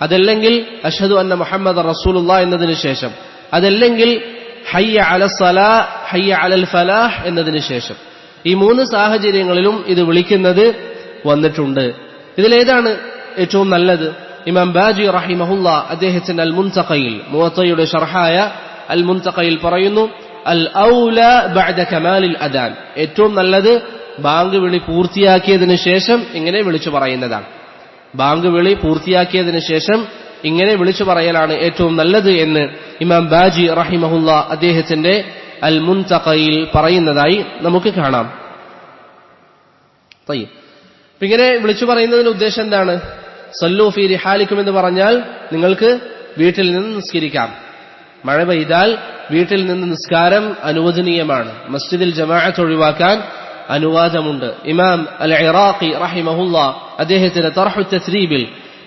Speaker 1: അതല്ലെങ്കിൽ അഷ്ഹദു അന്ന മുഹമ്മദ് റസൂലുള്ളാഹി എന്നതിന് ശേഷം, അതല്ലെങ്കിൽ ഹയ്യ അലസ്സലാ ഹയ്യ അലൽ ഫലാഹ് എന്നതിന് ശേഷം. ഈ മൂന്ന് സാഹചര്യങ്ങളിലും ഇത് വിളിക്കുന്നത് വന്നിട്ടുണ്ട്. ഇതിലേതാണ് ഏറ്റവും നല്ലത്? ഇമാം ബാജി റഹിമഹുല്ല അദ്ദേഹത്തിന്റെ അൽ മുൻതഖയിൽ, മുവത്തയുടെ ഷർഹായ അൽ മുൻതഖയിൽ പറയുന്നു, അൽ ഔല ബഅദ കമാലിൽ അദാൻ, ഏറ്റവും നല്ലത് ബാങ്ക് വിളി പൂർത്തിയാക്കിയതിനു ശേഷം ഇങ്ങനെ വിളിച്ചു പറയുന്നതാണ്. ബാങ്ക് വിളി പൂർത്തിയാക്കിയതിനു ശേഷം ഇങ്ങനെ വിളിച്ചു പറയലാണ് ഏറ്റവും നല്ലത് എന്ന് ഇമാം ബാജി റഹിമഹുല്ല അദ്ദേഹത്തിന്റെ അൽ മുൻതഖയിൽ പറയുന്നതായി നമുക്ക് കാണാം. ഇങ്ങനെ വിളിച്ചു പറയുന്നതിന്റെ ഉദ്ദേശം എന്താണ്? സല്ലു ഫീ റിഹാലിക്കും എന്ന് പറഞ്ഞാൽ നിങ്ങൾക്ക് വീട്ടിൽ നിന്ന് നിസ്കരിക്കാം. മഴ പെയ്താൽ വീട്ടിൽ നിന്ന് നിസ്കാരം അനുവദനീയമാണ്. മസ്ജിദിൽ ജമാഅത്ത് ഒഴിവാക്കാൻ അനുവാദമുണ്ട്. ഇമാം അൽ ഇറാഖി റഹിമഹുല്ല അദ്ദേഹത്തിന്റെ തർഹു തസ്രീബിൽ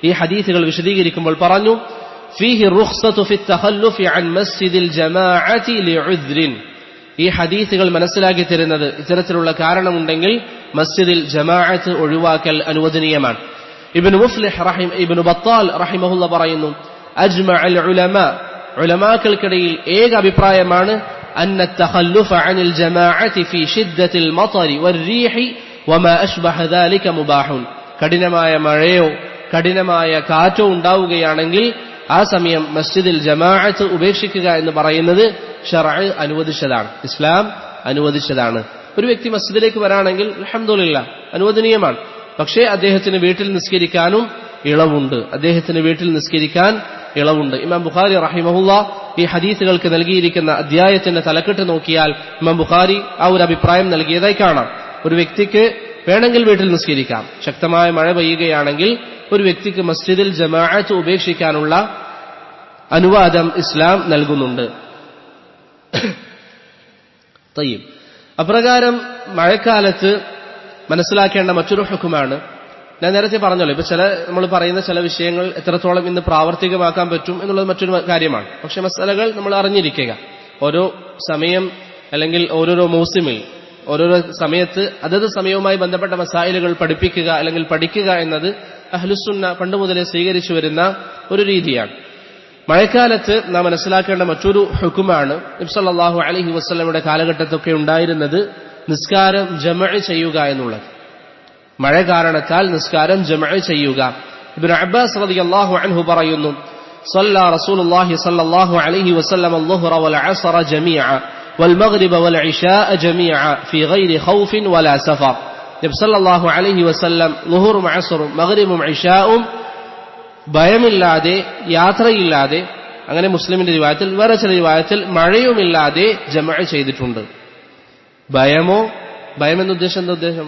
Speaker 1: ഈ ഹദീസുകൾ വിശദീകരിക്കുമ്പോൾ പറഞ്ഞു, ഫീഹി റുഖ്സതു ഫി തഖല്ലുഫി അൻ മസ്ജിദിൽ ജമാഅത്തി ലിഉദ്രിൻ. ഈ ഹദീസുകൾ മനസ്സിലാക്കി തരുന്നത് ഇത്തരത്തിലുള്ള കാരണമുണ്ടെങ്കിൽ മസ്ജിദിൽ ജമാഅത്ത് ഒഴിവാക്കൽ അനുവദനീയമാണ്. ഇബ്നു ബത്താൽ റഹിമഹുല്ല പറയുന്നു, അജ്മഅൽ ഉലമാ, ഉലമാക്കൾക്കിടയിൽ ഏക അഭിപ്രായമാണ് أن التخلف عن الجماعة في شدة المطر والريح وما أشبه ذلك مباح. കഠിനമായ മഴയോ കഠിനമായ കാറ്റോ ഉണ്ടാവുകയാണെങ്കിൽ ആ സമയം മസ്ജിദിൽ ജമാഅത്ത് ഉപേക്ഷിക്കുക എന്ന് പറയുന്നത് ശർഅ് അനുവദിച്ചതാണ്, ഇസ്ലാം അനുവദിച്ചതാണ്. ഒരു വ്യക്തി മസ്ജിദിലേക്ക് വരാണെങ്കിൽ അൽഹംദുലില്ലാഹ് അനുവദനീയമാണ്. പക്ഷേ അദ്ദേഹത്തിന് വീട്ടിൽ നിസ്കരിക്കാനും ഇളവുണ്ട്. ഇമാം ബുഖാരി റഹിമഹുല്ല ഈ ഹദീസുകൾക്ക് നൽകിയിരിക്കുന്ന അധ്യായത്തിന്റെ തലക്കെട്ട് നോക്കിയാൽ ഇമാം ബുഖാരി ആ ഒരു അഭിപ്രായം നൽകിയതായി കാണാം. ഒരു വ്യക്തിക്ക് വേണമെങ്കിൽ വീട്ടിൽ നിസ്കരിക്കാം. ശക്തമായ മഴ പെയ്യുകയാണെങ്കിൽ ഒരു വ്യക്തിക്ക് മസ്ജിദിൽ ജമാഅത്ത് ഉപേക്ഷിക്കാനുള്ള അനുവാദം ഇസ്ലാം നൽകുന്നുണ്ട്. അപ്രകാരം മഴക്കാലത്ത് മനസ്സിലാക്കേണ്ട മറ്റൊരു ഹുക്കുമാണ്, ഞാൻ നേരത്തെ പറഞ്ഞല്ലോ, ഇപ്പൊ നമ്മൾ പറയുന്ന ചില വിഷയങ്ങൾ എത്രത്തോളം ഇന്ന് പ്രാവർത്തികമാക്കാൻ പറ്റും എന്നുള്ളത് മറ്റൊരു കാര്യമാണ്. പക്ഷെ മസലകൾ നമ്മൾ അറിഞ്ഞിരിക്കുക. ഓരോ സമയം അല്ലെങ്കിൽ ഓരോരോ മൗസിമിൽ ഓരോരോ സമയത്ത് അതത് സമയവുമായി ബന്ധപ്പെട്ട മസായിലുകൾ പഠിപ്പിക്കുക അല്ലെങ്കിൽ പഠിക്കുക എന്നത് അഹ്ലുസുന്ന പണ്ട് മുതലേ സ്വീകരിച്ചു വരുന്ന ഒരു രീതിയാണ്. മഴക്കാലത്ത് നാം മനസ്സിലാക്കേണ്ട മറ്റൊരു ഹുക്കുമാണ്, നബി സല്ലല്ലാഹു അലൈഹി വസല്ലമയുടെ കാലഘട്ടത്തൊക്കെ ഉണ്ടായിരുന്നത് നിസ്കാരം ജമഅ് ചെയ്യുക എന്നുള്ളത്. മഴ കാരണത്താൽ നിസ്കാരം ജമഅ് ചെയ്യുക. ഇബ്നു അബ്ബാസ് റളിയല്ലാഹു അൻഹു പറയുന്നു, صلى رسول الله صلى الله عليه وسلم الظهر والعصر جميعا والمغرب والعشاء جميعا في غير خوف ولا سفر. നബി സല്ലല്ലാഹു അലൈഹി വസല്ലം ളുഹറും അസ്റും മഗ്രിബും ഇശാഉം ഭയമില്ലാതെ യാത്രയില്ലാതെ, അങ്ങനെ മുസ്ലിമിന്റെ റിവായത്തിൽ, വേറെ ചില റിവായത്തിൽ മഴയുമില്ലാതെ ജമഅ് ചെയ്തിട്ടുണ്ട്. ഭയം എന്ന ഉദ്ദേശം എന്താ ഉദ്ദേശം?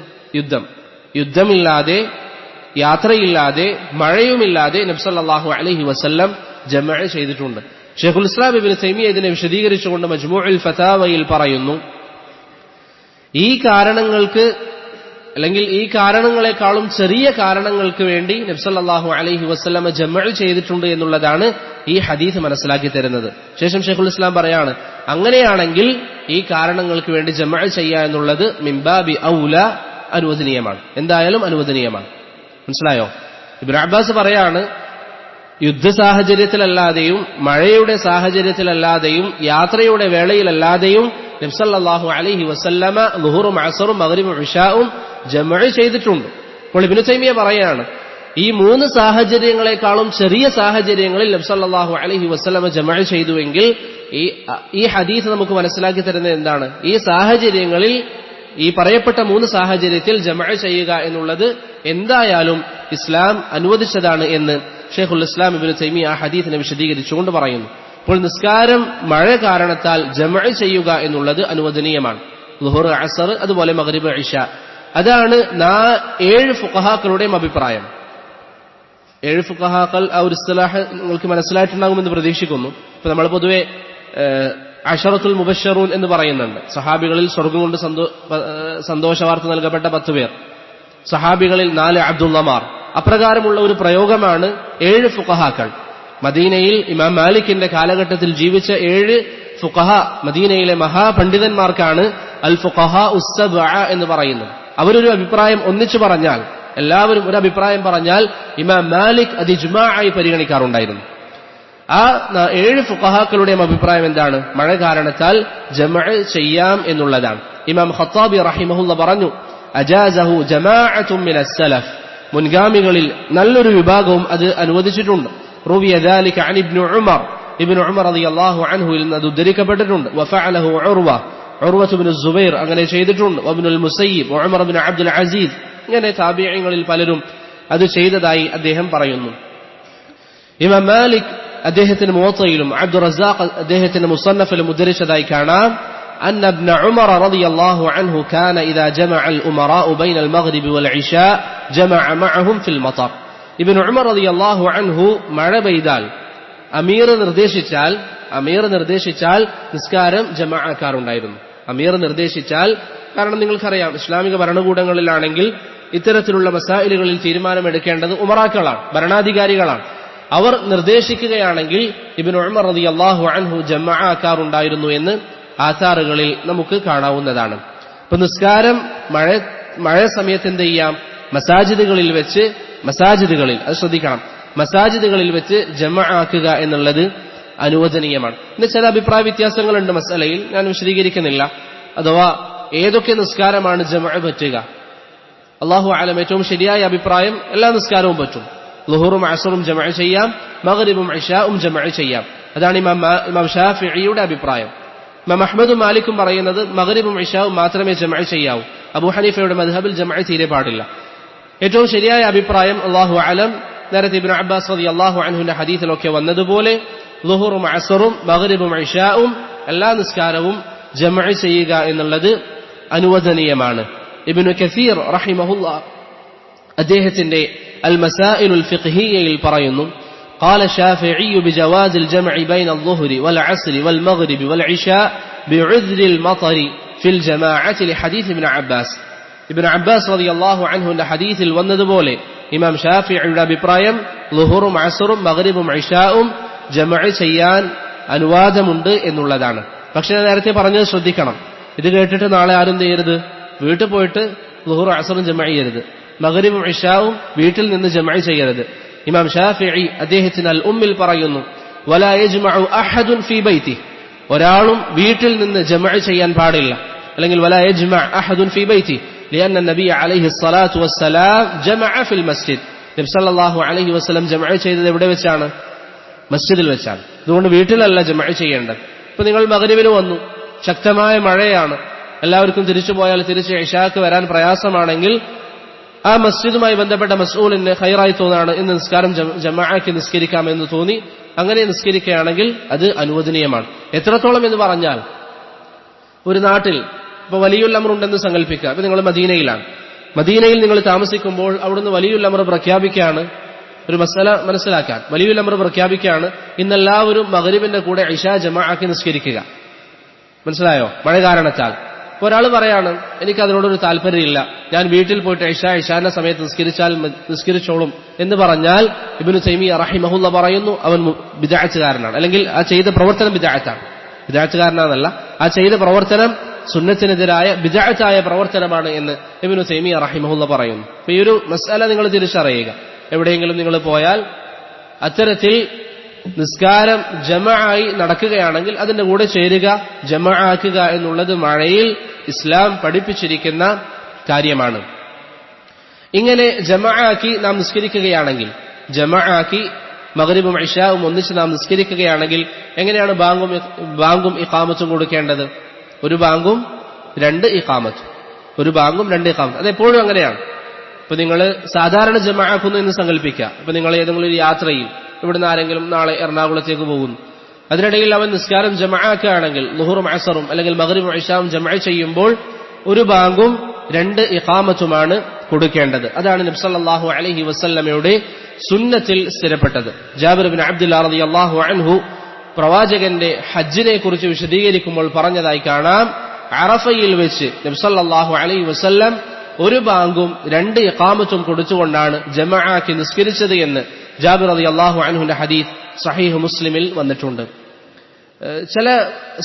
Speaker 1: യുദ്ധമില്ലാതെ യാത്രയില്ലാതെ മഴയുമില്ലാതെ നബി സല്ലല്ലാഹു അലൈഹി വസല്ലം ജമഅ് ചെയ്തിട്ടുണ്ട്. ശൈഖുൽ ഇസ്ലാം ഇബ്നു തൈമിയ്യ ഇതിനെ വിശദീകരിച്ചുകൊണ്ട് മജ്മൂഉൽ ഫതാവയിൽ പറയുന്നു, ഈ കാരണങ്ങൾക്ക് അല്ലെങ്കിൽ ഈ കാരണങ്ങളെക്കാളും ചെറിയ കാരണങ്ങൾക്ക് വേണ്ടി നബി സല്ലല്ലാഹു അലൈഹി വസല്ലം ജമഅ് ചെയ്തിട്ടുണ്ട് എന്നുള്ളതാണ് ഈ ഹദീസ് മനസ്സിലാക്കി തരുന്നത്. ശേഷം ശൈഖുൽ ഇസ്ലാം പറയാണ്, അങ്ങനെയാണെങ്കിൽ ഈ കാരണങ്ങൾക്ക് വേണ്ടി ജമഅ് ചെയ്യുക എന്നുള്ളത് മിൻബാബി ഔല അനുവദനീയമാണ്, എന്തായാലും അനുവദനീയമാണ്. മനസ്സിലായോ? ഇബ്നു അബ്ബാസ് പറയാണ്, യുദ്ധ സാഹചര്യത്തിലല്ലാതെയും മഴയുടെ സാഹചര്യത്തിലല്ലാതെയും യാത്രയുടെ വേളയിലല്ലാതെയും നബി സല്ലല്ലാഹു അലൈഹി വസല്ലമ ളുഹറും അസ്റും മഗ്രിബും ഇശാഉം ജമഅ് ചെയ്തിട്ടുണ്ട്. അപ്പോൾ ഇബ്നു തൈമിയ്യ പറയാണ്, ഈ മൂന്ന് സാഹചര്യങ്ങളെക്കാളും ചെറിയ സാഹചര്യങ്ങളിൽ നബി സല്ലല്ലാഹു അലൈഹി വസല്ലമ ജമഅ് ചെയ്തുവെങ്കിൽ ഈ ഹദീസ് നമുക്ക് മനസ്സിലാക്കി തരുന്നത് എന്താണ്? ഈ സാഹചര്യങ്ങളിൽ, ഈ പറയപ്പെട്ട മൂന്ന് സാഹചര്യത്തിൽ ജമഅ് ചെയ്യുക എന്നുള്ളത് എന്തായാലും ഇസ്ലാം അനുവദിച്ചതാണ് എന്ന് ശൈഖുൽ ഇസ്ലാം ഇബ്നു തൈമിയ്യ ആ ഹദീസിനെ വിശദീകരിച്ചുകൊണ്ട് പറയുന്നു. അപ്പോൾ നിസ്കാരം മഴ കാരണത്താൽ ജമഅ് ചെയ്യുക എന്നുള്ളത് അനുവദനീയമാണ്. ളുഹർ, അസ്ർ, അതുപോലെ മഗ്രിബ്, ഇശ. അതാണ് 7 ഫുഖഹാക്കളുടെയും അഭിപ്രായം. 7 ഫുഖഹാക്കൾ ആ ഒരു ഇസ്തിലാഹ് നിങ്ങൾക്ക് മനസ്സിലായിട്ടുണ്ടാകുമെന്ന് പ്രതീക്ഷിക്കുന്നു. ഇപ്പൊ നമ്മൾ പൊതുവെ അശറത്തുൽ മുബശ്ശറൂൻ എന്ന് പറയുന്നുണ്ട്. സഹാബികളിൽ സ്വർഗ്ഗം കൊണ്ട് സന്തോഷ വാർത്ത നൽകപ്പെട്ട 10 പേർ, സഹാബികളിൽ 4 അബ്ദുള്ളമാർ. അപ്രകാരമുള്ള ഒരു പ്രയോഗമാണ് 7 ഫുഖഹാക്കൾ. മദീനയിൽ ഇമാം മാലിക്കിന്റെ കാലഘട്ടത്തിൽ ജീവിച്ച 7 ഫുഖഹ, മദീനയിലെ മഹാപണ്ഡിതന്മാർക്കാണ് അൽ ഫുഖഹ ഉസ്സബ്അ എന്ന് പറയുന്നത്. അവരൊരു അഭിപ്രായം ഒന്നിച്ചു പറഞ്ഞാൽ, എല്ലാവരും ഒരു അഭിപ്രായം പറഞ്ഞാൽ ഇമാം മാലിക് അത് ഇജ്മാഅായി പരിഗണിക്കാറുണ്ടായിരുന്നു. ആ 7 ഫുഖഹാക്കളുടെയും അഭിപ്രായം എന്താണ്? മഴ കാരണത്താൽ ജമഅ് ചെയ്യാം എന്നുള്ളതാണ്. ഇമാം ഖത്താബി റഹിമഹുള്ള പറഞ്ഞു, അജാസഹു ജമാഅത്തുൻ മിനസ് സലഫ്, മുൻഗാമികളിൽ നല്ലൊരു വിഭാഗവും അത് അനുവദിച്ചിട്ടുണ്ട്. റുവിയ ദാലിക അൻ ഇബ്നു ഉമർ, ഇബ്നു ഉമർ റളിയല്ലാഹു അൻഹുവിൽ നിന്ന് അത് ഉദ്ധരിക്കപ്പെട്ടിട്ടുണ്ട്. വഫഅലഹു ഉർവ ഇബ്നു സുബൈർ അങ്ങനെ ചെയ്തിട്ടുണ്ട്. വഇബ്നുൽ മുസയ്യിബ് ഉമർ ഇബ്നു അബ്ദുൽ അസീസ്, ഇങ്ങനെ താബിഈങ്ങളിൽ പലരും അത് ചെയ്തതായി അദ്ദേഹം പറയുന്നു. ഇമാം മാലിക് അദ്ദേഹത്തിന്റെ മുവത്തയിലും അബ്ദുർ റസാഖ് അദ്ദേഹത്തിന്റെ മുസന്നഫിലും ഉദ്ധരിച്ചതായി കാണാം, أن ابن عمر رضي الله عنه كان إذا جمع الأمراء بين المغرب والعشاء جمع معهم في المطر. ابن عمر رضي الله عنه മഴ പെയ്താൽ അമീർ നിർദ്ദേശിച്ചാൽ നിസ്കാരം ജമാഅക്കാറുണ്ടായിരുന്നു. അമീർ നിർദ്ദേശിച്ചാൽ, കാരണം നിങ്ങൾക്കറിയാം ഇസ്ലാമിക ഭരണകൂടങ്ങളിലാണെങ്കിൽ ഇത്തരത്തിലുള്ള മസായിലുകളിൽ തീരുമാനമെടുക്കേണ്ടത് ഉമറാക്കളാണ്, ഭരണാധികാരികളാണ്. അവർ നിർദ്ദേശിക്കുകയാണെങ്കിൽ ഇബ്നു ഉമർ റളിയല്ലാഹു അൻഹു ജമാഅക്കാറുണ്ടായിരുന്നു എന്ന് ആധാറുകളിൽ നമുക്ക് കാണാവുന്നതാണ്. ഇപ്പൊ നിസ്കാരം മഴ സമയത്ത് എന്ത് ചെയ്യാം? മസാജിദുകളിൽ അത് ശ്രദ്ധിക്കണം, മസാജിദുകളിൽ വെച്ച് ജമാഅക്കുക എന്നുള്ളത് അനുവദനീയമാണ്. ഇന്ന് ചില അഭിപ്രായ വ്യത്യാസങ്ങളുണ്ട് മസലയിൽ, ഞാൻ വിശദീകരിക്കുന്നില്ല. അഥവാ ഏതൊക്കെ നിസ്കാരമാണ് ജമഅ് പറ്റുക? അല്ലാഹു അലം, ഏറ്റവും ശരിയായ അഭിപ്രായം എല്ലാ നിസ്കാരവും പറ്റും. ളുഹറും അസ്റും ജമഅ് ചെയ്യാം, മഗ്രിബും ഇശാഉം ജമഅ് ചെയ്യാം. അതാണ് ഇമാം ഷാഫിഈയുടെ അഭിപ്രായം. ഇമാം അഹ്മദും മാലിക്കും പറയുന്നത് മഗ്രിബും ഇശാഉം മാത്രമേ ജമഅ് ചെയ്യാവൂ. അബൂ ഹനീഫയുടെ മദ്ഹബിൽ ജമഅ് തീരെ പാടില്ല. ഏറ്റവും ശരിയായ അഭിപ്രായം അല്ലാഹു അലം, നേരത്തെ ഇബ്നു അബ്ബാസ് റളിയല്ലാഹു അൻഹുവിന്റെ ഹദീസിലൊക്കെ വന്നതുപോലെ ളുഹറും അസ്റും മഗ്രിബും ഇശാഉം എല്ലാ നിസ്കാരവും ജമഅ് ചെയ്യുക എന്നുള്ളത് അനുവദനീയമാണ്. ഇബ്നു കസീർ റഹിമഹുല്ലാഹ് അദ്ദേഹത്തിന്റെ അൽ മസായിലുൽ ഫിഖ്ഹിയ്യയിൽ പറയുന്നു, قال الشافعي بجواز الجمع بين الظهر والعصر والمغرب والعشاء بعذر المطر في الجماعة لحديث ابن عباس. ابن عباس رضي الله عنه എന്ന ഹദീസിൽ വന്നതുപോലെ ഇമാം ഷാഫിഈയുടെ അഭിപ്രായം ളുഹറും അസ്റും മഗ്രിബും ഇശാഉം ജമഅ് ചെയ്യാൻ അനുവാദമുണ്ട് എന്നുള്ളതാണ്. പക്ഷേ നേരത്തെ പറഞ്ഞത് ശ്രദ്ധിക്കണം, ഇത് കേട്ടിട്ട് നാളെ ആരും ചെയ്യരുത്, വീട്ടിൽ പോയിട്ട് ളുഹറും അസ്റും ജമഅ് ചെയ്യരുത്, മഗ്രിബും ഇശാഉം വീട്ടിൽ നിന്ന് ജമഅ് ചെയ്യരുത്. ഇമാം ഷാഫിഈ അദ്ദേഹത്തിന് അൽ ഉമ്മിൽ പറയുന്നു, വലാ യജ്മഉ അഹദുൻ ഫീ ബൈതി, ഒരാളും വീട്ടിൽ നിന്ന് ജമഅ് ചെയ്യാൻ പാടില്ല. അല്ലെങ്കിൽ വലാ യജ്മഅ അഹദുൻ ഫീ ബൈതി لأن النبي عليه الصلاة والسلام جمع في المسجد. നബി സല്ലല്ലാഹു അലൈഹി വസല്ലം ജമഅ് ചെയ്തത് എവിടെ വെച്ചാണ്? മസ്ജിദിൽ വെച്ചാണ്. അതുകൊണ്ട് വീട്ടിലല്ല ജമഅ് ചെയ്യേണ്ടത്. ഇപ്പൊ നിങ്ങൾ മഗ്രിബിൽ വന്നു, ശക്തമായ മഴയാണ്, എല്ലാവർക്കും തിരിച്ചു പോയാൽ തിരിച്ച് ഇശാക്ക് വരാൻ പ്രയാസമാണെങ്കിൽ ആ മസ്ജിദുമായി ബന്ധപ്പെട്ട മസ്ഊലിന് ഖൈറായി തോന്നാണ് ഇന്ന് നിസ്കാരം ജമാഅക്ക് നിസ്കരിക്കാമെന്ന് തോന്നി അങ്ങനെ നിസ്കരിക്കുകയാണെങ്കിൽ അത് അനുവദനീയമാണ്. എത്രത്തോളം എന്ന് പറഞ്ഞാൽ, ഒരു നാട്ടിൽ ഇപ്പൊ വലിയുൽ അംർ ഉണ്ടെന്ന് സങ്കല്പിക്കുക. ഇപ്പൊ നിങ്ങൾ മദീനയിലാണ്, മദീനയിൽ നിങ്ങൾ താമസിക്കുമ്പോൾ അവിടുന്ന് വലിയുൽ അംർ പ്രഖ്യാപിക്കുകയാണ്. ഒരു മസല മനസ്സിലാക്കാൻ, വലിയുൽ അംർ പ്രഖ്യാപിക്കുകയാണ്, ഇന്നെല്ലാവരും മഗ്രിബിന്റെ കൂടെ ഇശാ ജമാഅക്ക് നിസ്കരിക്കുക. മനസ്സിലായോ? മഴ കാരണത്താൽ. ഇപ്പൊ ഒരാൾ പറയാണ്, എനിക്ക് അതിനോടൊരു താല്പര്യമില്ല, ഞാൻ വീട്ടിൽ പോയിട്ട് ഇശാന്റെ സമയത്ത് നിസ്കരിച്ചോളും എന്ന് പറഞ്ഞാൽ ഇബ്നു തൈമിയ്യ റഹിമഹുല്ല പറയുന്നു അവൻ ബിദ്അത്തുകാരനാണ്, അല്ലെങ്കിൽ ആ ചെയ്ത പ്രവർത്തനം ബിദ്അത്താണ്. ബിദ്അത്തുകാരനാണല്ല, ആ ചെയ്ത പ്രവർത്തനം സുന്നത്തിനെതിരായ ബിദ്അത്തായ പ്രവർത്തനമാണ് എന്ന് ഇബ്നു തൈമിയ്യ റഹിമഹുല്ല പറയുന്നു. അപ്പൊ ഈ ഒരു മസ്അല നിങ്ങൾ തിരിച്ചറിയുക. എവിടെയെങ്കിലും നിങ്ങൾ പോയാൽ അത്തരത്തിൽ നിസ്കാരം ജമഅായി നടക്കുകയാണെങ്കിൽ അതിന്റെ കൂടെ ചേരുക, ജമഅാക്കുക എന്നുള്ളത് മഴയിൽ ഇസ്ലാം പഠിപ്പിച്ചിരിക്കുന്ന കാര്യമാണ്. ഇങ്ങനെ ജമഅാക്കി നാം നിസ്കരിക്കുകയാണെങ്കിൽ, ജമഅാക്കി മഗ്രിബും ഇശാഉം ഒന്നിച്ച് നാം നിസ്കരിക്കുകയാണെങ്കിൽ എങ്ങനെയാണ് ബാങ്കും ഇഖാമത്തും കൊടുക്കേണ്ടത്? ഒരു ബാങ്കും 2 ഇഖാമത്തും, ഒരു ബാങ്കും 2 ഇഖാമത്തും. അതെപ്പോഴും അങ്ങനെയാണ്. ഇപ്പൊ നിങ്ങൾ സാധാരണ ജമഅാക്കുന്നു എന്ന് സങ്കല്പിക്കുക. ഇപ്പൊ നിങ്ങൾ ഏതെങ്കിലും ഒരു യാത്രയിൽ ഇവിടുന്ന് ആരെങ്കിലും നാളെ എറണാകുളത്തേക്ക് പോകുന്നു, അതിനിടയിൽ അവൻ നിസ്കാരം ജമഅാക്കുകയാണെങ്കിൽ ളുഹറും അസ്റും അല്ലെങ്കിൽ മഗ്രിബും ഇശാഉം ജമഅ് ചെയ്യുമ്പോൾ ഒരു ബാങ്കും 2 ഇഖാമത്തുമാണ് കൊടുക്കേണ്ടത്. അതാണ് നബി സല്ലല്ലാഹു അലൈഹി വസല്ലമയുടെ സുന്നത്തിൽ സ്ഥിരപ്പെട്ടത്. ജാബിർ ഇബ്നു അബ്ദുല്ലാഹ് റളിയല്ലാഹു അൻഹു പ്രവാചകന്റെ ഹജ്ജിനെ കുറിച്ച് വിശദീകരിക്കുമ്പോൾ പറഞ്ഞതായി കാണാം, അറഫയിൽ വെച്ച് നബി സല്ലല്ലാഹു അലൈഹി വസല്ലം ഒരു ബാങ്കും 2 ഇഖാമത്തും കൊടുത്തുകൊണ്ടാണ് ജമാഅക്ക് നിസ്കരിച്ചത് എന്ന് ജാബിർ റളിയല്ലാഹു അൻഹുവിന്റെ ഹദീസ് സഹീഹ് മുസ്ലിമിൽ വന്നിട്ടുണ്ട്. ചില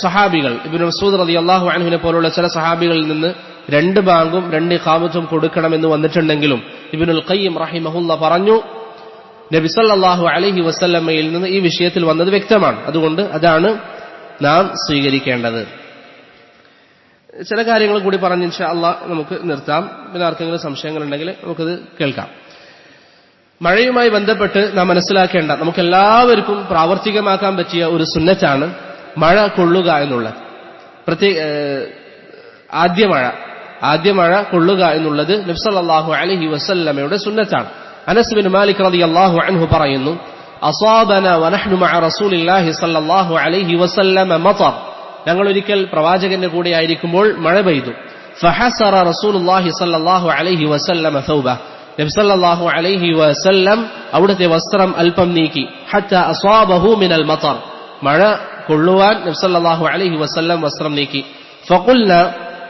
Speaker 1: സഹാബികൾ, ഇബ്നു മസ്ഊദ് റളിയല്ലാഹു അൻഹുവിനെ പോലുള്ള ചില സഹാബികളിൽ നിന്ന് 2 ബാങ്കും 2 ഇഖാമത്തും കൊടുക്കണമെന്ന് വന്നിട്ടുണ്ടെങ്കിലും ഇബ്നുൽ ഖയ്യിം റഹിമഹുല്ലാഹ് പറഞ്ഞു, നബി സല്ലല്ലാഹു അലൈഹി വസല്ലമയിൽ നിന്ന് ഈ വിഷയത്തിൽ വന്നത് വ്യക്തമാണ്, അതുകൊണ്ട് അതാണ് നാം സ്വീകരിക്കേണ്ടത്. ചില കാര്യങ്ങൾ കൂടി പറഞ്ഞ് ഇൻഷാ അല്ലാഹ് നമുക്ക് നിർത്താം. പിന്നെ ആർക്കെങ്കിലും സംശയങ്ങളുണ്ടെങ്കിൽ നമുക്കത് കേൾക്കാം. മഴയുമായി ബന്ധപ്പെട്ട് നാം മനസ്സിലാക്കേണ്ട, നമുക്കെല്ലാവർക്കും പ്രാവർത്തികമാക്കാൻ പറ്റിയ ഒരു സുന്നത്താണ് മഴ കൊള്ളുക എന്നുള്ളത്. ആദ്യ മഴ കൊള്ളുക എന്നുള്ളത് നബി സല്ലല്ലാഹു അലൈഹി വസല്ലമയുടെ സുന്നത്താണ്. അനസ് ബിൻ മാലിക് റളിയല്ലാഹു അൻഹു പറയുന്നു, അസാബന വനഹ്നു മഅ റസൂലില്ലാഹി സല്ലല്ലാഹു അലൈഹി വസല്ലമ മതർ, ഞങ്ങൾ ഒരിക്കൽ പ്രവാചകന്റെ കൂടെ ആയിരിക്കുമ്പോൾ മഴ പെയ്തു. ഫഹസറ റസൂലുള്ളാഹി സല്ലല്ലാഹു അലൈഹി വസല്ലമ സൗബ, നബി സല്ലല്ലാഹു അലൈഹി വസല്ലം അവിടുത്തെ വസ്ത്രം അല്പം നീക്കി. ഹത്താ അസാബഹു മിനൽ മതർ, മഴ കൊള്ളുവാൻ നബി സല്ലല്ലാഹു അലൈഹി വസല്ലം വസ്ത്രം നീക്കി. ഫഖുൽന,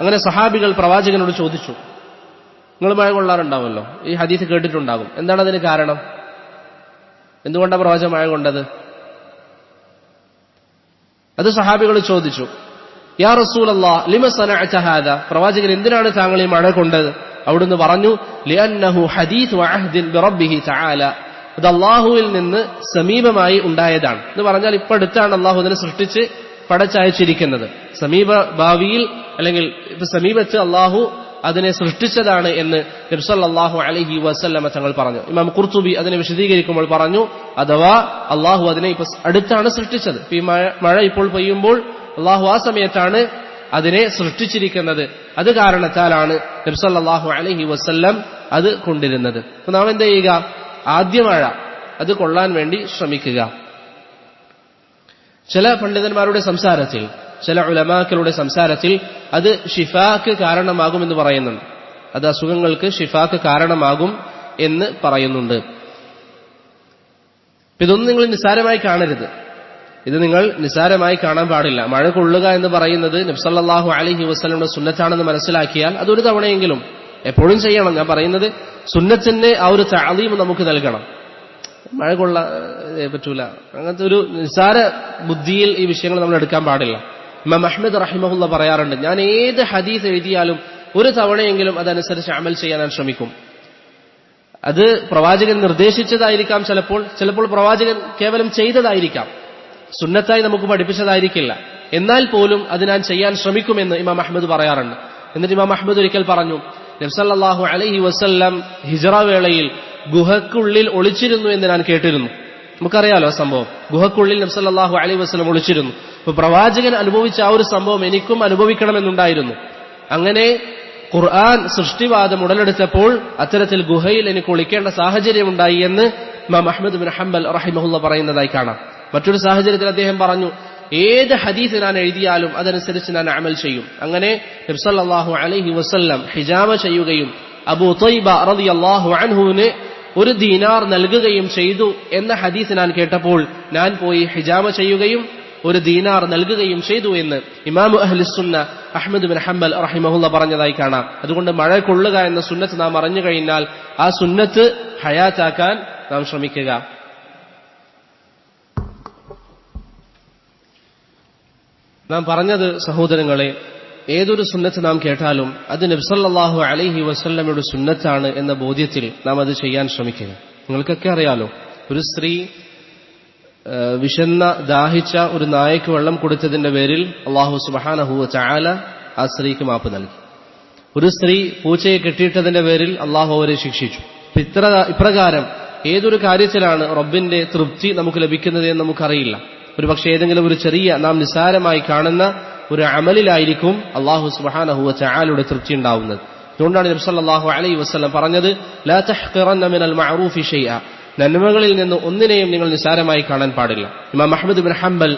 Speaker 1: അങ്ങനെ സഹാബികൾ പ്രവാചകനോട് ചോദിച്ചു, നിങ്ങൾ മഴ കൊള്ളാറുണ്ടാവുമല്ലോ, ഈ ഹദീസ് കേട്ടിട്ടുണ്ടാകും, എന്താണ് അതിന് കാരണം? എന്തുകൊണ്ടാണ് പ്രവാചകൻ മഴ കൊണ്ടത്? അത് സഹാബികൾ ചോദിച്ചു. യാ റസൂലല്ലാഹ് ലിമ സനഅത ഹാദാ, പ്രവാചകൻ എന്തിനാണ് താങ്കൾ ഈ മഴ കൊണ്ടത്? അവിടുന്ന് പറഞ്ഞു, ലിഅന്നഹു ഹദീഥു അഹ്ദിൻ ബിറബ്ബിഹി തആല, അത് അല്ലാഹുവിൽ നിന്ന് സമീപമായി ഉണ്ടായതാണ് എന്ന് പറഞ്ഞാൽ ഇപ്പൊ അടുത്താണ് അല്ലാഹു അതിനെ സൃഷ്ടിച്ച് പടച്ചയച്ചിരിക്കുന്നത്. സമീപ ഭാവിയിൽ അല്ലെങ്കിൽ ഇപ്പൊ സമീപത്ത് അല്ലാഹു അതിനെ സൃഷ്ടിച്ചതാണ് എന്ന് നബി സല്ലല്ലാഹു അലൈഹി വസല്ലമ തങ്ങൾ പറഞ്ഞു. ഇമാം ഖുർത്തുബി അതിനെ വിശദീകരിക്കുമ്പോൾ പറഞ്ഞു, അഥവാ അല്ലാഹു അതിനെ ഇപ്പൊ അടുത്താണ് സൃഷ്ടിച്ചത്. ഈ മഴ ഇപ്പോൾ പെയ്യുമ്പോൾ അല്ലാഹു ആ സമയത്താണ് അതിനെ സൃഷ്ടിച്ചിരിക്കുന്നത്. അത് കാരണത്താലാണ് നബി സല്ലല്ലാഹു അലൈഹി വസല്ലം അത് കൊണ്ടിരുന്നത്. അപ്പൊ നാം എന്ത് ചെയ്യുക? ആദ്യ മഴ അത് കൊള്ളാൻ വേണ്ടി ശ്രമിക്കുക. ചില പണ്ഡിതന്മാരുടെ സംസാരത്തിൽ, ചില ഉലമാക്കളുടെ സംസാരത്തിൽ അത് ഷിഫാക്ക് കാരണമാകുമെന്ന് പറയുന്നുണ്ട്. അത് അസുഖങ്ങൾക്ക് ഷിഫാക്ക് കാരണമാകും എന്ന് പറയുന്നുണ്ട്. ഇതൊന്നും നിങ്ങൾ നിസ്സാരമായി കാണരുത്. ഇത് നിങ്ങൾ നിസ്സാരമായി കാണാൻ പാടില്ല. മഴ കൊള്ളുക എന്ന് പറയുന്നത് നബി സല്ലല്ലാഹു അലൈഹി വസല്ലമയുടെ സുന്നത്താണെന്ന് മനസ്സിലാക്കിയാൽ അതൊരു തവണയെങ്കിലും എപ്പോഴും ചെയ്യണം. ഞാൻ പറയുന്നത് സുന്നത്തിന് ആ ഒരു തഅലീം നമുക്ക് നൽകണം. മഴ കൊള്ളാൻ പറ്റൂല, അങ്ങനത്തെ ഒരു നിസ്സാര ബുദ്ധിയിൽ ഈ വിഷയങ്ങൾ നമ്മൾ എടുക്കാൻ പാടില്ല. ഇമാം അഹ്മദ് റഹിമഹുല്ലാഹ് പറയാറുണ്ട്, ഞാൻ ഏത് ഹദീസ് എഴുതിയാലും ഒരു തവണയെങ്കിലും അതനുസരിച്ച് അമൽ ചെയ്യാൻ ഞാൻ ശ്രമിക്കും. അത് പ്രവാചകൻ നിർദ്ദേശിച്ചതായിരിക്കാം, ചിലപ്പോൾ പ്രവാചകൻ കേവലം ചെയ്തതായിരിക്കാം, സുന്നത്തായി നമുക്ക് പഠിപ്പിച്ചതായിരിക്കില്ല. എന്നാൽ പോലും അത് ഞാൻ ചെയ്യാൻ ശ്രമിക്കുമെന്ന് ഇമാം അഹ്മദ് പറയാറുണ്ട്. എന്നിട്ട് ഇമാം അഹ്മദ് ഒരിക്കൽ പറഞ്ഞു, നബി സല്ലല്ലാഹു അലൈഹി വസല്ലം ഹിജ്റ വേളയിൽ ഗുഹക്കുള്ളിൽ ഒളിച്ചിരുന്നു എന്ന് ഞാൻ കേട്ടിരുന്നു. നമുക്കറിയാലോ ആ സംഭവം. ഗുഹക്കുള്ളിൽ നബി സല്ലല്ലാഹു അലൈഹി വസല്ലം ഒളിച്ചിരുന്നു. അപ്പൊ പ്രവാചകൻ അനുഭവിച്ച ആ ഒരു സംഭവം എനിക്കും അനുഭവിക്കണമെന്നുണ്ടായിരുന്നു. അങ്ങനെ ഖുർആൻ സൃഷ്ടിവാദം ഉടലെടുത്തപ്പോൾ അത്തരത്തിൽ ഗുഹയിൽ എനിക്ക് ഒളിക്കേണ്ട സാഹചര്യമുണ്ടായി എന്ന് ഇമാം അഹ്മദ് ബിൻ ഹംബൽ റഹിമഹുല്ലാഹ് പറയുന്നതായി കാണാം. മറ്റൊരു സാഹചര്യത്തിൽ അദ്ദേഹം പറഞ്ഞു, ഏത് ഹദീസ് ഞാൻ എഴുതിയാലും അതനുസരിച്ച് ഞാൻ അമൽ ചെയ്യും. അങ്ങനെ നബി സല്ലല്ലാഹു അലൈഹി വസല്ലം ഹിജാമ ചെയ്യുകയും അബൂ തൈബ റളിയല്ലാഹു അൻഹുവിന് 1 ദീനാർ നൽകുകയും ചെയ്തു എന്ന ഹദീസ് ഞാൻ കേട്ടപ്പോൾ ഞാൻ പോയി ഹിജാമ ചെയ്യുകയും 1 ദീനാർ നൽകുകയും ചെയ്തു എന്ന് ഇമാമു അഹ്ലുസ് സുന്ന അഹ്മദ് ബിൻ ഹംബൽ റഹിമഹുല്ലാഹ് പറഞ്ഞതായി കാണാം. അതുകൊണ്ട് മഴ കൊള്ളുക എന്ന സുന്നത്ത് നാം അറിഞ്ഞു കഴിഞ്ഞാൽ ആ സുന്നത്ത് ഹയാത്താക്കാൻ നാം ശ്രമിക്കുക. നാം പറഞ്ഞത് സഹോദരങ്ങളെ, ഏതൊരു സുന്നത്ത് നാം കേട്ടാലും അത് നബി സല്ലല്ലാഹു അലൈഹി വസല്ലമയുടെ സുന്നത്താണ് എന്ന ബോധ്യത്തിൽ നാം അത് ചെയ്യാൻ ശ്രമിക്കുക. നിങ്ങൾക്കൊക്കെ അറിയാലോ, ഒരു സ്ത്രീ വിശന്ന ദാഹിച്ച ഒരു നായക്ക് വെള്ളം കൊടുത്തതിന്റെ പേരിൽ അല്ലാഹു സുബ്ഹാനഹു വ തആല ആ സ്ത്രീക്ക് മാപ്പ് നൽകി. ഒരു സ്ത്രീ പൂച്ചയെ കെട്ടിയിട്ടതിന്റെ പേരിൽ അല്ലാഹു അവരെ ശിക്ഷിച്ചു. ഇപ്രകാരം ഏതൊരു കാര്യത്തിലാണ് റബ്ബിന്റെ തൃപ്തി നമുക്ക് ലഭിക്കുന്നത് എന്ന് നമുക്കറിയില്ല. ഒരു പക്ഷേ ഏതെങ്കിലും ഒരു ചെറിയ നാം നിസ്സാരമായി കാണുന്ന ഒരു അമലിലായിരിക്കും അല്ലാഹു സുബ്ഹാനഹു വ തആലയുടെ തൃപ്തി ഉണ്ടാവുന്നത്. അതുകൊണ്ടാണ് നബി സല്ലല്ലാഹു അലൈഹി വസല്ലം പറഞ്ഞത്, ലാ തഹ്ഖിറന്ന മിനൽ മഅറൂഫി ഷൈഅ, നന്മകളിൽ നിന്ന് ഒന്നിനെയും നിങ്ങൾ നിസ്സാരമായി കാണാൻ പാടില്ല. ഇമാം അഹ്മദ് ബിൻ ഹംബൽ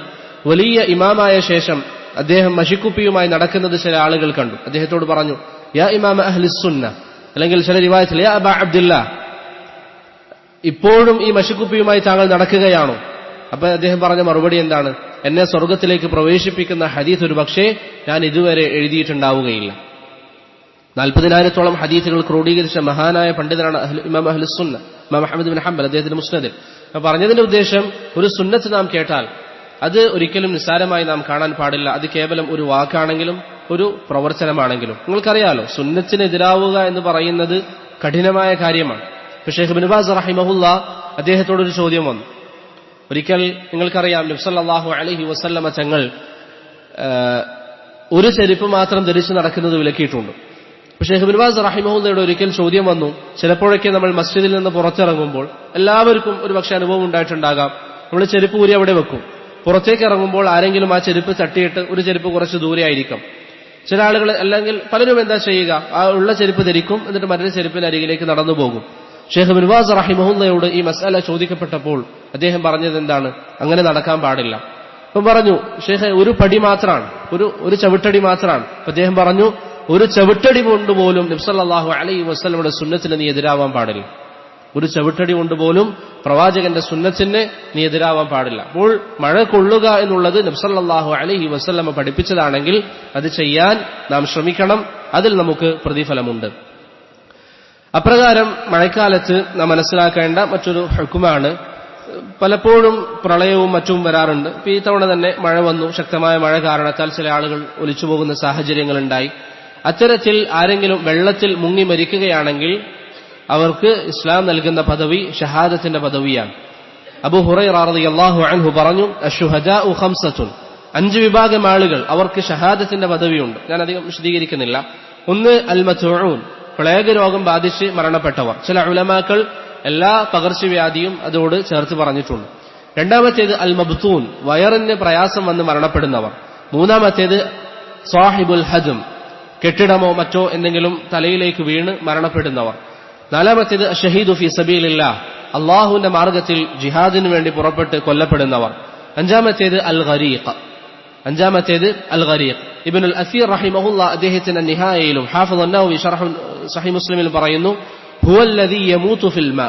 Speaker 1: വലിയ ഇമാമായ ശേഷം അദ്ദേഹം മഷിക്കുപ്പിയുമായി നടക്കുന്നത് ചില ആളുകൾ കണ്ടു. അദ്ദേഹത്തോട് പറഞ്ഞു, യാ ഇമാമ അഹ്ലിസ് സുന്ന, അല്ലെങ്കിൽ ചില റിവായത്തിൽ യാ അബാ അബ്ദുല്ലാ, ഇപ്പോഴും ഈ മഷിക്കുപ്പിയുമായി താങ്കൾ നടക്കുകയാണോ? അപ്പൊ അദ്ദേഹം പറഞ്ഞ മറുപടി എന്താണ്? എന്നെ സ്വർഗത്തിലേക്ക് പ്രവേശിപ്പിക്കുന്ന ഹദീസ് ഒരു പക്ഷേ ഞാൻ ഇതുവരെ എഴുതിയിട്ടുണ്ടാവുകയില്ല. 40,000-ഓളം ഹദീസുകൾ ക്രോഡീകരിച്ച മഹാനായ പണ്ഡിതനാണ് ഇമാം അഹ്ലുസുന്ന ഇമാം അഹ്മദ് ബിൻ ഹംബൽ അദ്ദേഹത്തിന്റെ മുസ്നദിൽ. പറഞ്ഞതിന്റെ ഉദ്ദേശം, ഒരു സുന്നത്ത് നാം കേട്ടാൽ അത് ഒരിക്കലും നിസ്സാരമായി നാം കാണാൻ പാടില്ല. അത് കേവലം ഒരു വാക്കാണെങ്കിലും ഒരു പ്രവർത്തനമാണെങ്കിലും. നിങ്ങൾക്കറിയാലോ, സുന്നത്തിനെതിരാവുക എന്ന് പറയുന്നത് കഠിനമായ കാര്യമാണ്. ഷെയ്ഖ് ഇബ്നു ബാസ് റഹിമഹുല്ലാ അദ്ദേഹത്തോടൊരു ചോദ്യം വന്നു. ഒരിക്കൽ നിങ്ങൾക്കറിയാം, നബി സല്ലല്ലാഹു അലൈഹി വസല്ലമ തങ്ങൾ ഒരു ചെരുപ്പ് മാത്രം ധരിച്ച് നടക്കുന്നത് വിലക്കിയിട്ടുണ്ട്. ഷെയ്ഖ് ഇബ്നു ബാസ് റഹിമഹുല്ലയുടെ ഒരിക്കൽ ചോദ്യം വന്നു, ചിലപ്പോഴൊക്കെ നമ്മൾ മസ്ജിദിൽ നിന്ന് പുറത്തിറങ്ങുമ്പോൾ എല്ലാവർക്കും ഒരു പക്ഷേ അനുഭവം ഉണ്ടായിട്ടുണ്ടാകാം, നമ്മൾ ചെരുപ്പ് ഊരി അവിടെ വെക്കും. പുറത്തേക്ക് ഇറങ്ങുമ്പോൾ ആരെങ്കിലും ആ ചെരുപ്പ് തട്ടിയിട്ട് ഒരു ചെരുപ്പ് കുറച്ച് ദൂരെ ആയിരിക്കും. ചില ആളുകൾ അല്ലെങ്കിൽ പലരും എന്താ ചെയ്യുക, ആ ഉള്ള ചെരുപ്പ് ധരിക്കും, എന്നിട്ട് മറ്റൊരു ചെരുപ്പിന്റെ അരികിലേക്ക് നടന്നു പോകും. ഷെയ്ഖ് ഇബ്നു ബാസ് റഹിമഹുല്ലയോട് ഈ മസ്അല ചോദിക്കപ്പെട്ടപ്പോൾ അദ്ദേഹം പറഞ്ഞത് എന്താണ്? അങ്ങനെ നടക്കാൻ പാടില്ല. അപ്പം പറഞ്ഞു, ഷെയ്ഖ് ഒരു പടി മാത്രമാണ്, ഒരു ചവിട്ടടി മാത്രമാണ്. അപ്പൊ അദ്ദേഹം പറഞ്ഞു, ഒരു ചവിട്ടടി കൊണ്ടുപോലും നബി സല്ലല്ലാഹു അലൈഹി വസല്ലമയുടെ സുന്നത്തിന് നീ എതിരാവാൻ പാടില്ല. ഒരു ചവിട്ടടി കൊണ്ടുപോലും പ്രവാചകന്റെ സുന്നത്തിന് നീ എതിരാവാൻ പാടില്ല. അപ്പോൾ മഴ കൊള്ളുക എന്നുള്ളത് നബി സല്ലല്ലാഹു അലൈഹി വസല്ലമ പഠിപ്പിച്ചതാണെങ്കിൽ അത് ചെയ്യാൻ നാം ശ്രമിക്കണം. അതിൽ നമുക്ക് പ്രതിഫലമുണ്ട്. അപ്രകാരം മഴക്കാലത്ത് നാം മനസ്സിലാക്കേണ്ട മറ്റൊരു ഹുക്മാണ്, പലപ്പോഴും പ്രളയവും മറ്റും വരാറുണ്ട്. ഇപ്പൊ ഈ തവണ തന്നെ മഴ വന്നു. ശക്തമായ മഴ കാരണത്താൽ ചില ആളുകൾ ഒലിച്ചുപോകുന്ന സാഹചര്യങ്ങളുണ്ടായി. അത്തരത്തിൽ ആരെങ്കിലും വെള്ളത്തിൽ മുങ്ങി മരിക്കുകയാണെങ്കിൽ അവർക്ക് ഇസ്ലാം നൽകുന്ന പദവി ഷഹാദത്തിന്റെ പദവിയാണ്. അബൂ ഹുറൈറ റളിയല്ലാഹു അൻഹു പറഞ്ഞു, അശ്ശുഹദാഉ ഖംസത്തുൻ, 5 വിഭാഗം ആളുകൾ അവർക്ക് ഷഹാദത്തിന്റെ പദവിയുണ്ട്. ഞാൻ അധികം വിശദീകരിക്കുന്നില്ല. ഒന്ന് അൽ മത്ഊൻ, പ്ലേഗ് രോഗം ബാധിച്ച് മരണപ്പെട്ടവർ. ചില ഉലമാക്കൾ എല്ലാ പകർച്ചവ്യാധിയും അതോട് ചേർത്ത് പറഞ്ഞിട്ടുണ്ട്. രണ്ടാമത്തേത് അൽ മബ്തൂൻ, വയറിന് പ്രയാസം വന്ന് മരണപ്പെടുന്നവർ. മൂന്നാമത്തേത് സാഹിബുൽ ഹദം, കെട്ടിടമോ മറ്റോ എന്തെങ്കിലും തലയിലേക്ക് വീണ് മരണപ്പെടുന്നവർ. നാലാമത്തേത് ഷഹീദു ഫി സബീലില്ലാഹ്, അള്ളാഹുവിന്റെ മാർഗത്തിൽ ജിഹാദിന് വേണ്ടി പുറപ്പെട്ട് കൊല്ലപ്പെടുന്നവർ. അഞ്ചാമത്തേത് അൽ ഗരീഖ്. ഇബ്നുൽ അസീർ റഹിമഹുല്ലാ അദ്ദേഹത്തിന്റെ നിഹായയിലും ഹാഫിദ് അൻ-നവവി ശർഹ് സഹീഹ് മുസ്ലിമിൽ പറയുന്നു, ഹുവല്ലദീ യമൂതു ഫിൽ മാ,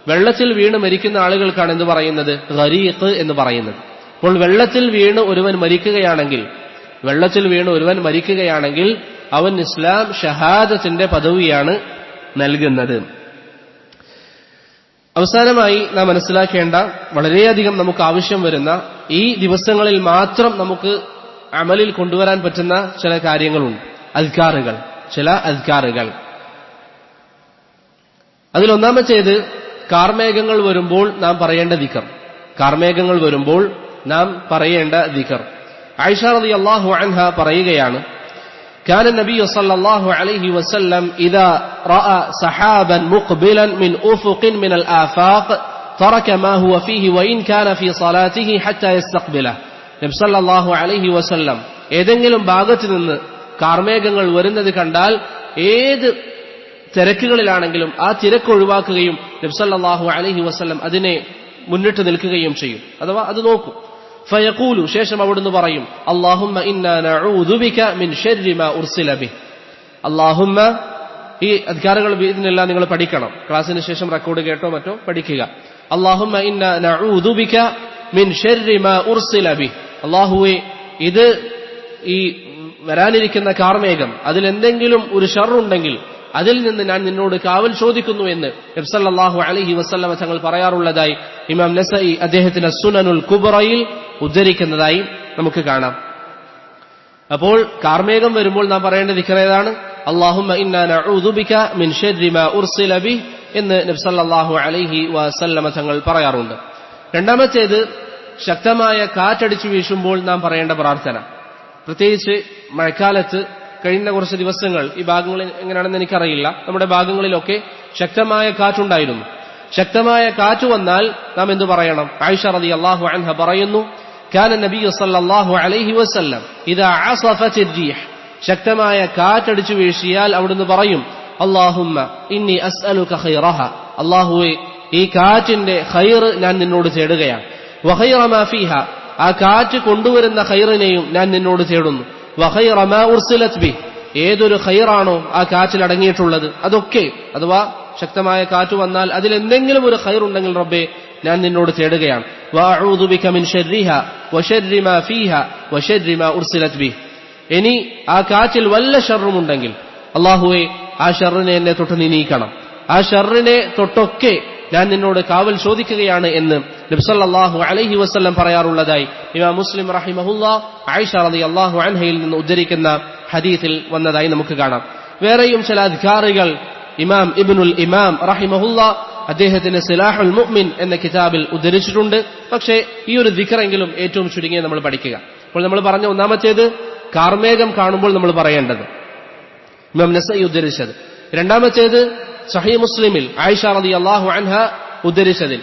Speaker 1: വെള്ളത്തിൽ വീണ് മരിക്കുന്ന ആളുകൾക്കാണ് എന്ത് പറയുന്നത്? ഗരീഖ് എന്ന് പറയുന്നത്. അപ്പോൾ വെള്ളത്തിൽ വീണ് ഒരുവൻ മരിക്കുകയാണെങ്കിൽ അവൻ ഇസ്ലാം ഷഹാദത്തിന്റെ പദവിയാണ് നൽകുന്നത്. അവസാനമായി നാം മനസ്സിലാക്കേണ്ട, വളരെയധികം നമുക്ക് ആവശ്യം വരുന്ന, ഈ ദിവസങ്ങളിൽ മാത്രം നമുക്ക് അമലിൽ കൊണ്ടുവരാൻ പറ്റുന്ന ചില കാര്യങ്ങളുണ്ട്, ചില അദ്കാറുകൾ. അതിലൊന്നാമത്തേത് കാർമേഘങ്ങൾ വരുമ്പോൾ നാം പറയേണ്ട ദിക്ർ. ആയിഷ റളിയല്ലാഹു അൻഹ പറയുകയാണ്, كان النبي صلى الله عليه وسلم إذا رأى سحابا مقبلا من أفق من الآفاق ترك ما هو فيه وإن كان في صلاته حتى يستقبله. നബി സല്ലല്ലാഹു അലൈഹി വസല്ലം ഏതെങ്കിലും ഭാഗത്ത് നിന്ന് കാർമേഘങ്ങൾ വരുന്നത് കണ്ടാൽ ഏത് തിരക്കുകളിലാണെങ്കിലും ആ തിരക്ക് ഒഴിവാക്കുകയും നബി സല്ലല്ലാഹു അലൈഹി വസല്ലം അതിനെ മുന്നിട്ട് നിൽക്കുകയും ചെയ്യും, അഥവാ അത് നോക്കും. ഫയഖൂലു, ശേഷം അവിടുന്ന് പറയും, അല്ലാഹുമ്മ ഇന്നാ നഊദു ബിക മിൻ ശർരി മാ ഉർസില ബിഹി. അല്ലാഹുമ്മ, ഈ അദ്കാറുകൾ ബിഇദ്നില്ലാഹ് നിങ്ങൾ പഠിക്കണം, ക്ലാസ്സിന് ശേഷം റെക്കോർഡ് കേട്ടോ മറ്റോ പഠിക്കുക. അല്ലാഹുമ്മ ഇന്നാ നഊദു ബിക മിൻ ശർരി മാ ഉർസില ബിഹി. അല്ലാഹുവേ, ഇത് ഈ വരാനിരിക്കുന്ന കാർമേഘം, അതിലെന്തെങ്കിലും ഒരു ഷർറുണ്ടെങ്കിൽ അതിൽ നിന്ന് ഞാൻ നിന്നോട് കാവൽ ചോദിക്കുന്നു എന്ന് നബി സല്ലല്ലാഹു അലൈഹി വസല്ലം തങ്ങൾ പറയാറുള്ളതായി ഇമാം നസഈ അദ്ദേഹത്തിന്റെ സുനനുൽ കുബ്രയിൽ ഉദ്ധരിക്കുന്നതായി നമുക്ക് കാണാം. അപ്പോൾ കാർമേഘം വരുമ്പോൾ നാം പറയേണ്ട ദിക്ർ ഏതാണ്? അല്ലാഹുമ്മ ഇന്നാ നഊദു ബിക മിൻ ശർരി മാ ഉർസില ബിഹി എന്ന് നബി സല്ലല്ലാഹു അലൈഹി വസല്ലം തങ്ങൾ പറയാറുണ്ട്. രണ്ടാമത്തേത്, ശക്തമായ കാറ്റടിച്ചു വീശുമ്പോൾ നാം പറയേണ്ട പ്രാർത്ഥന. പ്രത്യേകിച്ച് മഴക്കാലത്ത് കഴിഞ്ഞ കുറച്ച് ദിവസങ്ങൾ, ഈ ഭാഗങ്ങളിൽ എങ്ങനെയാണെന്ന് എനിക്കറിയില്ല, നമ്മുടെ ഭാഗങ്ങളിലൊക്കെ ശക്തമായ കാറ്റുണ്ടായിരുന്നു. ശക്തമായ കാറ്റ് വന്നാൽ നാം എന്തു പറയണം? ആയിഷ റളിയല്ലാഹു അൻഹ പറയുന്നു, കാന നബിയ്യു സല്ലല്ലാഹു അലൈഹി വസല്ലം ഇദാ അസഫത്തിൽ റീഹ്, ശക്തമായ കാറ്റടിച്ചു വീശിയാൽ അവിടുന്ന് പറയും, അല്ലാഹുമ്മ ഇന്നി അസ്അലുക ഖൈറഹ, അല്ലാഹുവേ, ഈ കാറ്റിന്റെ ഖൈർ ഞാൻ നിന്നോട് തേടുകയാണ്. വഖൈറ മാ ഫീഹ, ആ കാറ്റ് കൊണ്ടുവരുന്ന ഖൈറിനെയും ഞാൻ നിന്നോട് തേടുന്നു. വഖൈറ മാ ഉർസിലത് ബിഹി, ഏതൊരു ഖൈറാണോ ആ കാറ്റിൽ അടങ്ങിയിട്ടുള്ളത് അതൊക്കെ, അഥവാ ശക്തമായ കാറ്റ് വന്നാൽ അതിലെന്തെങ്കിലും ഒരു ഖൈർ ഉണ്ടെങ്കിൽ റബ്ബേ ഞാൻ നിന്നോട് തേടുകയാണ്. വഅഊദു ബിക മിൻ ശർരിഹാ വശർരി മാ ഫീഹാ വശർരി മാ ഉർസിലത് ബിഹി. ഇനി ആ കാറ്റിൽ വല്ല ഷർറുമുണ്ടെങ്കിൽ അല്ലാഹുവേ ആ ഷർറിനെ എന്നെ തൊട്ട് നീ നീക്കണം, ആ ഷർറിനെ തൊട്ടൊക്കെ ഞാൻ നിന്നോട് കാവൽ ചോദിക്കുകയാണ് എന്ന് നബി സല്ലല്ലാഹു അലൈഹി വസല്ലം പറയാറുള്ളതായി ഇമാം മുസ്ലിം റഹിമഹുല്ലാഹ് ആയിഷ റളിയല്ലാഹു അൻഹയിൽ നിന്ന് ഉദ്ധരിക്കുന്ന ഹദീസിൽ വന്നതായി നമുക്ക് കാണാം. വേറെയും ചില അദ്കാറുകൾ ഇമാം ഇബ്നുൽ ഇമാം റഹിമഹുല്ലാഹ് അദ്ദേഹത്തിന്റെ സിലാഹുൽ മുഅ്മിൻ എന്ന കിതാബിൽ ഉദ്ധരിച്ചിട്ടുണ്ട്. പക്ഷേ ഈ ഒരു ദിക്റെങ്കിലും ഏറ്റവും ചുരുങ്ങിയ നമ്മൾ പഠിക്കുക. അപ്പോൾ നമ്മൾ പറഞ്ഞ ഒന്നാമത്തേത് കാർമേഘം കാണുമ്പോൾ നമ്മൾ പറയേണ്ടത്, ഇമാം നസഈ ഉദ്ധരിച്ചത്. രണ്ടാമത്തേത് സഹീഹ് മുസ്ലിമിൽ ആയിഷ റളിയല്ലാഹു അൻഹ ഉദ്ധരിച്ചതിൽ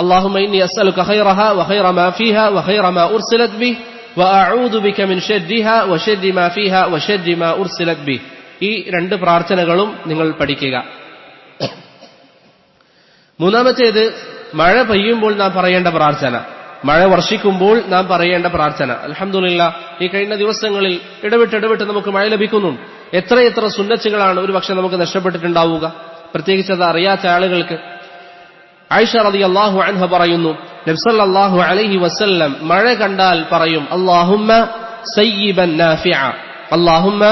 Speaker 1: അല്ലാഹുമ്മ ഇന്നി അസ്അലുക ഖൈറഹാ വഖൈറ മാ ഫീഹാ വഖൈറ മാ ഉർസിലത് ബിഹി വഅഊദു ബിക മിൻ ശർരിഹാ വശർരി മാ ഫീഹാ വശർരി മാ ഉർസിലത് ബിഹി. ഈ രണ്ട് പ്രാർത്ഥനകളും നിങ്ങൾ പഠിക്കുക. മൂന്നാമത്തേത് മഴ പെയ്യുമ്പോൾ നാം പറയേണ്ട പ്രാർത്ഥന, മഴ വർഷിക്കുമ്പോൾ നാം പറയേണ്ട പ്രാർത്ഥന. അൽഹംദുലില്ലാഹ് ഈ കഴിഞ്ഞ ദിവസങ്ങളിൽ ഇടവിട്ട് നമുക്ക് മഴ ലഭിക്കുന്നുണ്ട്. എത്രയെത്ര സുന്നത്തുകളാണ് ഒരു പക്ഷെ നമുക്ക് നഷ്ടപ്പെട്ടിട്ടുണ്ടാവുക, പ്രത്യേകിച്ച് അത് അറിയാത്ത ആളുകൾക്ക്. ആയിഷ റളിയല്ലാഹു അൻഹ പറയുന്നു, നബി സല്ലല്ലാഹു അലൈഹി വസല്ലം മഴ കണ്ടാൽ പറയും അല്ലാഹുമ്മ സയ്യിബൻ നാഫിഅ, അല്ലാഹുമ്മ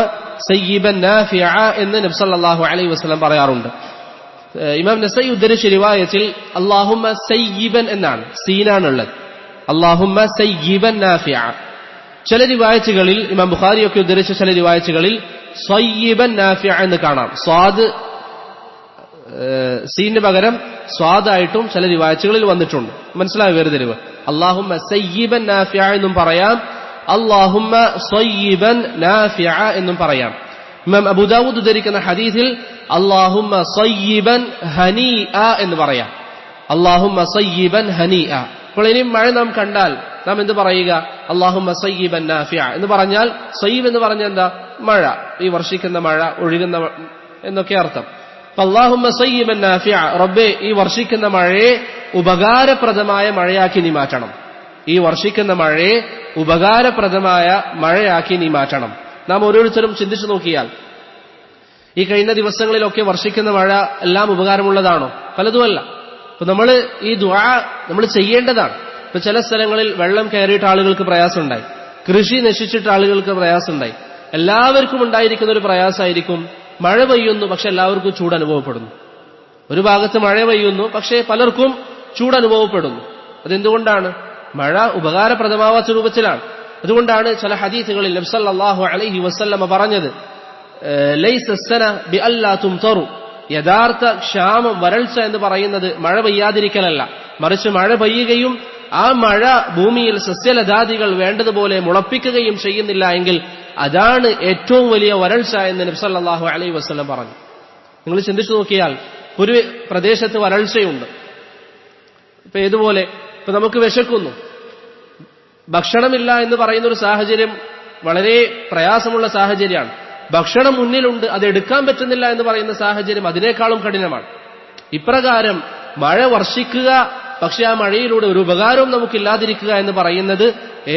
Speaker 1: സയ്യിബൻ നാഫിഅ എന്ന് നബി സല്ലല്ലാഹു അലൈഹി വസല്ലം പറയാറുണ്ട്. ഇമാം നസഈ ഉദ്ധരിച്ച റിവായത്തിൽ അല്ലാഹുമ്മ സയ്യിബൻ എന്നാണ്, സീനാണുള്ളത്. അല്ലാഹുമ്മ സയ്യിബൻ നാഫിഅ. ചില റിവായത്തുകളിൽ ഇമാം ബുഖാരിയൊക്കെ ഉദ്ധരിച്ച ചില റിവായത്തുകളിൽ സയ്യിബൻ നാഫിഅ എന്ന് കാണാം. സ്വാദ് സീന് പകരം സ്വാദായിട്ടും ചില റിവായത്തുകളിൽ വന്നിട്ടുണ്ട്. മനസ്സിലായ വേർതിരിവ്? അല്ലാഹുമ്മ സയ്യിബൻ നാഫിഅ എന്നും പറയാം, അല്ലാഹുമ്മ സയ്യിബൻ നാഫിഅ എന്നും പറയാം. ഇമാം അബൂ ദാവൂദ് ഉദ്ധരിക്കുന്ന ഹദീസിൽ അല്ലാഹുമ്മ സയ്യിബൻ ഹനീഅ എന്ന് പറയാം, അല്ലാഹുമ്മ സയ്യിബൻ ഹനീഅ. അപ്പോൾ ഇനി മഴ നാം കണ്ടാൽ നാം എന്ത് പറയുക? അല്ലാഹുമ്മ സയ്യിബൻ നാഫിഅ എന്ന് പറഞ്ഞാൽ, സയ്യിബ് എന്ന് പറഞ്ഞാൽ എന്താ? മഴ, ഈ വർഷിക്കുന്ന മഴ, ഒഴുകുന്ന എന്നൊക്കെ അർത്ഥം. അല്ലാഹുമ്മ സയ്യിബൻ നാഫിഅ, റബ്ബേ ഈ വർഷിക്കുന്ന മഴയെ ഉപകാരപ്രദമായ മഴയാക്കി നീ മാറ്റണം, ഈ വർഷിക്കുന്ന മഴയെ ഉപകാരപ്രദമായ മഴയാക്കി നീ മാറ്റണം. നാം ഓരോരുത്തരും ചിന്തിച്ചു നോക്കിയാൽ ഈ കഴിഞ്ഞ ദിവസങ്ങളിലൊക്കെ വർഷിക്കുന്ന മഴ എല്ലാം ഉപകാരമുള്ളതാണോ? പലതുമല്ല. അപ്പൊ നമ്മൾ ഈ ദുആ നമ്മൾ ചെയ്യേണ്ടതാണ്. ഇപ്പൊ ചില സ്ഥലങ്ങളിൽ വെള്ളം കയറിയിട്ട് ആളുകൾക്ക് പ്രയാസമുണ്ടായി, കൃഷി നശിച്ചിട്ട് ആളുകൾക്ക് പ്രയാസമുണ്ടായി. എല്ലാവർക്കും ഉണ്ടായിരിക്കുന്ന ഒരു പ്രയാസമായിരിക്കും, മഴ പെയ്യുന്നു പക്ഷെ എല്ലാവർക്കും ചൂട് അനുഭവപ്പെടുന്നു. ഒരു ഭാഗത്ത് മഴ പെയ്യുന്നു പക്ഷേ പലർക്കും ചൂട് അനുഭവപ്പെടുന്നു. അതെന്തുകൊണ്ടാണ്? മഴ ഉപകാരപ്രദമാവാത്ത രൂപത്തിലാണ്. അതുകൊണ്ടാണ് ചില ഹദീസുകളിൽ നബി സല്ലല്ലാഹു അലൈഹി വസല്ലമ പറഞ്ഞത്, ലൈസ സന ബിഅല്ലാ തുംതറു, യഥാർത്ഥ ക്ഷാമം, വരൾച്ച എന്ന് പറയുന്നത് മഴ പെയ്യാതിരിക്കലല്ല, മറിച്ച് മഴ പെയ്യുകയും ആ മഴ ഭൂമിയിൽ സസ്യലതാദികൾ വേണ്ടതുപോലെ മുളപ്പിക്കുകയും ചെയ്യുന്നില്ല എങ്കിൽ അതാണ് ഏറ്റവും വലിയ വരൾച്ച എന്ന് നബി സല്ലല്ലാഹു അലൈഹി വസല്ലം പറഞ്ഞു. നിങ്ങൾ ചിന്തിച്ചു നോക്കിയാൽ ഒരു പ്രദേശത്ത് വരൾച്ചയുണ്ട്. ഇപ്പൊ ഏതുപോലെ, ഇപ്പൊ നമുക്ക് വിശക്കുന്നു, ഭക്ഷണമില്ല എന്ന് പറയുന്ന ഒരു സാഹചര്യം വളരെ പ്രയാസമുള്ള സാഹചര്യമാണ്. ഭക്ഷണം മുന്നിലുണ്ട്, അത് എടുക്കാൻ പറ്റുന്നില്ല എന്ന് പറയുന്ന സാഹചര്യം അതിനേക്കാളും കഠിനമാണ്. ഇപ്രകാരം മഴ വർഷിക്കുക, പക്ഷെ ആ മഴയിലൂടെ ഒരു ഉപകാരവും നമുക്കില്ലാതിരിക്കുക എന്ന് പറയുന്നത്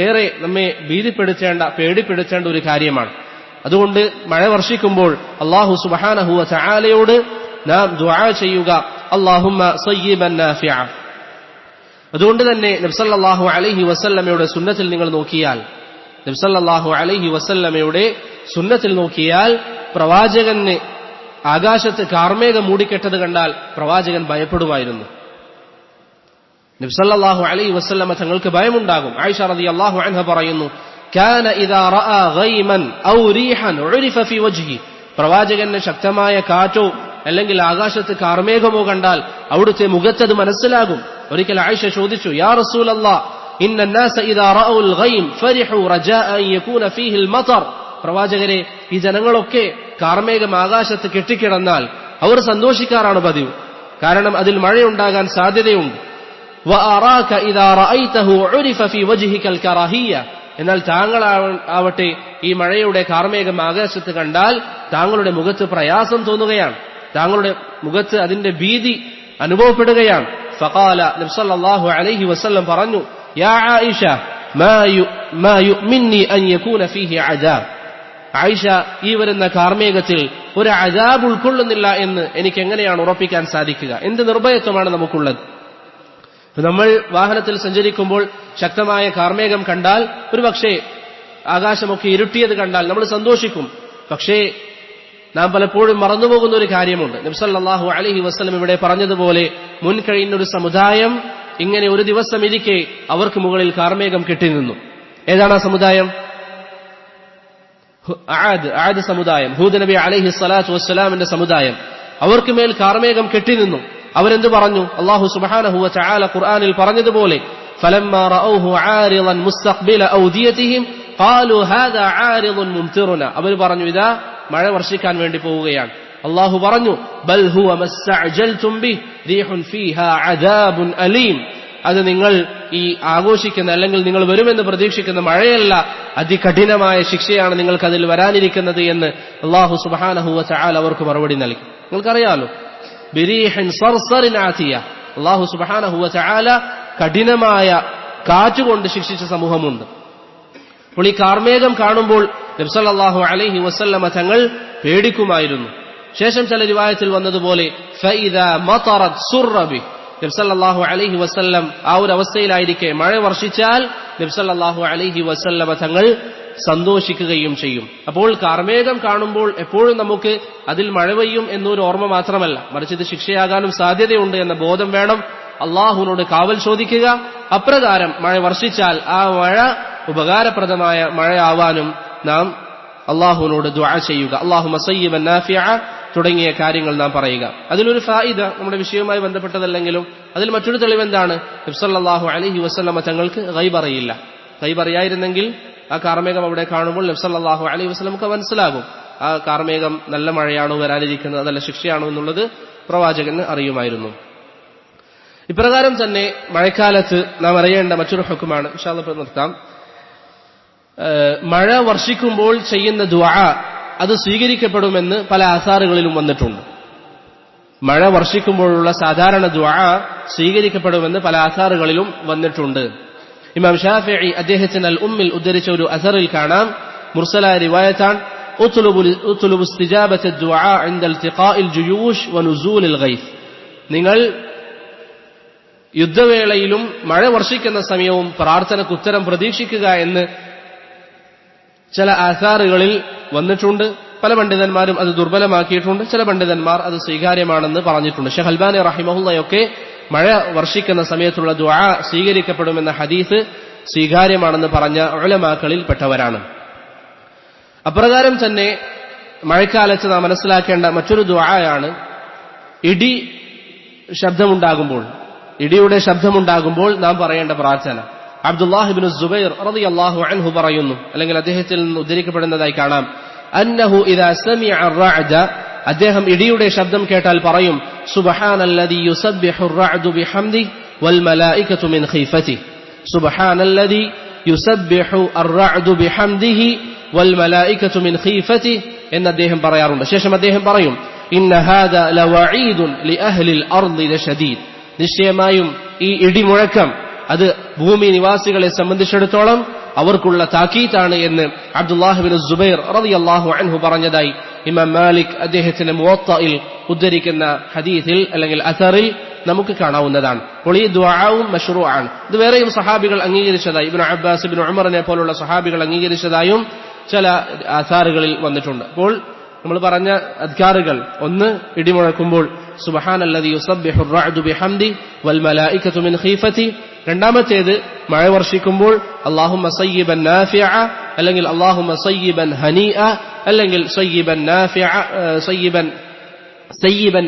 Speaker 1: ഏറെ നമ്മെ ഭീതിപ്പെടുത്തേണ്ട, പേടിപ്പെടുത്തേണ്ട ഒരു കാര്യമാണ്. അതുകൊണ്ട് മഴ വർഷിക്കുമ്പോൾ അല്ലാഹു സുബ്ഹാനഹു വ തആലയോട് നാം ദുആ ചെയ്യുക, അല്ലാഹുമ്മ സയ്യിബൻ നാഫിഅ. അതുകൊണ്ട് തന്നെ നബി സല്ലല്ലാഹു അലൈഹി വസല്ലമയുടെ സുന്നത്തിൽ നിങ്ങൾ നോക്കിയാൽ, നബി സല്ലല്ലാഹു അലൈഹി വസല്ലമയുടെ സുന്നത്തിൽ നോക്കിയാൽ പ്രവാചകന് ആകാശത്ത് കാർമേഘം മൂടിക്കെട്ടത് കണ്ടാൽ പ്രവാചകൻ ഭയപ്പെടുമായിരുന്നു. നബി സല്ലല്ലാഹു അലൈഹി വസല്ലമ തങ്ങൾക്ക് ഭയമുണ്ടാകും. ആയിഷ റളിയല്ലാഹു അൻഹ പറയുന്നു, കാന ഇദാ റഅ ഗൈമൻ ഔ റീഹൻ ഉരിഫ ഫി വജ്ഹി, പ്രവാചകന് ശക്തമായ കാറ്റോ അല്ലെങ്കിൽ ആകാശത്ത് കാർമേഘമോ കണ്ടാൽ അവിടുത്തെ മുഖത്തത് മനസ്സിലാകും. ഒരിക്കൽ ആയിഷ ചോദിച്ചു, യാ റസൂലല്ലാഹ്, ഇന്ന الناس ഇദാ റഅഉൽ ഗൈം ഫരിഹു റജാഅ അൻ യകൂന ഫീഹി അൽ-മതർ, പ്രവാചകരെ ഈ ജനങ്ങളൊക്കെ കാർമേഘം ആകാശത്ത് കെട്ടിക്കിടന്നാൽ അവർ സന്തോഷിക്കാറാണ് പതിവ്, കാരണം അതിൽ മഴയുണ്ടാകാൻ സാധ്യതയുണ്ട്. വഅറാക ഇദാ റഅയ്തഹു ഉരിഫ ഫീ വജ്ഹിക അൽ-കറാഹിയ, എന്നാൽ താങ്കൾ ആവട്ടെ ഈ മഴയുടെ കാർമേഘം ആകാശത്ത് കണ്ടാൽ താങ്കളുടെ മുഖത്ത് പ്രയാസം തോന്നുകയാണ്, താങ്കളുടെ മുഖത്ത് അതിന്റെ ഭീതി അനുഭവപ്പെടുകയാണ്. ഫഖാല, നബി സല്ലല്ലാഹു അലൈഹി വസല്ലം പറഞ്ഞു, യാ ആയിഷ മാ യുഅ്മിന്നി അൻ യകൂന ഫീഹി അദാബ്, ആയിഷ ഈ വരുന്ന കാർമേഘത്തിൽ ഒരു അദാബ് ഉൾക്കൊള്ളുന്നില്ല എന്ന് എനിക്ക് എങ്ങനെയാണ് ഉറപ്പിക്കാൻ സാധിക്കുക? എന്ത് നിർഭയത്വമാണ് നമുക്കുള്ളത്? നമ്മൾ വാഹനത്തിൽ സഞ്ചരിക്കുമ്പോൾ ശക്തമായ കാർമേഘം കണ്ടാൽ ഒരുപക്ഷേ ആകാശമൊക്കെ ഇരുട്ടിയത് കണ്ടാൽ നമ്മൾ സന്തോഷിക്കും. പക്ഷേ നാം പലപ്പോഴും മറന്നുപോകുന്ന ഒരു കാര്യമുണ്ട്. നബി സല്ലല്ലാഹു അലൈഹി വസല്ലം ഇവിടെ പറഞ്ഞതുപോലെ മുൻകഴിഞ്ഞൊരു സമുദായം ഇങ്ങനെ ഒരു ദിവസം ഇരിക്കെ അവർക്ക് മുകളിൽ കാർമേഘം കെട്ടിനിന്നു. ഏതാണ് ആ സമുദായം? ആദ് സമുദായം, ഹൂദ് നബി അലൈഹി സ്വലാത്തു വസ്സലാമിന്റെ സമുദായം. അവർക്ക് മേൽ കാർമേഘം കെട്ടിനിന്നു. അവരെന്ത് പറഞ്ഞു? അല്ലാഹു സുബ്ഹാനഹു വ തആല ഖുർആനിൽ പറഞ്ഞതുപോലെ ഫലമ്മാ റഅൗഹു ആരിളൻ മുസ്തഖ്ബില ഔദിയതിഹിം ഖാലു ഹാദാ ആരിളുൻ മുംതിറുന. അവർ പറഞ്ഞു, ഇതാ മഴ വർഷിക്കാൻ വേണ്ടി പോവുകയാണ്. അല്ലാഹു പറഞ്ഞു, ബൽ ഹുവ മസ്തഅജൽതും ബി റീഹുൻ ഫീഹാ അദാബുൻ അലീം. അത് നിങ്ങൾ ഈ ആഘോഷിക്കുന്ന അല്ലെങ്കിൽ നിങ്ങൾ വരുമെന്ന് പ്രതീക്ഷിക്കുന്ന മഴയല്ല, അതികഠിനമായ ശിക്ഷയാണ് നിങ്ങൾക്ക് അതിൽ വരാനിരിക്കുന്നത് എന്ന് അല്ലാഹു സുബ്ഹാനഹു വ തആല അവർക്ക് മറുപടി നൽകി. നിങ്ങൾക്കറിയാലോ, ബിരീഹിൻ സർസറിൻ ആതിയ, അല്ലാഹു സുബ്ഹാനഹു വ തആല കഠിനമായ കാറ്റുകൊണ്ട് ശിക്ഷിച്ച സമൂഹമുണ്ട്. അപ്പോൾ ഈ കാർമേഘം കാണുമ്പോൾ നബി സല്ലല്ലാഹു അലൈഹി വസല്ലമ തങ്ങൾ പേടിക്കുമായിരുന്നു. ശേഷം ചില റിവായത്തിൽ വന്നതുപോലെ ഫഇദാ മതറത് സുറബി, നബി സല്ലല്ലാഹു അലൈഹി വസല്ലം ആ ഒരു അവസ്ഥയിലായിരിക്കെ മഴ വർഷിച്ചാൽ നബി സല്ലല്ലാഹു അലൈഹി വസല്ലമ തങ്ങൾ സന്തോഷിക്കുകയും ചെയ്യും. അപ്പോൾ കാർമേഘം കാണുമ്പോൾ എപ്പോഴും നമുക്ക് അതിൽ മഴ പെയ്യും എന്നൊരു ഓർമ്മ മാത്രമല്ല, മറിച്ച് ഇത് ശിക്ഷയാകാനും സാധ്യതയുണ്ട് എന്ന ബോധം വേണം. അള്ളാഹുവിനോട് കാവൽ ചോദിക്കുക. അപ്രകാരം മഴ വർഷിച്ചാൽ ആ മഴ ഉപകാരപ്രദമായ മഴയാവാനും നാം അള്ളാഹുവിനോട് ദുആ ചെയ്യുക. അല്ലാഹുമ്മ സയ്യിബൻ നാഫിഅ തുടങ്ങിയ കാര്യങ്ങൾ നാം പറയുക. അതിലൊരു ഫായിദ നമ്മുടെ വിഷയവുമായി ബന്ധപ്പെട്ടതല്ലെങ്കിലും അതിൽ മറ്റൊരു തെളിവെന്താണ്? നബി സല്ലല്ലാഹു അലൈഹി വസല്ലമ തങ്ങൾക്ക് ഗൈബ് അറിയില്ല. ഗൈബ് അറിയായിരുന്നെങ്കിൽ ആ കാർമേഘം അവിടെ കാണുമ്പോൾ നബി സല്ലല്ലാഹു അലൈഹി വസല്ലമക്ക് മനസ്സിലാകും ആ കാർമേഘം നല്ല മഴയാണോ വരാനിരിക്കുന്നത്, നല്ല ശിക്ഷയാണോ എന്നുള്ളത് പ്രവാചകന് അറിയുമായിരുന്നു. ഇപ്രകാരം തന്നെ മഴക്കാലത്ത് നാം അറിയേണ്ട മറ്റൊരു ഹുക്മാണ്. ഇൻഷാ അല്ലാഹ് നിർത്താം. മഴ വർഷിക്കുമ്പോൾ ചെയ്യുന്ന ദുആ അത് സ്വീകരിക്കപ്പെടുമെന്ന് പല ആസാറുകളിലും വന്നിട്ടുണ്ട്. മഴ വർഷിക്കുമ്പോഴുള്ള സാധാരണ ദുആ സ്വീകരിക്കപ്പെടുമെന്ന് പല ആസാറുകളിലും വന്നിട്ടുണ്ട്. ഇമാം ഷാഫിഈ അദ്ദേഹത്തിന് അൽ ഉമ്മിൽ ഉദ്ധരിച്ച ഒരു അസറിൽ കാണാം, മുർസലായ റിവായത്താണ്, ഉത്ലുബു ഇസ്തിജാബത ദുആ ഇൻദ ഇൽതിഖാഇൽ ജുയൂഷ് വനുസൂലിൽ ഗൈസ്. നിങ്ങൾ യുദ്ധവേളയിലും മഴ വർഷിക്കുന്ന സമയവും പ്രാർത്ഥനയ്ക്ക് ഉത്തരം പ്രതീക്ഷിക്കുക എന്ന് ചില ആസാറുകളിൽ വന്നിട്ടുണ്ട്. പല പണ്ഡിതന്മാരും അത് ദുർബലമാക്കിയിട്ടുണ്ട്. ചില പണ്ഡിതന്മാർ അത് സ്വീകാര്യമാണെന്ന് പറഞ്ഞിട്ടുണ്ട്. ഷെയ്ഖ് അൽബാനി റഹിമഹുള്ളയൊക്കെ മഴ വർഷിക്കുന്ന സമയത്തുള്ള ദുആ സ്വീകരിക്കപ്പെടുമെന്ന ഹദീസ് സ്വീകാര്യമാണെന്ന് പറഞ്ഞ ഉലമാക്കളിൽ പെട്ടവരാണ്. അപ്രകാരം തന്നെ മഴക്കാലത്ത് നാം മനസ്സിലാക്കേണ്ട മറ്റൊരു ദുആയാണ് ഇടി ശബ്ദമുണ്ടാകുമ്പോൾ, ഇടിയുടെ ശബ്ദമുണ്ടാകുമ്പോൾ നാം പറയേണ്ട പ്രാർത്ഥന. അബ്ദുല്ലാഹ് ഇബ്നു സുബൈർ റളിയല്ലാഹു അൻഹു പറയുന്നു, അല്ലെങ്കിൽ അദ്ദേഹത്തിൽ നിന്ന് ഉദ്ധരിക്കപ്പെടുന്നതായി കാണാം, അന്നഹു ഇദാ സമിഅ അർ-റഅദ, അദ്ദേഹം ഇടിയുടെ ശബ്ദം കേട്ടാൽ പറയും, സുബ്ഹാനല്ലദീ യുസബ്ബിഹു അർ-റഅദു ബിഹംദിഹി വൽ മലായികതു മിൻ ഖീഫതിഹി. സുബ്ഹാനല്ലദീ യുസബ്ബിഹു അർ-റഅദു ബിഹംദിഹി വൽ മലായികതു മിൻ ഖീഫതിഹി എന്ന് അദ്ദേഹം പറയാറുണ്ട്. ശേഷം അദ്ദേഹം പറയും, ഇന്ന ഹാദാ ലവഈദുൻ ലിഅഹ്ലിൽ അർളി ലശദീദ്. നിശ്ചയമായും ഈ ഇടിമുഴക്കം അത് ഭൂമി നിവാസികളെ സംബന്ധിച്ചിടത്തോളം അവർക്കുള്ള താക്കീതാണ് എന്ന് അബ്ദുല്ലാഹ് ഇബ്നു സുബൈർ റളിയല്ലാഹു അൻഹു പറഞ്ഞതായി ഇമാം മാലിക് അദ്ദേഹത്തിന്റെ മുവത്തയിൽ ഉദ്ധരിക്കുന്ന ഹദീസിൽ അല്ലെങ്കിൽ അസറിൽ നമുക്ക് കാണാവുന്നതാണ്. അപ്പോൾ ഈ ദുആവും മശ്റൂആണ്. ഇത് വേറെയും സഹാബികൾ അംഗീകരിച്ചതായി, ഇബ്നു അബ്ബാസ് ഇബ്നു ഉമറിനെ പോലുള്ള സഹാബികൾ അംഗീകരിച്ചതായും ചില ആസാറുകളിൽ വന്നിട്ടുണ്ട്. അപ്പോൾ നമ്മൾ പറഞ്ഞ അദ്കാറുകൾ, ഒന്ന് ഇടിമുഴക്കുമ്പോൾ സുബ്ഹാനല്ലദീ യുസബ്ബിഹു അർ-റഅദു ബിഹംദിഹി വൽ മലായികതു മിൻ ഖീഫതിഹി. രണ്ടാമത്തേത് മഴ വർഷിക്കുമ്പോൾ അല്ലാഹുമ്മ സയ്യിബൻ നാഫിഅ, അല്ലെങ്കിൽ അല്ലാഹുമ്മ സയ്യിബൻ ഹനീഅ, അല്ലെങ്കിൽ സയ്യിബൻ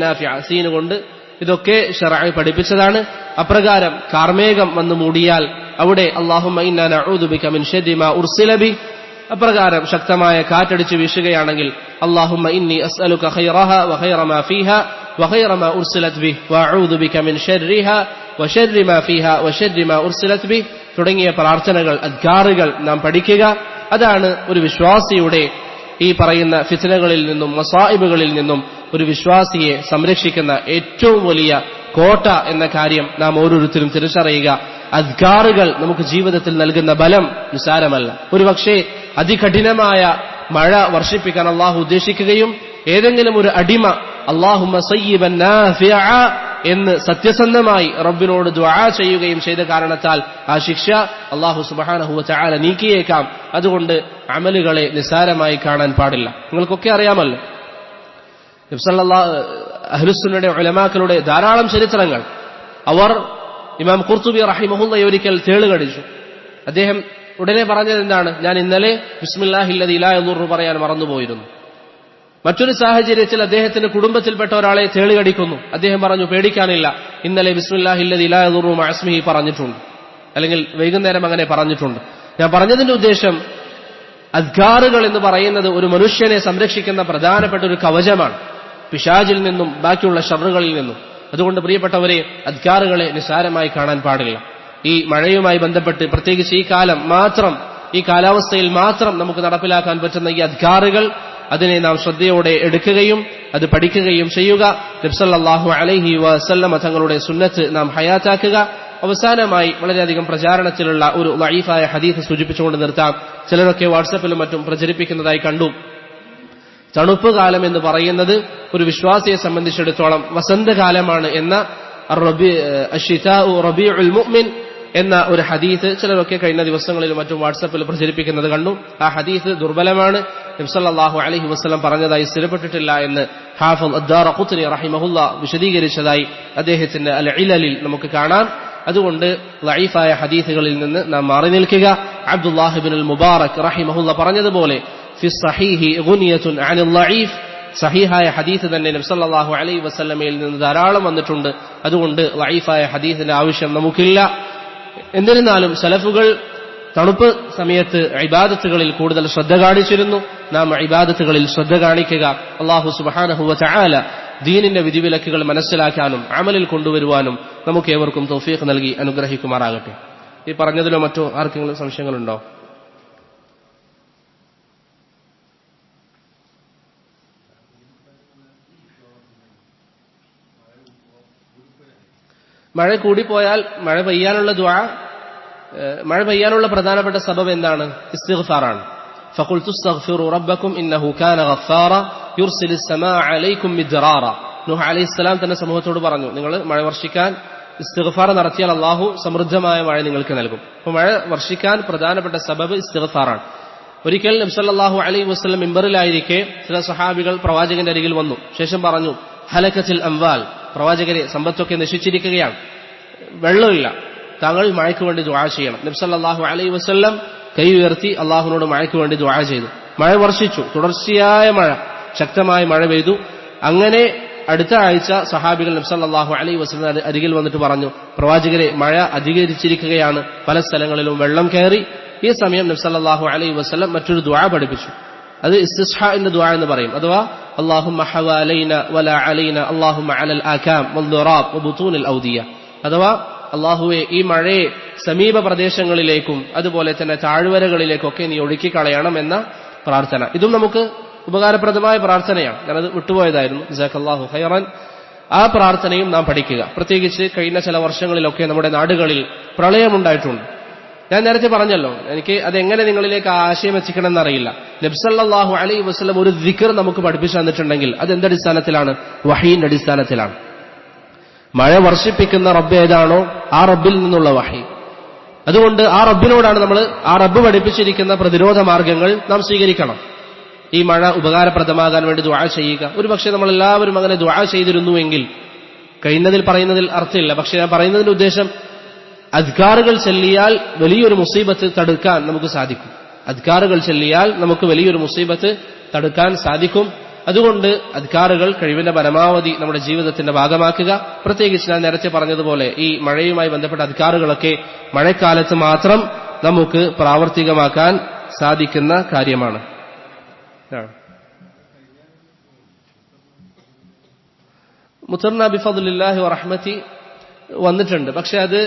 Speaker 1: നാഫിഅ സീൻ കൊണ്ട്. ഇതൊക്കെ ശർഅ് പഠിപ്പിച്ചതാണ്. അപ്രകാരം കാർമേഘം വന്നു മൂടിയാൽ അവിടെ അല്ലാഹുമ്മ ഇന്നാ നഊദു ബിക മിൻ ശർരി മാ ഉർസില ബിഹി, അപ്രകാരം ശക്തമായ കാറ്റടിച്ച് വീശുകയാണെങ്കിൽ അല്ലാഹുമ്മ ഇന്നി അസ്അലുക ഖൈറഹാ വ ഖൈറ മാ ഫീഹാ വ ഖൈറ മാ ഉർസിലത് ബിഹി വ അഊദു ബിക മിൻ ശർരിഹാ വ ശർരി മാ ഫീഹാ വ ശർരി മാ ഉർസിലത് ബിഹി തുടങ്ങിയ പ്രാർത്ഥനകൾ, അദ്കാറുകൾ നാം പഠിക്കുക. അതാണ് ഒരു വിശ്വാസിയുടെ ഈ പറയുന്ന ഫിത്നകളിൽ നിന്നും മസായിബുകളിൽ നിന്നും ഒരു വിശ്വാസിയെ സംരക്ഷിക്കുന്ന ഏറ്റവും വലിയ കോട്ട എന്ന കാര്യം നാം ഓരോരുത്തരും തിരിച്ചറിയുക. അദ്കാറുകൾ നമുക്ക് ജീവിതത്തിൽ നൽകുന്ന ബലം നിസ്സാരമല്ല. ഒരുപക്ഷേ അതികഠിനമായ മഴ വർഷിപ്പിക്കാൻ അള്ളാഹു ഉദ്ദേശിക്കുകയും ഏതെങ്കിലും ഒരു അടിമ അല്ലാഹുമ്മ സയ്യിബൻ നാഫിഅ എന്ന് സത്യസന്ധമായി റബ്ബിനോട് ദുആ ചെയ്യുകയും ചെയ്ത കാരണത്താൽ ആ ശിക്ഷ അല്ലാഹു സുബ്ഹാനഹു വ തആല നീക്കിയേക്കാം. അതുകൊണ്ട് അമലുകളെ നിസ്സാരമായി കാണാൻ പാടില്ല. നിങ്ങൾക്കൊക്കെ അറിയാമല്ലോ, നബി സല്ലല്ലാഹു അഹ്ലുസുന്നയുടെ ഉലമാക്കളുടെ ധാരാളം ചരിത്രങ്ങൾ. അവർ ഇമാം ഖുർത്തുബി റഹിമഹുല്ലാഹി ഒരിക്കൽ തേളുകടിച്ചു. അദ്ദേഹം ഉടനെ പറഞ്ഞത് എന്താണ്? ഞാൻ ഇന്നലെ ബിസ്മില്ലാഹില്ലദീ ലാ യദുറു പറയാൻ മറന്നുപോയിരുന്നു. മറ്റൊരു സാഹചര്യത്തിൽ അദ്ദേഹത്തിന്റെ കുടുംബത്തിൽപ്പെട്ട ഒരാളെ തേളുകടിക്കുന്നു. അദ്ദേഹം പറഞ്ഞു, പേടിക്കാനില്ല, ഇന്നലെ ബിസ്മില്ലാഹില്ലദീ ലാ യദുറു മഅ ഇസ്മിഹി പറഞ്ഞിട്ടുണ്ട്, അല്ലെങ്കിൽ വൈകുന്നേരം അങ്ങനെ പറഞ്ഞിട്ടുണ്ട്. ഞാൻ പറഞ്ഞതിന്റെ ഉദ്ദേശം, അദ്കാറുകൾ എന്ന് പറയുന്നത് ഒരു മനുഷ്യനെ സംരക്ഷിക്കുന്ന പ്രധാനപ്പെട്ട ഒരു കവചമാണ്, പിശാചിൽ നിന്നും ബാക്കിയുള്ള ഷർറുകളിൽ നിന്നും. അതുകൊണ്ട് പ്രിയപ്പെട്ടവരെ, അദ്കാറുകളെ നിസ്സാരമായി കാണാൻ പാടില്ല. ഈ മഴയുമായി ബന്ധപ്പെട്ട് പ്രത്യേകിച്ച് ഈ കാലം മാത്രം, ഈ കാലാവസ്ഥയിൽ മാത്രം നമുക്ക് നടപ്പിലാക്കാൻ പറ്റുന്ന ഈ അദ്കാറുകൾ, അതിനെ നാം ശ്രദ്ധയോടെ എടുക്കുകയും അത് പഠിക്കുകയും ചെയ്യുക. നബി സല്ലല്ലാഹു അലൈഹി വസല്ലം തങ്ങളുടെ സുന്നത്ത് നാം ഹയാത്താക്കുക. അവസാനമായി വളരെയധികം പ്രചാരണത്തിലുള്ള ഒരു ദഈഫായ ഹദീസ് സൂചിപ്പിച്ചുകൊണ്ട് നിർത്താം. ചിലരൊക്കെ വാട്സാപ്പിലും മറ്റും പ്രചരിപ്പിക്കുന്നതായി കണ്ടു. തണുപ്പ് കാലം എന്ന് പറയുന്നത് ഒരു വിശ്വാസിയെ സംബന്ധിച്ചിടത്തോളം വസന്തകാലമാണ് എന്ന അശ്ശിതാഉ റബീഉൽ മുഅ്മിൻ എന്ന ഒരു ഹദീസ് ചിലരൊക്കെ കഴിഞ്ഞ ദിവസങ്ങളിലും മറ്റും വാട്സാപ്പിൽ പ്രചരിപ്പിക്കുന്നത് കണ്ടു. ആ ഹദീസ് ദുർബലമാണ്, നബി സല്ലല്ലാഹു അലൈഹി വസല്ലം പറഞ്ഞതായി സ്ഥിരപ്പെട്ടിട്ടില്ല എന്ന് ഹാഫിദ് അദ്ദാറഖുത്നി റഹിമഹുല്ലാ വിശദീകരിച്ചതായി അദ്ദേഹത്തിന്റെ അൽ ഇലലിൽ നമുക്ക് കാണാം. അതുകൊണ്ട് ദഈഫായ ഹദീസുകളിൽ നിന്ന് നാം മാറി നിൽക്കുക. അബ്ദുല്ലാഹ് ഇബ്നുൽ മുബാറക് റഹിമഹുല്ലാ പറഞ്ഞതുപോലെ ഫി സ്വഹീഹി ഗുനിയത്തുൻ അനിൽ ദഈഫ്, സഹീഹായ ഹദീസ് തന്നെ നബി സല്ലല്ലാഹു അലൈഹി വസല്ലമയിൽ നിന്ന് ധാരാളം വന്നിട്ടുണ്ട്. അതുകൊണ്ട് ദഈഫായ ഹദീസിന്റെ ആവശ്യം നമുക്കില്ല. എന്നിരുന്നാലും സലഫുകൾ തണുപ്പ് സമയത്ത് ഇബാദത്തുകളിൽ കൂടുതൽ ശ്രദ്ധ കാണിച്ചിരുന്നു. നാം ഇബാദത്തുകളിൽ ശ്രദ്ധ കാണിക്കുക. അല്ലാഹു സുബ്ഹാനഹു വ തആല ദീനിന്റെ വിധിവിലക്കുകൾ മനസ്സിലാക്കാനും അമലിൽ കൊണ്ടുവരുവാനും നമുക്ക് ഏവർക്കും തൗഫീഖ് നൽകി അനുഗ്രഹിക്കുമാറാകട്ടെ. ഈ പറഞ്ഞതിലോ മറ്റോ ആർക്കെങ്കിലും സംശയങ്ങളുണ്ടോ? മഴ കൂടിപ്പോയാൽ മഴ പെയ്യാനുള്ള പ്രധാനപ്പെട്ട സബബ് എന്താണ്? ഇസ്തിഗ്ഫാറാണ്. ഫഖുൽതു ഇസ്തഗ്ഫിറു റബ്ബക്കും ഇന്നഹു കാന ഗഫാറ യുർസിലിസ് സമാഅ അലൈക്കും മിദ്റാറ. നൂഹ് അലൈഹിസ്സലാം തന്റെ സമൂഹത്തോട് പറഞ്ഞു, നിങ്ങൾ മഴ വർഷിക്കാൻ ഇസ്തിഗ്ഫാർ നടത്തിയാൽ അല്ലാഹു സമൃദ്ധമായ മഴ നിങ്ങൾക്ക് നൽകും. അപ്പോൾ മഴ വർഷിക്കാൻ പ്രധാനപ്പെട്ട സബബ് ഇസ്തിഗ്ഫാറാണ്. ഒരിക്കൽ നബി സല്ലല്ലാഹു അലൈഹി വസല്ലം മിമ്പറിലായിരിക്കെ ചില സഹാബികൾ പ്രവാചകന്റെ അരികിൽ വന്നു. ശേഷം പറഞ്ഞു, ഹലകത്തിൽ അംവാൽ, പ്രവാചകരെ സമ്പത്തൊക്കെ നശിച്ചിരിക്കുകയാണ്, വെള്ളമില്ല, താങ്കൾ മഴയ്ക്ക് വേണ്ടി ദുആ ചെയ്യണം. നബി സല്ലല്ലാഹു അലൈഹി വസല്ലം കൈ ഉയർത്തി അള്ളാഹുവിനോട് മഴയ്ക്ക് വേണ്ടി ദുആ ചെയ്തു. മഴ വർഷിച്ചു, തുടർച്ചയായ മഴ, ശക്തമായ മഴ പെയ്തു. അങ്ങനെ അടുത്ത ആഴ്ച സഹാബികൾ നബി സല്ലല്ലാഹു അലൈഹി വസല്ലം അരികിൽ വന്നിട്ട് പറഞ്ഞു, പ്രവാചകരെ മഴ അധികരിച്ചിരിക്കുകയാണ്, പല സ്ഥലങ്ങളിലും വെള്ളം കയറി. ഈ സമയം നബി സല്ലല്ലാഹു അലൈഹി വസല്ലം മറ്റൊരു ദുആ പഠിപ്പിച്ചു. അത് ഇസ്തിസ്ഹാഇന്റെ ദുആ എന്ന് പറയും. അഥവാ അല്ലാഹുമ്മ ഹവാലൈന വലാ അലൈന അല്ലാഹുമ്മ അലൽ ആകാം വദ്ദറാബ് വബുതൂനിൽ ഔദിയ. അഥവാ അല്ലാഹുവേ, ഈ മഴയെ സമീപ പ്രദേശങ്ങളിലേക്കും അതുപോലെ തന്നെ താഴ്വരകളിലേക്കൊക്കെ നീ ഒഴുക്കിക്കളയണം എന്ന പ്രാർത്ഥന. ഇതും നമുക്ക് ഉപകാരപ്രദമായ പ്രാർത്ഥനയാണ്. ഞാനത് വിട്ടുപോയതായിരുന്നു. ജസാക്കല്ലാഹു ഖൈറൻ. ആ പ്രാർത്ഥനയും നാം പഠിക്കുക. പ്രത്യേകിച്ച് കഴിഞ്ഞ ചില വർഷങ്ങളിലൊക്കെ നമ്മുടെ നാടുകളിൽ പ്രളയമുണ്ടായിട്ടുണ്ട്. ഞാൻ നേരത്തെ പറഞ്ഞല്ലോ, എനിക്ക് അതെങ്ങനെ നിങ്ങളിലേക്ക് ആശയം എത്തിക്കണം എന്നറിയില്ല. നബി സല്ലല്ലാഹു അലൈഹി വസല്ലം ഒരു ദിക്ർ നമുക്ക് പഠിപ്പിച്ചു തന്നിട്ടുണ്ടെങ്കിൽ അത് എന്തടിസ്ഥാനത്തിലാണ്? വഹീന്റെ അടിസ്ഥാനത്തിലാണ്. മഴ വർഷിപ്പിക്കുന്ന റബ്ബ് ഏതാണോ ആ റബ്ബിൽ നിന്നുള്ള വഹി. അതുകൊണ്ട് ആ റബ്ബിനോടാണ് നമ്മൾ ആ റബ്ബ് പഠിപ്പിച്ചിരിക്കുന്ന പ്രതിരോധ മാർഗങ്ങൾ നാം സ്വീകരിക്കണം. ഈ മഴ ഉപകാരപ്രദമാകാൻ വേണ്ടി ദുആ ചെയ്യുക. ഒരു പക്ഷേ നമ്മളെല്ലാവരും അങ്ങനെ ദുആ ചെയ്തിരുന്നുവെങ്കിൽ കഴിയുന്നതിൽ പറയുന്നതിൽ അർത്ഥമില്ല. പക്ഷെ ഞാൻ പറയുന്നതിന്റെ ഉദ്ദേശം, അദ്കാറുകൾ ചൊല്ലിയാൽ വലിയൊരു മുസീബത്ത് തടുക്കാൻ നമുക്ക് സാധിക്കും. അദ്കാറുകൾ ചൊല്ലിയാൽ നമുക്ക് വലിയൊരു മുസീബത്ത് തടുക്കാൻ സാധിക്കും. അതുകൊണ്ട് അദ്കാറുകൾ കഴിവിന്റെ പരമാവധി നമ്മുടെ ജീവിതത്തിന്റെ ഭാഗമാക്കുക. പ്രത്യേകിച്ച് ഞാൻ നേരത്തെ പറഞ്ഞതുപോലെ ഈ മഴയുമായി ബന്ധപ്പെട്ട അദ്കാറുകളൊക്കെ മഴക്കാലത്ത് മാത്രം നമുക്ക് പ്രാവർത്തികമാക്കാൻ സാധിക്കുന്ന കാര്യമാണ്. മുത്തർന ബിഫദ്ലില്ലാഹി വറഹ്മതി വന്നിട്ടുണ്ട്. പക്ഷെ അത്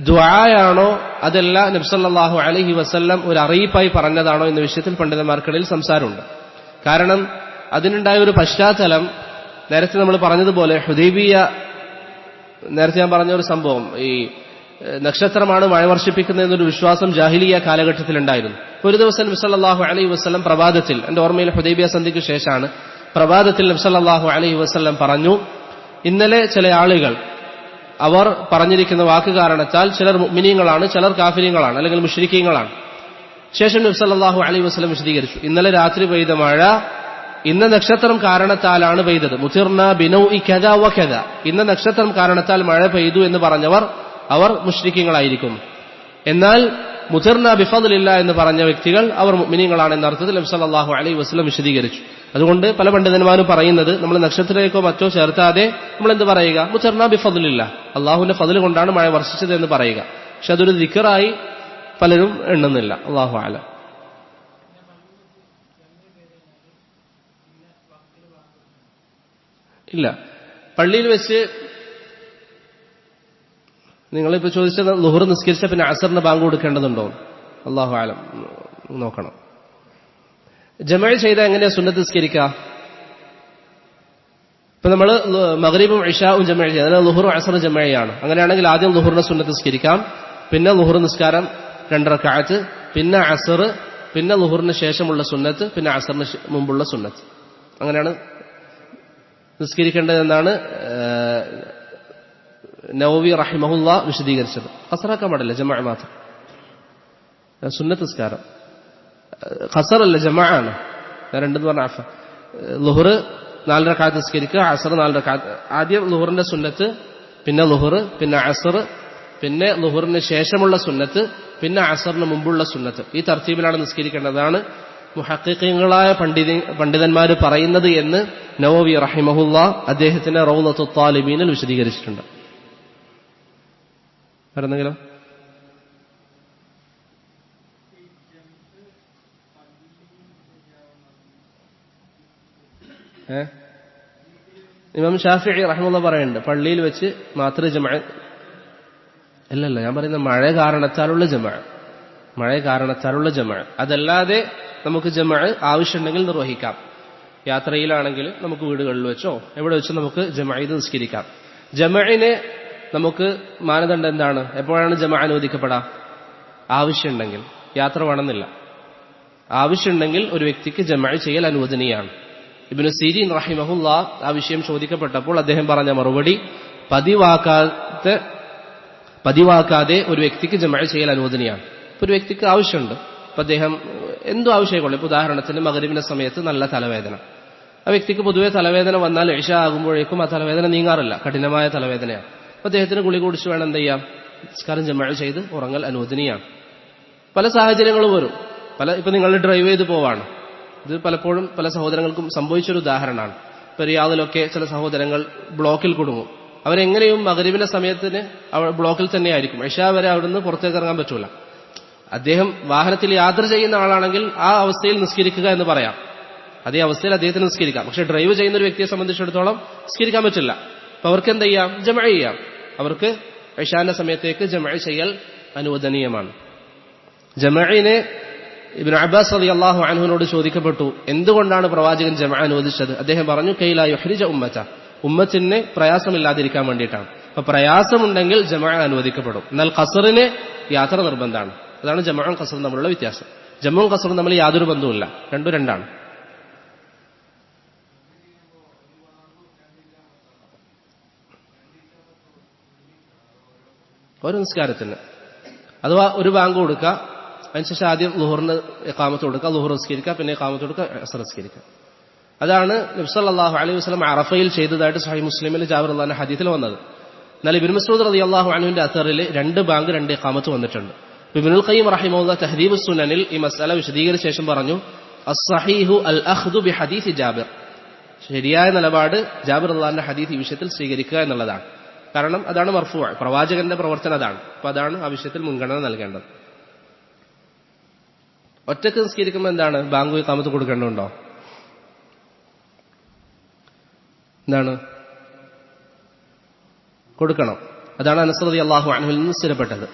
Speaker 1: ദുആയാണോ അതല്ല നബി സല്ലല്ലാഹു അലൈഹി വസല്ലം ഒരു അറിയിപ്പായി പറഞ്ഞതാണോ എന്ന വിഷയത്തിൽ പണ്ഡിതന്മാർക്കിടയിൽ സംസാരമുണ്ട്. കാരണം അതിനുണ്ടായ ഒരു പശ്ചാത്തലം നേരത്തെ നമ്മൾ പറഞ്ഞതുപോലെ ഹുദൈബിയ, നേരത്തെ ഞാൻ പറഞ്ഞ ഒരു സംഭവം, ഈ നക്ഷത്രമാണ് മഴ വർഷിപ്പിക്കുന്നതെന്നൊരു വിശ്വാസം ജാഹിലിയ കാലഘട്ടത്തിലുണ്ടായിരുന്നു. ഒരു ദിവസം നബി സല്ലല്ലാഹു അലൈഹി വസല്ലം പ്രഭാതത്തിൽ, എന്റെ ഓർമ്മയിൽ ഹുദൈബിയ സന്ധിക്ക് ശേഷമാണ്, പ്രഭാതത്തിൽ നബി സല്ലല്ലാഹു അലൈഹി വസല്ലം പറഞ്ഞു, ഇന്നലെ ചില ആളുകൾ അവർ പറഞ്ഞിരിക്കുന്ന വാക്ക് കാരണത്താൽ ചിലർ മുഅ്മിനീങ്ങളാണ്, ചിലർ കാഫിരീങ്ങളാണ്, അല്ലെങ്കിൽ മുശ്രിക്കീങ്ങളാണ്. ശേഷം നബി സല്ലല്ലാഹു അലൈഹി വസല്ലം വിശദീകരിച്ചു, ഇന്നലെ രാത്രി പെയ്ത മഴ ഇന്ന നക്ഷത്രം കാരണത്താലാണ് പെയ്തത്. മുതിർന ബിനൗഇ കദാ വ കദാ, ഇന്ന നക്ഷത്രം കാരണത്താൽ മഴ പെയ്തു എന്ന് പറഞ്ഞവർ അവർ മുശ്രിക്കീങ്ങളായിരിക്കും. എന്നാൽ മുതിർന ബിഫദ്ലില്ല എന്ന് പറഞ്ഞ വ്യക്തികൾ അവർ മുഅ്മിനീങ്ങളാണ് എന്ന അർത്ഥത്തിൽ നബി സല്ലല്ലാഹു അലൈഹി വസല്ലം വിശദീകരിച്ചു. അതുകൊണ്ട് പല പണ്ഡിതന്മാരും പറയുന്നത്, നമ്മൾ നക്ഷത്രത്തിലേക്കോ മറ്റോ ചേർത്താതെ നമ്മൾ എന്ത് പറയുക? മുതിർന ബിഫദ്ലില്ല, അള്ളാഹുവിന്റെ ഫദ്ൽ കൊണ്ടാണ് മഴ വർഷിച്ചത് എന്ന് പറയുക. പക്ഷെ അതൊരു ദിക്റായി പലരും എണ്ണുന്നില്ല. അല്ലാഹു അഅലം. ഇല്ല, പള്ളിയിൽ വെച്ച് നിങ്ങളിപ്പോ ചോദിച്ചത് ളുഹർ നിസ്കരിച്ച പിന്നെ അസറിന് ബാങ്ക് കൊടുക്കേണ്ടതുണ്ടോ? അല്ലാഹു അഅലം, നോക്കണം. ജമഅ ചെയ്ത എങ്ങനെയാ സുന്നത്ത് നിസ്കരിക്കുക? ഇപ്പൊ നമ്മൾ മഗ്രിബും ഇശാഉം ജമഅ ചെയ്യുക, അതായത് ളുഹറും അസറും ജമഅയാണ്. അങ്ങനെയാണെങ്കിൽ ആദ്യം ളുഹറിന്റെ സുന്നത്ത് നിസ്കരിക്കാം, പിന്നെ ളുഹർ നിസ്കാരം 2 റക്അത്ത്, പിന്നെ അസർ, പിന്നെ ളുഹറിന് ശേഷമുള്ള സുന്നത്ത്, പിന്നെ അസറിന് മുമ്പുള്ള സുന്നത്ത്. അങ്ങനെയാണ് നിസ്കരിക്കേണ്ടതെന്നാണ് നവവി റഹിമഹുല്ലാ വിശദീകരിച്ചത്. ഖസറാക്കാൻ പാടില്ല, ജമഅ മാത്രം. സുന്നത്ത് നിസ്കാരം ഖസറല്ല, ജമഅ ആണ്. ഞാൻ രണ്ടെന്ന് പറഞ്ഞ അഫ. ളുഹർ 4 റക്അത്ത് നിസ്കരിക്കുക, അസർ 4 റക്അത്ത്. ആദ്യം ളുഹറിന്റെ സുന്നത്ത്, പിന്നെ ളുഹർ, പിന്നെ അസർ, പിന്നെ ളുഹറിന് ശേഷമുള്ള സുന്നത്ത്, പിന്നെ അസറിന് മുമ്പുള്ള സുന്നത്ത്. ഈ തർത്തീബിലാണ് നിസ്കരിക്കേണ്ടതാണ് മുഹഖിഖീങ്ങളായ പണ്ഡിതന്മാർ പറയുന്നത് എന്ന് നവവി റഹിമഹുല്ലാ അദ്ദേഹത്തിന്റെ റൗളത്തുൽ താലിബീനിൽ വിശദീകരിച്ചിട്ടുണ്ട്. വേറെന്തെങ്കിലും? ഇമാം ഷാഫിഈ റഹിമഹുല്ലാ പറയുന്നുണ്ട്, പള്ളിയിൽ വെച്ച് മാത്രമേ ജമഅ. അല്ലല്ല, ഞാൻ പറയുന്ന മഴ കാരണത്താലുള്ള ജമഅ, മഴ കാരണത്താലുള്ള ജമഅ. അതല്ലാതെ നമുക്ക് ജമഅ ആവശ്യമുണ്ടെങ്കിൽ നിർവഹിക്കാം. യാത്രയിലാണെങ്കിൽ നമുക്ക് വീടുകളിൽ വെച്ചോ എവിടെ വെച്ചോ നമുക്ക് ജമഅ നിസ്കരിക്കാം. ജമഅന് നമുക്ക് മാനദണ്ഡം എന്താണ്? എപ്പോഴാണ് ജമഅ അനുവദിക്കപ്പെടാം? ആവശ്യമുണ്ടെങ്കിൽ. യാത്ര വേണമെന്നില്ല. ആവശ്യമുണ്ടെങ്കിൽ ഒരു വ്യക്തിക്ക് ജമഅ ചെയ്യൽ അനുവദനീയമാണ്. ഇബ്നു സീരീൻ റഹിമഹുല്ലാ ആ വിഷയം ചോദിക്കപ്പെട്ടപ്പോൾ അദ്ദേഹം പറഞ്ഞ മറുപടി, പതിവാക്കാതെ ഒരു വ്യക്തിക്ക് ജമഅ ചെയ്യൽ അനുവദനീയമാണ്. ഇപ്പൊ ഒരു വ്യക്തിക്ക് ആവശ്യമുണ്ട്, അപ്പൊ അദ്ദേഹം എന്തു ആവശ്യമായിക്കൊള്ളു. ഇപ്പൊ ഉദാഹരണത്തിന് മഗ്രിബിന്റെ സമയത്ത് നല്ല തലവേദന, ആ വ്യക്തിക്ക് പൊതുവെ തലവേദന വന്നാൽ ഇശ ആകുമ്പോഴേക്കും ആ തലവേദന നീങ്ങാറില്ല, കഠിനമായ തലവേദനയാണ്. അപ്പൊ അദ്ദേഹത്തിന് ഗുളിക കുടിച്ച് വേണം എന്ത് ചെയ്യാം? നിസ്കാരം ജമഅ ചെയ്ത് ഉറങ്ങൽ അനുവദനീയമാണ്. പല സാഹചര്യങ്ങളും വരും. ഇപ്പൊ നിങ്ങൾ ഡ്രൈവ് ചെയ്ത് പോവാണ്, ഇത് പലപ്പോഴും പല സഹോദരങ്ങൾക്കും സംഭവിച്ചൊരു ഉദാഹരണമാണ്. ഇപ്പൊ റിയാദിലൊക്കെ ചില സഹോദരങ്ങൾ ബ്ലോക്കിൽ കുടുങ്ങും. അവരെങ്ങനെയും മഗ്രിബിന്റെ സമയത്തിന് ബ്ലോക്കിൽ തന്നെയായിരിക്കും. ഇശ വരെ അവിടുന്ന് പുറത്തേക്ക് ഇറങ്ങാൻ പറ്റൂല. അദ്ദേഹം വാഹനത്തിൽ യാത്ര ചെയ്യുന്ന ആളാണെങ്കിൽ ആ അവസ്ഥയിൽ നിസ്കരിക്കുക എന്ന് പറയാം, അതേ അവസ്ഥയിൽ അദ്ദേഹത്തിന് നിസ്കരിക്കാം. പക്ഷെ ഡ്രൈവ് ചെയ്യുന്ന ഒരു വ്യക്തിയെ സംബന്ധിച്ചിടത്തോളം നിസ്കരിക്കാൻ പറ്റില്ല. അപ്പൊ അവർക്ക് എന്ത് ചെയ്യാം? ജമഅ ചെയ്യാം. അവർക്ക് ഇശാന്റെ സമയത്തേക്ക് ജമഅ ചെയ്യൽ അനുവദനീയമാണ്. ജമഅനെ ഇബ്നു അബ്ബാസ് റളിയല്ലാഹു അൻഹുവിനോട് ചോദിക്കപ്പെട്ടു, എന്തുകൊണ്ടാണ് പ്രവാചകൻ ജമഅ അനുവദിച്ചത്? അദ്ദേഹം പറഞ്ഞു, കൈലാ യുഹ്രിജ ഉമ്മത്തിന് പ്രയാസമില്ലാതിരിക്കാൻ വേണ്ടിയിട്ടാണ്. അപ്പൊ പ്രയാസമുണ്ടെങ്കിൽ ജമഅ അനുവദിക്കപ്പെടും. എന്നാൽ ഖസറിന് യാത്ര നിർബന്ധമാണ്. അതാണ് ജമഅും ഖസറും തമ്മിലുള്ള വ്യത്യാസം. ജമഉം ഖസറും തമ്മിൽ യാതൊരു ബന്ധവുമില്ല, രണ്ടും രണ്ടാണ്. ഒരു നിസ്കാരത്തിന് അഥവാ ഒരു ബാങ്ക് കൊടുക്കുക, അതിനുശേഷം ആദ്യം ളുഹറിന് ഇഖാമത്ത് കൊടുക്കുക, ളുഹർ നിസ്കരിക്കുക, പിന്നെ ഇഖാമത്ത് കൊടുക്കുക, അസ്ർ നിസ്കരിക്കുക. അതാണ് നബി സല്ലല്ലാഹു അലൈഹി വസല്ലം അറഫയിൽ ചെയ്തതായിട്ട് സഹീഹ് മുസ്ലിമിൽ ജാബിർ റളിയല്ലാഹു ഹദീസിൽ വന്നത്. എന്നാൽ ഇബ്നു മസ്ഊദ് റളിയല്ലാഹു അൻഹുവിന്റെ അസറിൽ 2 ബാങ്ക് 2 ഇഖാമത്ത് വന്നിട്ടുണ്ട്. ഇബ്നുൽ ഖയ്യിം റഹിമഹുല്ലാഹ് തഹ്ദീബുസ് സുനനിൽ ഈ മസ്അല വിശദീകരിച്ച ശേഷം പറഞ്ഞു, അസ്സഹീഹു അൽ അഖ്ദു ബിഹദീസ് ജാബിർ, ശരിയായ നിലപാട് ജാബിർ റളിയല്ലാഹുവിന്റെ ഹദീസ് ഈ വിഷയത്തിൽ സ്വീകരിക്കുക എന്നുള്ളതാണ്. കാരണം അതാണ് മർഫൂഅ, പ്രവാചകന്റെ പ്രവർത്തനം അതാണ്. അപ്പൊ അതാണ് ആ വിഷയത്തിൽ മുൻഗണന നൽകേണ്ടത്. ഒറ്റക്ക് നിസ്കരിക്കുമ്പോൾ എന്താണ്? ബാങ്ക് ഇഖാമത്ത് കൊടുക്കേണ്ടതുണ്ടോ? എന്താണ്? കൊടുക്കണം. അതാണ് അനസ് റളിയല്ലാഹു അൻഹുവിൽ നിന്ന് സ്ഥിരപ്പെട്ടത്.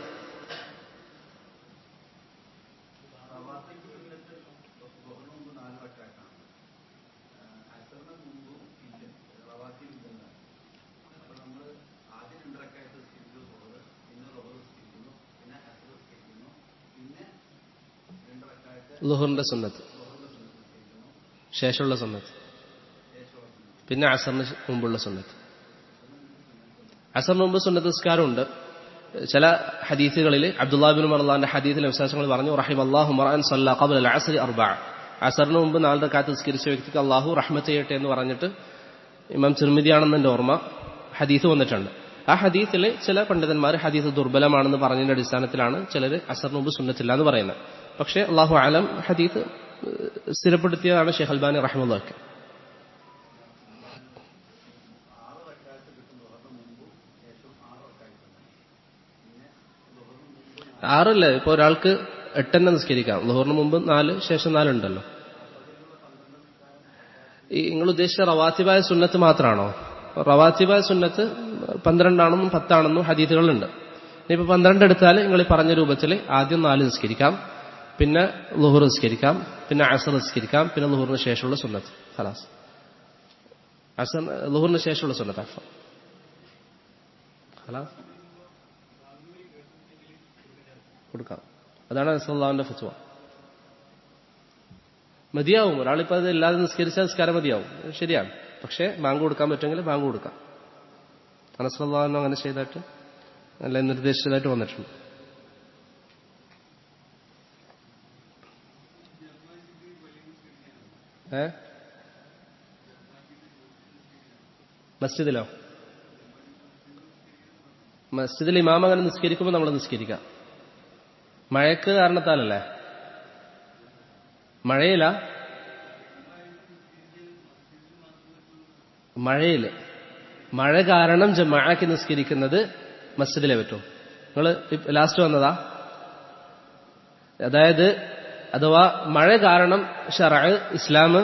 Speaker 1: ളുഹറിന്റെ സുന്നത്ത്, ശേഷമുള്ള സുന്നത്ത്, പിന്നെ അസറിന് മുമ്പുള്ള സുന്നത്ത്. അസറിന് മുമ്പ് സുന്നത്ത് നിസ്കാരമുണ്ട്. ചില ഹദീസുകളിൽ അബ്ദുല്ലാഹ് ഇബ്നു മർവാന്റെ ഹദീസിലെ വിശേഷങ്ങൾ പറഞ്ഞു, റഹിമല്ലാഹു മർഅൻ സല്ല ഖബ്ല അൽ-അസ്രി അർബഅ, അസറിന് മുമ്പ് 4 റക്അത്ത് നിസ്കരിച്ച വ്യക്തിക്ക് അല്ലാഹു റഹ്മത്ത് ചെയ്യട്ടെ എന്ന് പറഞ്ഞിട്ട് ഇമാം തിർമിദി ആണെന്ന് എന്റെ ഓർമ്മ ഹദീസ് വന്നിട്ടുണ്ട്. ആ ഹദീസിൽ ചില പണ്ഡിതന്മാർ ഹദീസ് ദുർബലമാണെന്ന് പറഞ്ഞതിന്റെ അടിസ്ഥാനത്തിലാണ് ചിലർ അസറിന് മുമ്പ് സുന്നത്തില്ല എന്ന് പറയുന്നത്. പക്ഷേ അല്ലാഹു അലം ഹദീസ് സ്ഥിരപ്പെടുത്തിയതാണ് ഷെയ്ഖ് അൽബാനി റഹിമഹുല്ലാഹ്. ആറല്ല, ഇപ്പൊ ഒരാൾക്ക് 8 നിസ്കരിക്കാം. ളുഹറിന് മുമ്പ് 4, ശേഷം 4 ഉണ്ടല്ലോ. ഈ നിങ്ങൾ ഉദ്ദേശിച്ച റവാത്തിബായ സുന്നത്ത് മാത്രമാണോ? റവാത്തിബായ സുന്നത്ത് 12 ആണെന്നും 10 ആണെന്നും ഹദീസുകളുണ്ട്. ഇനിയിപ്പോ 12 എടുത്താൽ നിങ്ങൾ പറഞ്ഞ രൂപത്തിൽ ആദ്യം 4 നിസ്കരിക്കാം, പിന്നെ ളുഹർ നിസ്കരിക്കാം, പിന്നെ അസർ നിസ്കരിക്കാം, പിന്നെ ളുഹറിന് ശേഷമുള്ള സുന്നത്ത്. ഖലാസ്, അസർ ളുഹറിന് ശേഷമുള്ള സുന്നത്ത് അഫ്വ. ഖലാസ് കൊടുക്കാം. അതാണ് റസൂലുള്ളാഹിന്റെ ഫത്വ. മതിയാവും. ഒരാളിപ്പോ അത് ഇല്ലാതെ നിസ്കരിച്ചാൽ നിസ്കാരം മതിയാവും, ശരിയാണ്. പക്ഷേ ബാങ്ക് കൊടുക്കാൻ പറ്റുമെങ്കിൽ ബാങ്ക് കൊടുക്കാം. റസൂലുള്ളാഹി അങ്ങനെ ചെയ്തിട്ട് നല്ല നിർദ്ദേശിച്ചതായിട്ട് വന്നിട്ടുണ്ട്. മസ്ജിദിലോ? മസ്ജിദിൽ ഇമാം അങ്ങനെ നിസ്കരിക്കുമ്പോൾ നമ്മൾ നിസ്കരിക്കാം. മഴയ്ക്ക് കാരണത്താലല്ലേ? മഴയില മഴയില് മഴ കാരണം ജമാഅക്ക് നിസ്കരിക്കുന്നത് മസ്ജിദിലെ പറ്റും. നിങ്ങൾ ലാസ്റ്റ് വന്നതാ? അതായത് അഥവാ മഴ കാരണം ശറഅ് ഇസ്ലാം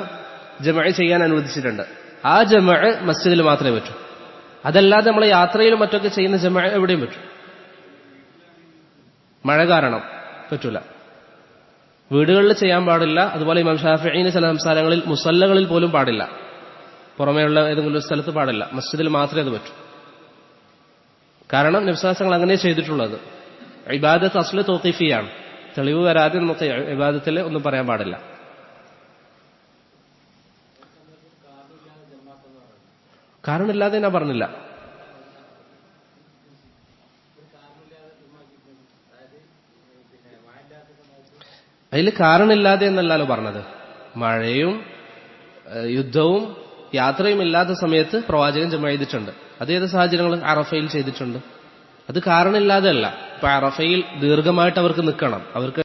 Speaker 1: ജമാഅ ചെയ്യാൻ അനുവദിച്ചിട്ടുണ്ട്. ആ ജമാഅ മസ്ജിദിൽ മാത്രമേ പറ്റൂ. അതല്ലാതെ നമ്മൾ യാത്രയിലും മറ്റൊക്കെ ചെയ്യുന്ന ജമാഅ എവിടെയും പറ്റും. മഴ കാരണം പറ്റൂല. വീടുകളിൽ ചെയ്യാൻ പാടില്ല. അതുപോലെ ഇമാം ഷാഫിഈന്റെ ചില സംസാരങ്ങളിൽ മുസല്ലകളിൽ പോലും പാടില്ല. പുറമേയുള്ള ഏതെങ്കിലും ഒരു സ്ഥലത്ത് പാടില്ല. മസ്ജിദിൽ മാത്രമേ അത് പറ്റൂ. കാരണം നബി സല്ലല്ലാഹു അലൈഹി വസല്ലം അങ്ങനെ ചെയ്തിട്ടുള്ളത്. ഇബാദത്ത് അസ്ല് തൗഖീഫിയാണ്. തെളിവ് വരാതെ നമുക്ക് ഇബാദത്തിൽ ഒന്നും പറയാൻ പാടില്ല. കാരണമില്ലാതെ ഞാൻ പറഞ്ഞില്ല. അതിൽ കാരണമില്ലാതെ എന്നല്ലല്ലോ പറഞ്ഞത്. മഴയും യുദ്ധവും യാത്രയും ഇല്ലാത്ത സമയത്ത് പ്രവാചകൻ ജമാഅ ചെയ്തിട്ടുണ്ട്. അതേത് സാഹചര്യങ്ങൾ? അറഫയിൽ ചെയ്തിട്ടുണ്ട്. അത് കാരണമില്ലാതെ അല്ല. ഇപ്പൊ അറഫയിൽ ദീർഘമായിട്ട് അവർക്ക് നിൽക്കണം. അവർക്ക്